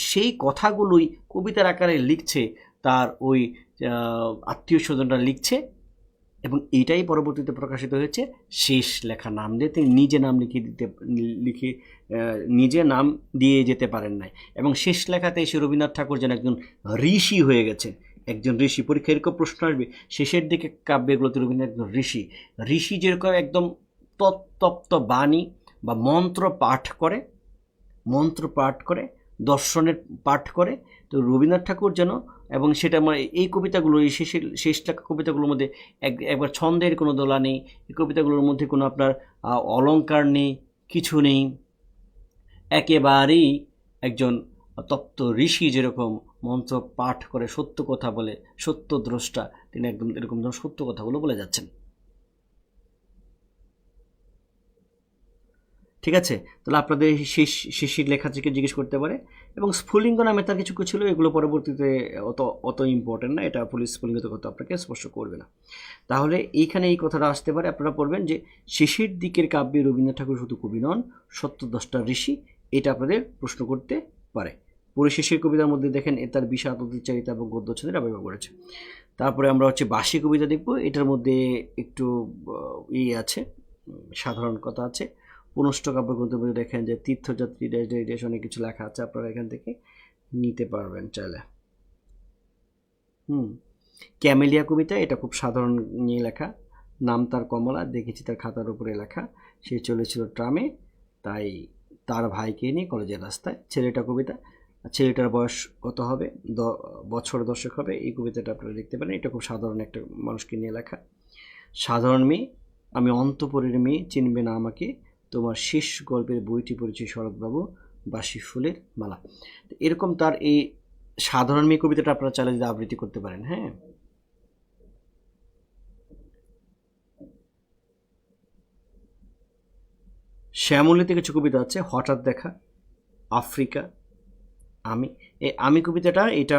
সেই কথাগুলোই কবিতার আকারে লিখছে তার ওই আত্মীয় স্বজনরা লিখছে, এবং এটাই পরবর্তীতে প্রকাশিত হয়েছে শেষ লেখা নাম দিয়ে। তিনি নিজে নাম নিজে নাম দিয়ে যেতে পারেন নাই, এবং শেষ লেখাতে এসে রবীন্দ্রনাথ ঠাকুর যেন একজন ঋষি হয়ে গেছেন। একজন ঋষি, পরীক্ষা এরকম প্রশ্ন আসবে শেষের দিকে কাব্যগুলোতে রবীন্দ্রনাথ একজন ঋষি যেরকম একদম তপ্ত বাণী বা মন্ত্র পাঠ করে দর্শনের পাঠ করে, তো রবীন্দ্রনাথ ঠাকুর যেন, এবং সেটা মানে এই কবিতাগুলো এই শেষ লেখা কবিতাগুলোর মধ্যে একবার ছন্দের কোনো দোলা নেই, এই কবিতাগুলোর মধ্যে কোনো আপনার অলঙ্কার নেই, কিছু নেই, একেবারেই একজন তপ্ত ঋষি যেরকম মন্ত্র পাঠ করে সত্য কথা বলে, সত্য দ্রষ্টা, তিনি একদম এরকম সত্য কথাগুলো বলে যাচ্ছেন। ঠিক আছে, তাহলে আপনাদের শিশির লেখা থেকে জিজ্ঞেস করতে পারে। এবং স্ফুলিঙ্গ নামে তার কিছু ছিল, এগুলো পরবর্তীতে অত ইম্পর্টেন্ট না, এটা পুলিশ স্ফুলিঙ্গত কথা আপনাকে স্পর্শ করবে না। তাহলে এইখানে এই কথাটা আসতে পারে, আপনারা পড়বেন যে শেষের দিকের কাব্যে রবীন্দ্রনাথ ঠাকুর শুধু কবি নন, সত্যদ্রষ্টা ঋষি। এটা আপনাদের প্রশ্ন করতে পারে। পরিশেষের কবিতার মধ্যে দেখেন তার বিষাদ, অতিচারিতা এবং গদ্য ছন্দের আবির্ভাব করেছে। তারপরে আমরা হচ্ছে বাসি কবিতা দেখব। এটার মধ্যে একটু আছে, সাধারণ কথা আছে। পুনষ্ট কাব্যগ্রন্থের মধ্যে দেখেন যে তীর্থযাত্রী ড্যাশ অনেক কিছু লেখা আছে, আপনারা এখান থেকে নিতে পারবেন চাইলে। ক্যামেলিয়া কবিতা, এটা খুব সাধারণ নিয়ে লেখা। নাম তার কমলা, দেখেছি তার খাতার উপরে লেখা, সে চলেছিল ট্রামে, তাই তার ভাইকে নিয়ে কলেজের রাস্তায়। ছেলেটা কবিতা, ছেলেটার বয়স কত হবে, বছর দশক হবে, এই কবিতাটা আপনারা দেখতে পারেন। এটা খুব সাধারণ একটা মানুষকে নিয়ে লেখা। সাধারণ মেয়ে, আমি অন্তপুরের মেয়ে, চিনবে না আমাকে, তোমার শেষ গল্পের বইটি পড়েছি শরৎবাবু, বাসি ফুলের মালা। এরকম তার এই সাধারণ মেয়ে কবিতাটা আপনারা চাইলে যদি আবৃত্তি করতে পারেন। হ্যাঁ, শ্যামলীতে কিছু কবিতা আছে, হঠাৎ দেখা, আফ্রিকা, আমি কবিতাটা, এটা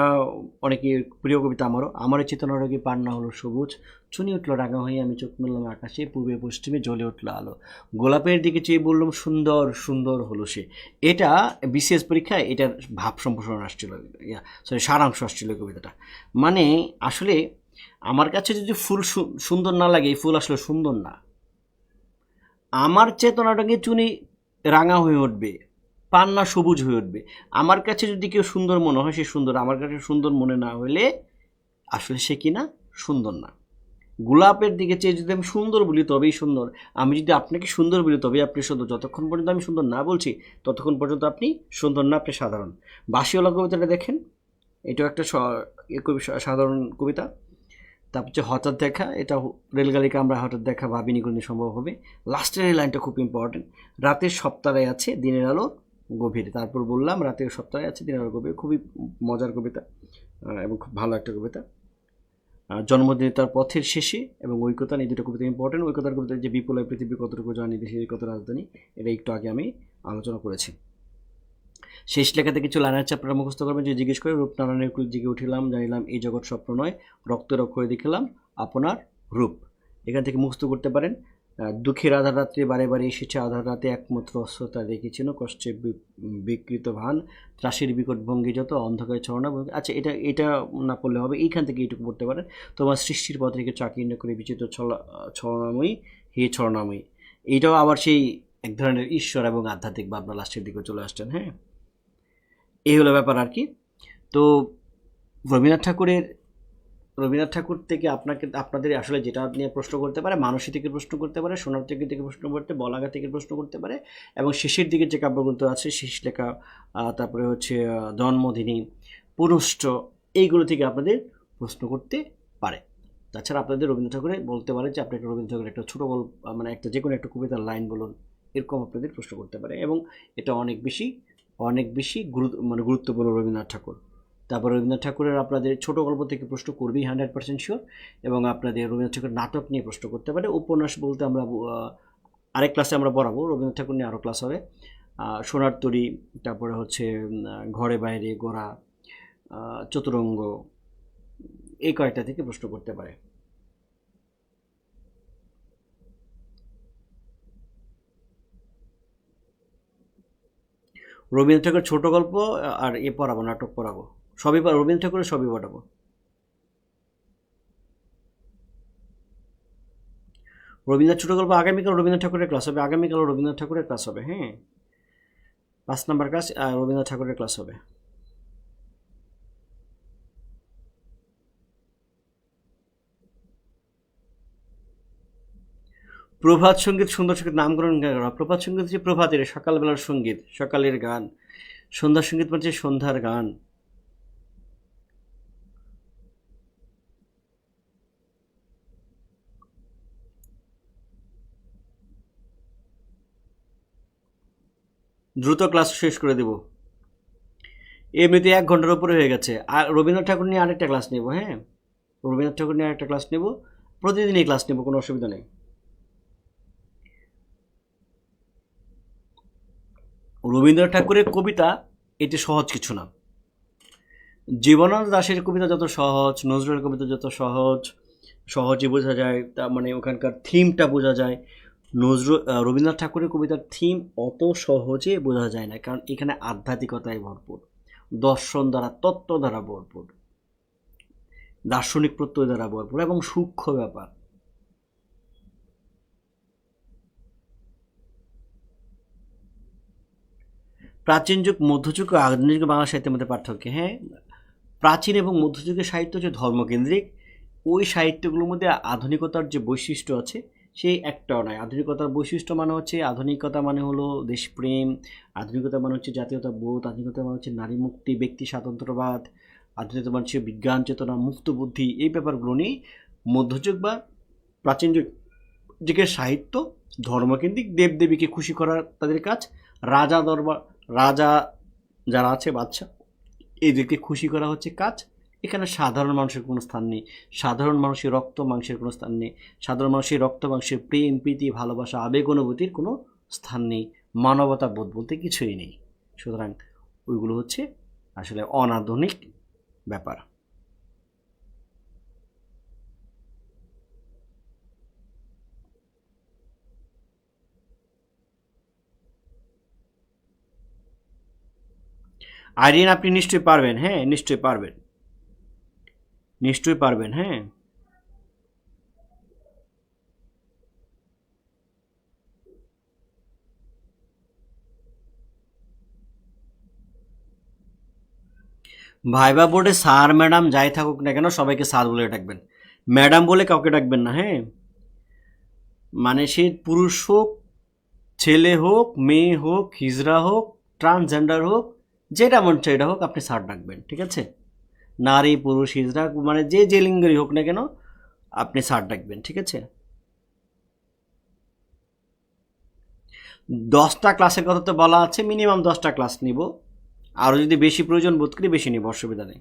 অনেকের প্রিয় কবিতা। আমার চেতনারোগী পান্না হলো সবুজ, চুনি উঠলো রাঙা হয়ে, আমি চোখ মেললাম আকাশে, পূর্বে পশ্চিমে জ্বলে উঠলো আলো, গোলাপের দিকে চেয়ে বললাম সুন্দর সুন্দর হলো সে। এটা বিসিএস পরীক্ষায় এটার ভাব সম্প্রসারণ আসছিল, সারাংশ আসছিল কবিতাটা। মানে আসলে আমার কাছে যদি ফুল সুন্দর না লাগে, এই ফুল আসলে সুন্দর না। আমার চেতনাটাকে চুনি রাঙা হয়ে উঠবে, পান্না সবুজ হয়ে উঠবে। আমার কাছে যদি কেউ সুন্দর মনে হয় সে সুন্দর, আমার কাছে সুন্দর মনে না হলে আসলে সে কিনা সুন্দর না। গোলাপের দিকে চেয়ে যদি আমি সুন্দর বলি তবেই সুন্দর, আমি যদি আপনাকে সুন্দর বলি তবেই আপনি সুন্দর। যতক্ষণ পর্যন্ত আমি সুন্দর না বলছি ততক্ষণ পর্যন্ত আপনি সুন্দর না, আপনি সাধারণ। বাসিওয়ালা কবিতাটা দেখেন, এটাও একটা সাধারণ কবিতা। তারপর হচ্ছে হঠাৎ দেখা, এটা রেলগাড়িকে আমরা হঠাৎ দেখা ভাবিনি কোনদিন সম্ভব হবে। লাস্টের এই লাইনটা খুব ইম্পর্টেন্ট, রাতের সপ্তাহে আছে দিনের আলো গভীর। তারপর বললাম রাতের সপ্তাহে আছে দিনের আলো গভীর, খুবই মজার কবিতা এবং খুব ভালো একটা কবিতা। জন্মদিনে তার পথের শেষে এবং ঐকতান, এই দুটো কবিতা ইম্পর্টেন্ট। ঐকতার কবিতা যে বিপুল পৃথিবী কতটুকু জানি, দেশের কত রাজধানী, এটা একটু আগে আমি আলোচনা করেছি। শেষ লেখাতে কিছু লাইন আছে, আপনারা মুখস্থ করবেন। যে জিজ্ঞেস করে রূপনারায়ণের কুল জিগে উঠিলাম, জানিলাম এই জগৎ স্বপ্ন নয়, রক্তের অক্ষরে দেখিলাম আপনার রূপ। এখান থেকে মুখস্থ করতে পারেন। দুঃখের আধার রাত্রে বারে বারে এসেছে, আধার রাতে একমাত্র অস্ত্রতা দেখেছিল, কষ্টে বিকৃত ভান, ত্রাসের বিকট ভঙ্গি যত, অন্ধকারে ছড়না ভঙ্গি। আচ্ছা, এটা না পড়লে হবে, এইখান থেকে এইটুকু পড়তে পারেন। তোমার সৃষ্টির পথ থেকে চাকরিণ্য করে বিচিত্র ছলনাময়ী, হে ছলনাময়ী। এইটাও আবার সেই এক ধরনের ঈশ্বর এবং আধ্যাত্মিক ভাবনা লাস্টের দিকে চলে আসছেন। হ্যাঁ, এই হলো ব্যাপার আর কি। তো রবীন্দ্রনাথ ঠাকুরের রবীন্দ্রনাথ ঠাকুর থেকে আপনাদের আসলে যেটা নিয়ে প্রশ্ন করতে পারে, মানসী থেকে প্রশ্ন করতে পারে, সোনার থেকে প্রশ্ন করতে, বলাগা থেকে প্রশ্ন করতে পারে, এবং শেষের দিকে যে কাব্যগ্রন্থ আছে শেষ লেখা, তারপরে হচ্ছে জন্মদিনী, পুরুষ্ট, এইগুলো থেকে আপনাদের প্রশ্ন করতে পারে। তাছাড়া আপনাদের রবীন্দ্রনাথ ঠাকুরে বলতে পারে যে আপনাকে রবীন্দ্রনাথ ঠাকুরের একটা ছোটো গল্প, মানে একটা যে কোনো একটা কবিতার লাইন বলুন, এরকম আপনাদের প্রশ্ন করতে পারে, এবং এটা অনেক বেশি গুরুত্বপূর্ণ রবীন্দ্রনাথ ঠাকুর। তারপর রবীন্দ্রনাথ ঠাকুরের আপনাদের ছোটো গল্প থেকে প্রশ্ন করবেই 100% শিওর, এবং আপনাদের রবীন্দ্রনাথ ঠাকুরের নাটক নিয়ে প্রশ্ন করতে পারে। উপন্যাস বলতে আমরা আরেক ক্লাসে আমরা পড়াবো, রবীন্দ্রনাথ ঠাকুর নিয়ে আরও ক্লাস হবে। সোনার তরী, তারপরে হচ্ছে ঘরে বাইরে, গোরা, চতুরঙ্গ, এই কয়েকটা থেকে প্রশ্ন করতে পারে। রবীন্দ্রনাথ ঠাকুরের ছোটো গল্প আর পড়াবো, নাটক পড়াবো, সবই রবীন্দ্রনাথ ঠাকুরের সবই পড়াবো। রবীন্দ্রনাথ ছোটো গল্প আগামীকাল রবীন্দ্রনাথ ঠাকুরের ক্লাস হবে, আগামীকাল রবীন্দ্রনাথ ঠাকুরের ক্লাস হবে, হ্যাঁ, 5 নাম্বার ক্লাস রবীন্দ্রনাথ ঠাকুরের ক্লাস হবে। প্রভাত সঙ্গীত, সুন্দর সঙ্গীত নামকরণ করা। প্রভাত সঙ্গীত হচ্ছে প্রভাতের, সকালবেলার সঙ্গীত, সকালের গান। সন্ধ্যা সঙ্গীত মানে সন্ধ্যার গান। দ্রুত ক্লাস শেষ করে দেব, এমনিতে 1 ঘন্টার উপরে হয়ে গেছে। আর রবীন্দ্রনাথ ঠাকুর নিয়ে আরেকটা ক্লাস নেব, হ্যাঁ, রবীন্দ্রনাথ ঠাকুর নিয়ে আরেকটা ক্লাস নেব, প্রতিদিনই ক্লাস নেব, কোনো অসুবিধা নেই। রবীন্দ্রনাথ ঠাকুরের কবিতা এটি সহজ কিছু না। জীবনানন্দ দাশের কবিতা যত সহজ, নজরুলের কবিতা যত সহজে বোঝা যায়, তার মানে ওখানকার থিমটা বোঝা যায়। রবীন্দ্রনাথ ঠাকুরের কবিতার থিম অত সহজে বোঝা যায় না, কারণ এখানে আধ্যাত্মিকতায় ভরপুর, দর্শন দ্বারা, তত্ত্ব দ্বারা ভরপুর, দার্শনিক প্রত্যয় দ্বারা ভরপুর, এবং সূক্ষ্ম ব্যাপার। প্রাচীন যুগ, মধ্যযুগ ও আধুনিক বাংলা সাহিত্যের মধ্যে পার্থক্য, হ্যাঁ, প্রাচীন এবং মধ্যযুগের সাহিত্য যে ধর্মকেন্দ্রিক, ওই সাহিত্যগুলোর মধ্যে আধুনিকতার যে বৈশিষ্ট্য আছে সেই একটাও নয়। আধুনিকতার বৈশিষ্ট্য মানে হচ্ছে, আধুনিকতা মানে হলো দেশপ্রেম, আধুনিকতা মানে হচ্ছে জাতীয়তাবোধ, আধুনিকতা মানে হচ্ছে নারী মুক্তি, ব্যক্তি স্বাতন্ত্র্যবাদ, আধুনিকতা মানে হচ্ছে বিজ্ঞান চেতনা, মুক্ত বুদ্ধি, এই ব্যাপারগুলো নিয়েই মধ্যযুগ বা প্রাচীন যুগের সাহিত্য ধর্মকেন্দ্রিক, দেবদেবীকে খুশি করার তাদের কাজ, রাজা দরবার, রাজা যারা আছে বাদশা, এদেরকে খুশি করা হচ্ছে কাজ। এখানে সাধারণ মানুষের কোনো স্থান নেই, সাধারণ মানুষের রক্ত মাংসের কোনো স্থান নেই, সাধারণ মানুষের রক্ত মাংসের প্রেম, প্রীতি, ভালোবাসা, আবেগ, অনুভূতির কোনো স্থান নেই, মানবতা বোধ বলতে কিছুই নেই। সুতরাং ওইগুলো হচ্ছে আসলে অনাধুনিক ব্যাপার। আইরিন, আপনি নিশ্চয়ই পারবেন, হ্যাঁ, নিশ্চয়ই পারবেন, নিশ্চয়ই পারবেন, হ্যাঁ। ভাইবা বোর্ডে স্যার ম্যাডাম যাই থাকুক না কেন সবাইকে স্যার বলে ডাকবেন, ম্যাডাম বলে কাউকে ডাকবেন না, হ্যাঁ। মানে সে পুরুষ হোক, ছেলে হোক, মেয়ে হোক, হিজড়া হোক, ট্রান্সজেন্ডার হোক, যেটা মন চাই এটা হোক, আপনি স্যার ডাকবেন, ঠিক আছে। নারী, পুরুষ, হিজড়া, মানে যে লিঙ্গেরই হোক না কেন আপনি স্যার ডাকবেন, ঠিক আছে। 10টা ক্লাসের কথা তো বলা আছে, মিনিমাম 10টা ক্লাস নিব, আরও যদি বেশি প্রয়োজন বোধ করি বেশি নিব, অসুবিধা নেই।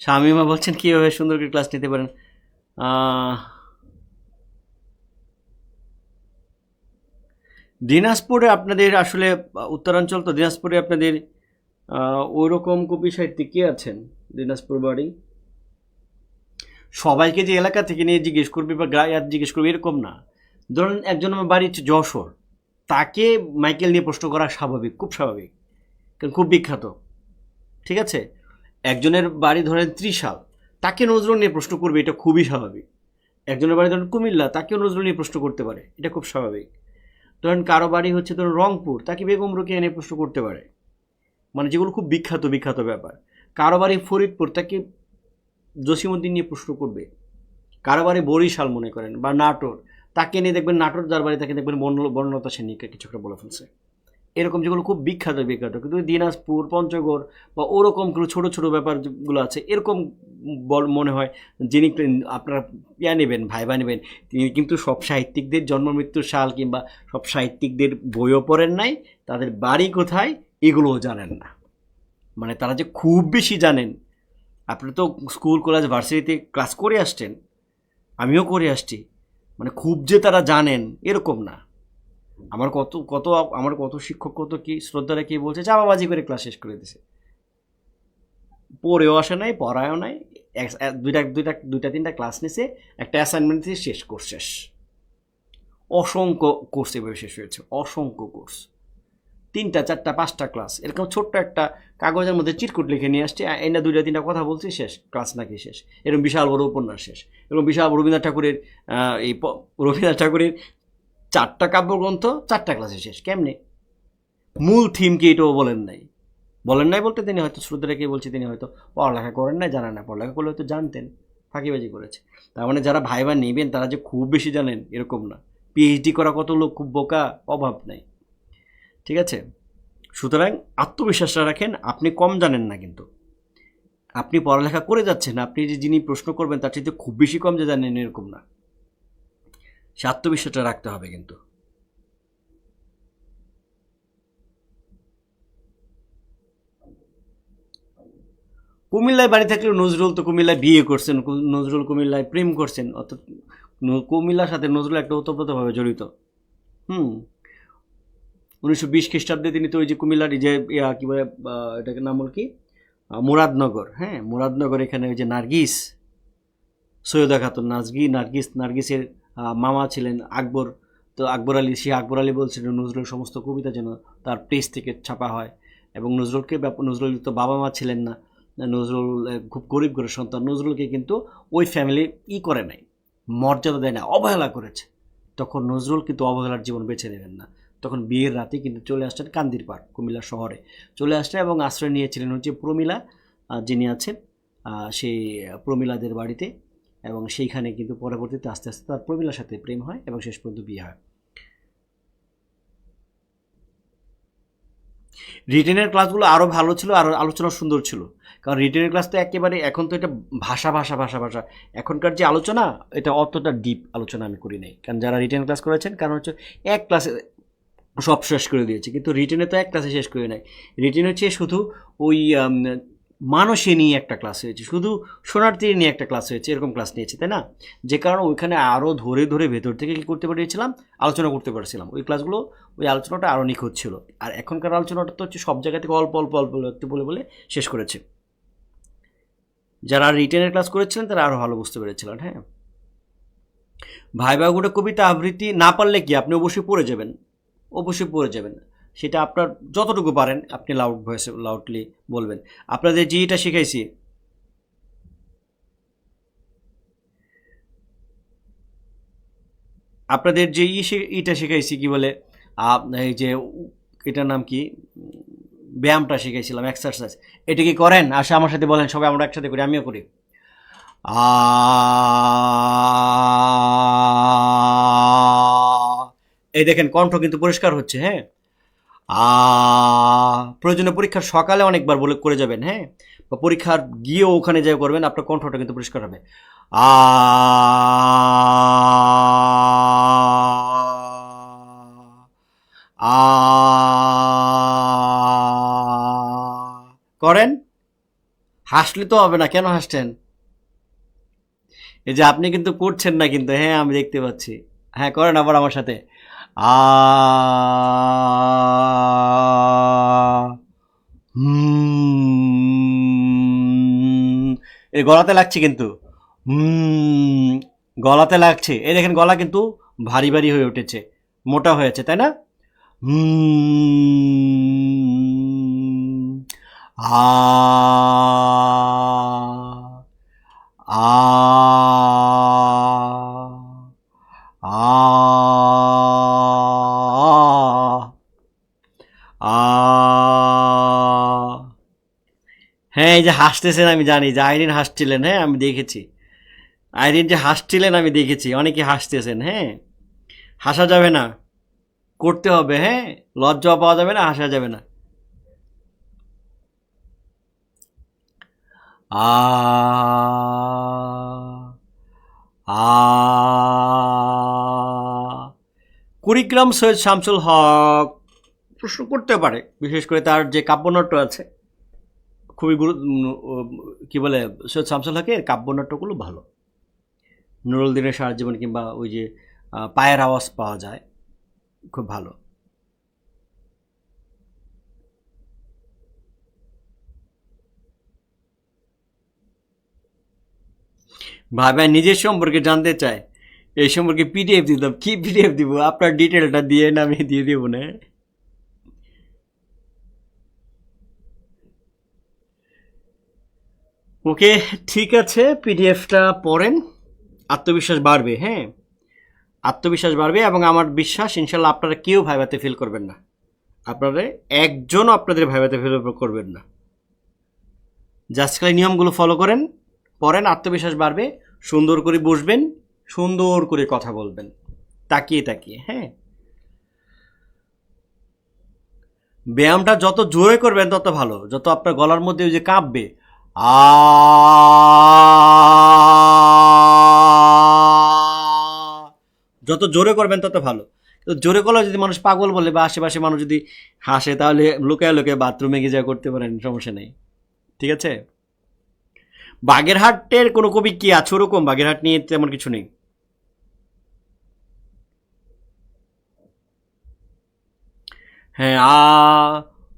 শামিমা বলছেন কীভাবে সুন্দর করে ক্লাস নিতে পারেন। দিনাজপুরে আপনাদের আসলে উত্তরাঞ্চল তো, দিনাজপুরে আপনাদের ওই রকম কবি সাহিত্যিক কে আছেন দিনাজপুর বাড়ি? সবাইকে যে এলাকা থেকে নিয়ে জিজ্ঞেস করবে বা গায়ে জিজ্ঞেস করবে এরকম না। ধরুন একজন আমার বাড়ি যশোর, তাকে মাইকেল নিয়ে প্রশ্ন করা স্বাভাবিক, খুব স্বাভাবিক, কারণ খুব বিখ্যাত, ঠিক আছে। একজনের বাড়ি ধরেন ত্রিশাল, তাকে নজরুল নিয়ে প্রশ্ন করবে, এটা খুবই স্বাভাবিক। একজনের বাড়ি ধরেন কুমিল্লা, তাকেও নজরুল নিয়ে প্রশ্ন করতে পারে, এটা খুব স্বাভাবিক। ধরেন কারো বাড়ি হচ্ছে ধরুন রংপুর, তাকে বেগম রোকেয়া নিয়ে প্রশ্ন করতে পারে, মানে যেগুলো খুব বিখ্যাত বিখ্যাত ব্যাপার। কারো বাড়ি ফরিদপুর, তাকে জসিমউদ্দিন নিয়ে প্রশ্ন করবে। কারো বাড়ি বরিশাল মনে করেন বা নাটোর, তাকে নিয়ে দেখবেন, নাটোর যার বাড়ি তাকে দেখবেন বর্ণলতা সেন নিয়ে কিছু একটা বলে ফেলছে। এরকম যেগুলো খুব বিখ্যাত বিখ্যাত, কিন্তু দিনাজপুর, পঞ্চগড় বা ওরকম ছোটো ছোটো ব্যাপারগুলো আছে, এরকম মনে হয় যিনি আপনারা নেবেন, ভাইবা নেবেন, তিনি কিন্তু সব সাহিত্যিকদের জন্ম মৃত্যুর সাল কিংবা সব সাহিত্যিকদের বইও পড়েন নাই, তাদের বাড়ি কোথায় এগুলোও জানেন না। মানে তারা যে খুব বেশি জানেন, আপনি তো স্কুল কলেজ ভার্সিটিতে ক্লাস করে আসছেন, আমিও করে আসছি, মানে খুব যে তারা জানেন এরকম না। আমার কত কত আমার কত শিক্ষক, কত কি শ্রদ্ধারা কি বলছে, চাপাবাজি করে ক্লাস শেষ করে দিছে, পড়েও আসে নাই, পড়ায়ও নাই, দুইটা তিনটা ক্লাস নিছে, একটা অ্যাসাইনমেন্ট দিয়ে শেষ কোর্স শেষ। অসংখ্য কোর্স এভাবে শেষ হয়েছে, অসংখ্য কোর্স, 3টা 4টা 5টা ক্লাস, এরকম ছোট্ট একটা কাগজের মধ্যে চিরকুট লিখে নিয়ে আসছে, এনে 2টা 3টা কথা বলছি, শেষ ক্লাস নাকি শেষ। এরকম বিশাল বড় উপন্যাস শেষ, এরকম বিশাল রবীন্দ্রনাথ ঠাকুরের রবীন্দ্রনাথ ঠাকুরের 4টা কাব্যগ্রন্থ 4টা ক্লাসে শেষ। কেমনে? মূল থিম কি এটাও বলেন নাই। বলেন নাই বলতে তিনি হয়তো শ্রদ্ধাকে বলছে, তিনি হয়তো পড়ালেখা করেন না, জানেন না। পড়ালেখা করলে হয়তো জানতেন, ফাঁকিবাজি করেছে। তার মানে যারা ভাইবা নেবেন তারা যে খুব বেশি জানেন এরকম না। পিএইচডি করা কত লোক খুব বোকা, অভাব নাই। ঠিক আছে, সুতরাং আত্মবিশ্বাসটা রাখেন, আপনি কম জানেন না, কিন্তু আপনি পড়ালেখা করে যাচ্ছেন, আপনি যে যিনি প্রশ্ন করবেন তার চাইতে খুব বেশি কম যে জানেন এরকম না। সে আত্মবিশ্বাসটা রাখতে হবে কিন্তু। কুমিল্লায় বাড়ি থাকলেও নজরুল তো কুমিল্লায় বিয়ে করছেন, নজরুল কুমিল্লায় প্রেম করছেন, অত কুমিল্লার সাথে নজরুল একটা ওতপ্রোতভাবে জড়িত। 1920 খ্রিস্টাব্দে তিনি তো ওই যে কুমিল্লার যে কী বলে এটাকে নাম বল কি, মুরাদনগর, হ্যাঁ মুরাদনগর, এখানে ওই যে নার্গিস, সৈয়দা খাতুন নার্গিসের মামা ছিলেন আকবর। তো আকবর আলী, সে আকবর আলী বলছিলেন নজরুলের সমস্ত কবিতা যেন তার প্রেস থেকে ছাপা হয়। এবং নজরুল তো বাবা মা ছিলেন না, নজরুল খুব গরিব ঘরের সন্তান, নজরুলকে কিন্তু ওই ফ্যামিলি করে নাই, মর্যাদা দেয় না, অবহেলা করেছে। তখন নজরুল কিন্তু অবহেলার জীবন বেছে নেবেন না, তখন বিয়ের রাতে কিন্তু চলে আসছেন কান্দিরপাড় কুমিল্লা শহরে চলে আসলেন, এবং আশ্রয় নিয়েছিলেন হচ্ছে প্রমীলা যিনি আছেন সেই প্রমীলাদের বাড়িতে। এবং সেইখানে কিন্তু পরবর্তীতে আস্তে আস্তে তার প্রমীলার সাথে প্রেম হয় এবং শেষ পর্যন্ত বিয়ে হয়। রিটেনের ক্লাসগুলো আরও ভালো ছিল, আরও আলোচনা সুন্দর ছিল। কারণ রিটেনের ক্লাস তো একেবারে, এখন তো এটা ভাষা ভাষা ভাষা ভাষা, এখনকার যে আলোচনা এটা অতটা ডিপ আলোচনা আমি করি নাই, কারণ যারা রিটেন ক্লাস করেছেন, কারণ হচ্ছে এক ক্লাসে সব শেষ করে দিয়েছে, কিন্তু রিটেনে তো এক ক্লাসে শেষ করে নাই। রিটেন হচ্ছে শুধু ওই মানুষে নিয়ে একটা ক্লাস হয়েছে, শুধু শরণার্থী নিয়ে একটা ক্লাস হয়েছে, এরকম ক্লাস নিয়েছে, তাই না? যে কারণে ওইখানে আরও ধরে ধরে ভেতর থেকে কী করতে পারিয়েছিলাম, আলোচনা করতে পারছিলাম। ওই ক্লাসগুলো, ওই আলোচনাটা আরও নিখুঁত ছিল। আর এখনকার আলোচনাটা তো হচ্ছে সব জায়গা থেকে অল্প অল্প অল্প একটু বলে বলে শেষ করেছে। যারা রিটেনের ক্লাস করেছিলেন তারা আরও ভালো বুঝতে পেরেছিলেন। হ্যাঁ, ভাইবা গোটা কবিতা আবৃত্তি না পারলে কি, আপনি অবশ্যই পড়ে যাবেন, অবশ্যই পড়ে যাবেন। সেটা আপনার যতটুকু পারেন আপনি ভয়েসে লাউডলি বলবেন। আপনাদের যে এটা শিখাইছি, আপনাদের যে ইটা শিখাইছি কি বলে, এই যে এটার নাম কি, ব্যায়ামটা শিখাইছিলাম, এক্সারসাইজ, এটা কি করেন? আসে আমার সাথে বলেন, সবাই আমরা একসাথে করি, আমিও করি। আ এই দেখেন কণ্ঠ কিন্তু পরিষ্কার হচ্ছে। হ্যাঁ, আ প্রয়োজনে পরীক্ষার সকালে অনেকবার বলে করে যাবেন। হ্যাঁ, বা পরীক্ষার গিয়েও ওখানে যাই করবেন, আপনার কণ্ঠটা কিন্তু পরিষ্কার হবে। আ আ করেন। হাসলে তো হবে না, কেন হাসছেন? এই যে আপনি কিন্তু করছেন না কিন্তু, হ্যাঁ আমি দেখতে পাচ্ছি। হ্যাঁ করেন আবার আমার সাথে। আ এই গলাতে লাগছে কিন্তু, গলাতে লাগছে, এই দেখেন গলা কিন্তু ভারী ভারী হয়ে উঠেছে, মোটা হয়েছে, তাই না? আ আ আ আ হ্যাঁ, এই যে হাসতেছেন আমি জানি যে আইরিন হাসছিলেন, হ্যাঁ আমি দেখেছি। আইরিন যে হাসছিলেন আমি দেখেছি, অনেকে হাসতেছেন, হ্যাঁ। হাসা যাবে না, করতে হবে, হ্যাঁ। লজ্জা পাওয়া যাবে না, হাসা যাবে না। আ আ কুড়িগ্রাম সৈয়দ শামসুল হক প্রশ্ন করতে পারে, বিশেষ করে তার যে কাব্যনাট্য আছে খুবই কি বলে, সৈয়দ শামসুল হকের কাব্যনাট্যগুলো ভালো। নুরুল দিনের সারা জীবন কিংবা ওই যে পায়ের আওয়াজ পাওয়া যায়, খুব ভালো। ভাই ভাই নিজের সম্পর্কে জানতে চায়, এই সম্পর্কে পিডিএফ দিতাম। কি পিডিএফ দিব? আপনার ডিটেলটা দিয়ে না আমি দিয়ে দিব না। ওকে, ঠিক আছে, পিডিএফটা পড়েন, আত্মবিশ্বাস বাড়বে, হ্যাঁ। আত্মবিশ্বাস বাড়বে এবং আমার বিশ্বাস ইনশাল্লাহ আপনারা কেউ ভাইভাতে ফিল করবেন না। আপনারা একজনও আপনাদের ভাইভাতে ফিল করবেন না। জাস্ট খালি নিয়মগুলো ফলো করেন, পড়েন, আত্মবিশ্বাস বাড়বে। সুন্দর করে বসবেন, সুন্দর করে কথা বলবেন, তাকিয়ে তাকিয়ে, হ্যাঁ। ব্যায়ামটা যত জোরে করবেন তত ভালো, যত আপনার গলার মধ্যে ওই যে কাঁপবে, আ যত জোরে করবেন তত ভালো। তো জোরে করলে যদি মানুষ পাগল বলে বা আশেপাশে মানুষ যদি হাসে, তাহলে লুকায় লুকায় বাথরুমে গিয়ে যা করতে পারেন, সমস্যা নেই। ঠিক আছে। বাগেরহাটের কোনো কবি কি আছে ওরকম? বাগেরহাট নিয়ে তেমন কিছু নেই। হ্যাঁ,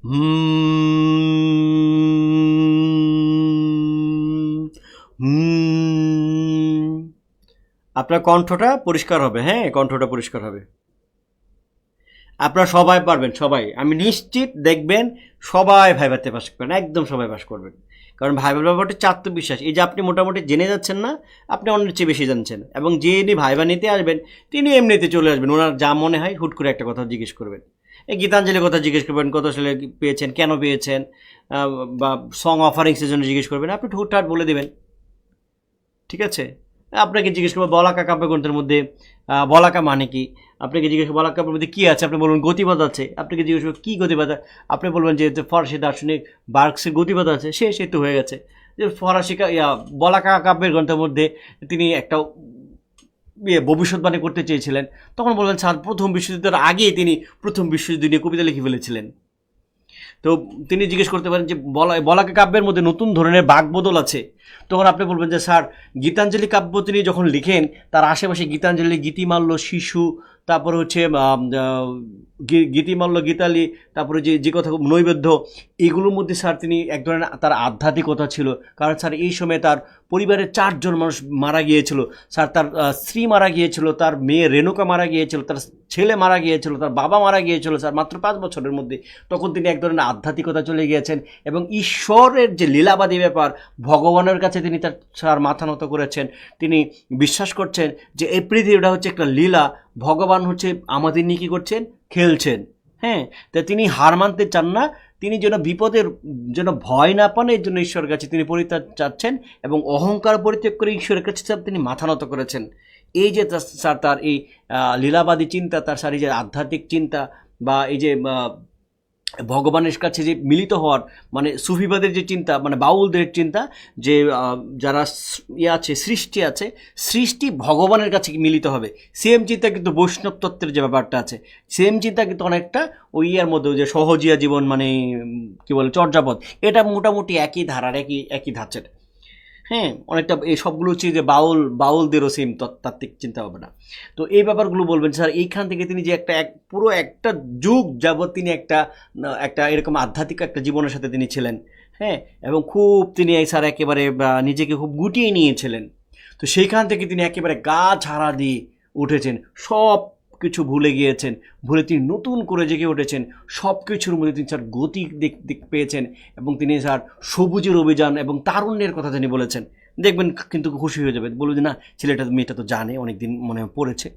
হুম। আপনার কণ্ঠটা পরিষ্কার হবে, হ্যাঁ, কণ্ঠটা পরিষ্কার হবে। আপনারা সবাই পারবেন, সবাই, আমি নিশ্চিত দেখবেন সবাই ভাইভাতে পাস করবেন, একদম সবাই পাস করবেন। কারণ ভাইবার ব্যাপারটা হচ্ছে আত্মবিশ্বাস। এই যে আপনি মোটামুটি জেনে যাচ্ছেন না, আপনি অন্যের চেয়ে বেশি জানছেন, এবং যিনি ভাইবা নিতে আসবেন তিনি এমনিতে চলে আসবেন, ওনার যা মনে হয় হুট করে একটা কথা জিজ্ঞেস করবেন। এই গীতাঞ্জলির কথা জিজ্ঞেস করবেন, কত সালে পেয়েছেন, কেন পেয়েছেন, বা সং অফারিংসের জন্য জিজ্ঞেস করবেন, আপনি হুটহাট বলে দেবেন। ঠিক আছে। আপনাকে জিজ্ঞেস করবো বলাকা কাব্যগ্রন্থের মধ্যে বলাকা মানে কি, আপনাকে জিজ্ঞেস করবো বলাকা কাব্যের মধ্যে কী আছে, আপনি বলবেন গতিবাদ আছে। আপনাকে জিজ্ঞেস করবো কী গতিবাদ, আপনি বলবেন যে ফরাসি দার্শনিক বার্কসের গতিবাদ আছে, সে তো হয়ে গেছে। যে ফরাসি বলাকা কাব্যের গ্রন্থের মধ্যে তিনি একটা ভবিষ্যৎবাণী করতে চেয়েছিলেন, তখন বলবেন স্যার প্রথম বিশ্বযুদ্ধের আগেই তিনি প্রথম বিশ্বযুদ্ধ নিয়ে কবিতা লিখে ফেলেছিলেন। তো তিনি জিজ্ঞেস করতে পারেন যে বলাকা কাব্যের মধ্যে নতুন ধরনের বাকবদল আছে, তখন আপনি বলবেন যে স্যার গীতাঞ্জলি কাব্য তিনি যখন লিখেন তার আশেপাশে গীতাঞ্জলি, গীতিমাল্য, শিশু, তারপরে হচ্ছে গীতিমাল্য, গীতালি, তারপরে যে যে কথা নৈবেদ্য, এগুলোর মধ্যে স্যার তিনি এক ধরনের তার আধ্যাত্মিকতা ছিল। কারণ স্যার এই সময় তার পরিবারের 4 জন মানুষ মারা গিয়েছিল। স্যার তার স্ত্রী মারা গিয়েছিল, তার মেয়ে রেণুকা মারা গিয়েছিল, তার ছেলে মারা গিয়েছিল, তার বাবা মারা গিয়েছিল স্যার মাত্র 5 বছরের মধ্যে। তখন তিনি এক ধরনের আধ্যাত্মিকতা চলে গিয়েছেন, এবং ঈশ্বরের যে লীলাবাদী ব্যাপার, ভগবানের কাছে তিনি তার স্যার মাথা নত করেছেন। তিনি বিশ্বাস করছেন যে এই পৃথিবীটা হচ্ছে একটা লীলা, ভগবান হচ্ছে আমাদের নিয়ে কী করছেন, খেলছেন। হ্যাঁ, তা তিনি হার মানতে চান না, তিনি যেন বিপদের যেন ভয় না পান, এর জন্য ঈশ্বরের কাছে তিনি পরিত্রাণ চাচ্ছেন, এবং অহংকার পরিত্যাগ করে ঈশ্বরের কাছে তিনি মাথা নত করেছেন। এই যে স্যার তার এই লীলাবাদী চিন্তা, তার স্যার এই যে আধ্যাত্মিক চিন্তা, বা এই যে ভগবানের কাছে যে মিলিত হওয়ার, মানে সুফিবাদের যে চিন্তা, মানে বাউলদের চিন্তা, যে যারা আছে, সৃষ্টি আছে, সৃষ্টি ভগবানের কাছে মিলিত হবে, সেম চিন্তা কিন্তু বৈষ্ণব তত্ত্বের যে ব্যাপারটা আছে, সেম চিন্তা কিন্তু অনেকটা ওই ইয়ার মধ্যে, যে সহজিয়া জীবন, মানে কি বলে, চর্যাপদ, এটা মোটামুটি একই ধারার, একই একই ধাঁচের। হ্যাঁ, অনেকটা এই সবগুলো হচ্ছে যে বাউলদেরও সেম তাত্ত্বিক চিন্তা ভাবনা। তো এই ব্যাপারগুলো বলবেন স্যার, এইখান থেকে তিনি যে পুরো একটা যুগ যাবৎ তিনি একটা একটা এরকম আধ্যাত্মিক একটা জীবনের সাথে তিনি ছিলেন। হ্যাঁ, এবং খুব তিনি স্যার একেবারে নিজেকে খুব গুটিয়ে নিয়েছিলেন। তো সেইখান থেকে তিনি একেবারে গা ঝাড়া দিয়ে উঠেছেন, সব কিছু ভুলে গিয়েছেন, ভুলে তিনি নতুন করে জেগে উঠেছেন, সব কিছুর মধ্যে তিনি স্যার গতি দিক পেয়েছেন, এবং তিনি স্যার সবুজের অভিযান এবং তারুণ্যের কথা তিনি বলেছেন। দেখবেন কিন্তু খুশি হয়ে যাবে, বলবে যে না, ছেলেটা মেয়েটা তো জানে, অনেকদিন মনে পড়েছে।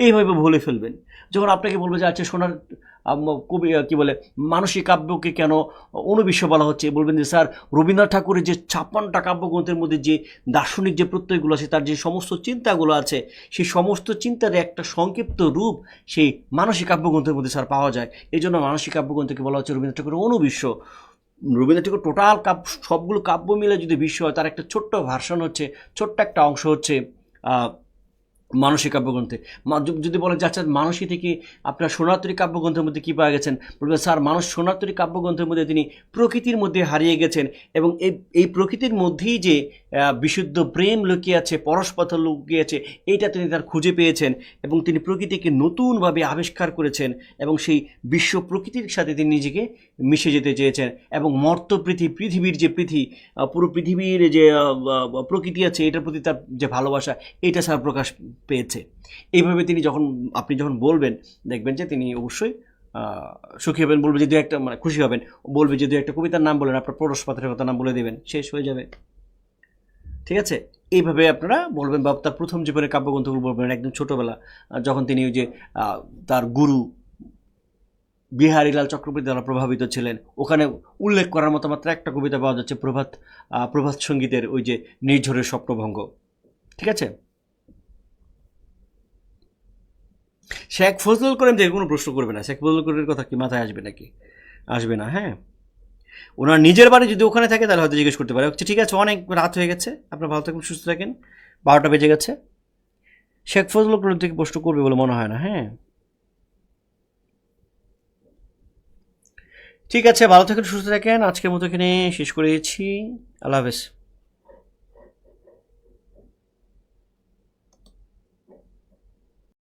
এইভাবে বলে ফেলবেন। যখন আপনাকে বলবে যে আচ্ছা সোনার কবি কী বলে মানসিক কাব্যকে কেন ঊনবিংশ বলা হচ্ছে, বলবেন যে স্যার রবীন্দ্রনাথ ঠাকুরের যে 56টা কাব্যগ্রন্থের মধ্যে যে দার্শনিক যে প্রত্যয়গুলো আছে, তার যে সমস্ত চিন্তাগুলো আছে, সেই সমস্ত চিন্তার একটা সংক্ষিপ্ত রূপ সেই মানসিক কাব্যগ্রন্থের মধ্যে স্যার পাওয়া যায়। এই জন্য মানসিক কাব্যগ্রন্থকে বলা হচ্ছে রবীন্দ্রনাথ ঠাকুরের ঊনবিংশ। রবীন্দ্রনাথ ঠাকুর টোটাল সবগুলো কাব্য মিলে যদি বিশ্ব হয়, তার একটা ছোট্ট ভার্সন হচ্ছে, ছোট্ট একটা অংশ হচ্ছে মানসিক কাব্যগ্রন্থে। যদি বলেন যে আচ্ছা মানসী থেকে আপনার সোনারতরী কাব্যগ্রন্থের মধ্যে কী পাওয়া গেছেন, বলবেন স্যার মানুষ সোনারতরী কাব্যগ্রন্থের মধ্যে তিনি প্রকৃতির মধ্যে হারিয়ে গেছেন এবং এই প্রকৃতির মধ্যেই যে বিশুদ্ধ প্রেম লুকিয়ে আছে, পরশপথ লুকিয়ে আছে, এইটা তিনি তার খুঁজে পেয়েছেন এবং তিনি প্রকৃতিকে নতুনভাবে আবিষ্কার করেছেন এবং সেই বিশ্ব প্রকৃতির সাথে তিনি নিজেকে মিশে যেতে চেয়েছেন এবং পৃথিবীর যে পুরো পৃথিবীর যে প্রকৃতি আছে, এটার প্রতি তার যে ভালোবাসা, এটা স্যার প্রকাশ পেয়েছে। এইভাবে আপনি যখন বলবেন, দেখবেন যে তিনি অবশ্যই সুখী হবেন। বলবে যে দু একটা মানে খুশি হবেন, বলবে যে দু একটা কবিতার নাম বলেন, আপনার পরশপাথরের কথা নাম বলে দেবেন, শেষ হয়ে যাবে। ঠিক আছে, এইভাবে আপনারা বলবেন বা তার প্রথম জীবনের কাব্যগ্রন্থগুলো বলবেন একদম ছোটোবেলা, যখন তিনি ওই যে তার গুরু বিহারীলাল চক্রবর্তী দ্বারা প্রভাবিত ছিলেন। ওখানে উল্লেখ করার মতো মাত্র একটা কবিতা পাওয়া যাচ্ছে, প্রভাত সঙ্গীতের ওই যে নির্ঝরের স্বপ্নভঙ্গ। ঠিক আছে, শেখ ফজলুল করিম থেকে কোনো প্রশ্ন করবে না। শেখ ফজলুল করিমের কথা কি মাথায় আসবে নাকি? আসবে না। হ্যাঁ, ওনার নিজের বাড়ি যদি ওখানে থাকে তাহলে হয়তো জিজ্ঞেস করতে পারে। আচ্ছা ঠিক আছে, অনেক রাত হয়ে গেছে, আপনার ভালো থাকবেন, সুস্থ থাকেন। 12টা বেজে গেছে। শেখ ফজলুল করিম থেকে প্রশ্ন করবে বলে মনে হয় না। হ্যাঁ, ঠিক আছে, ভালো থাকেন, সুস্থ থাকেন। আজকের মতো এখানে শেষ করেছি। আল্লাহ হাফেজ।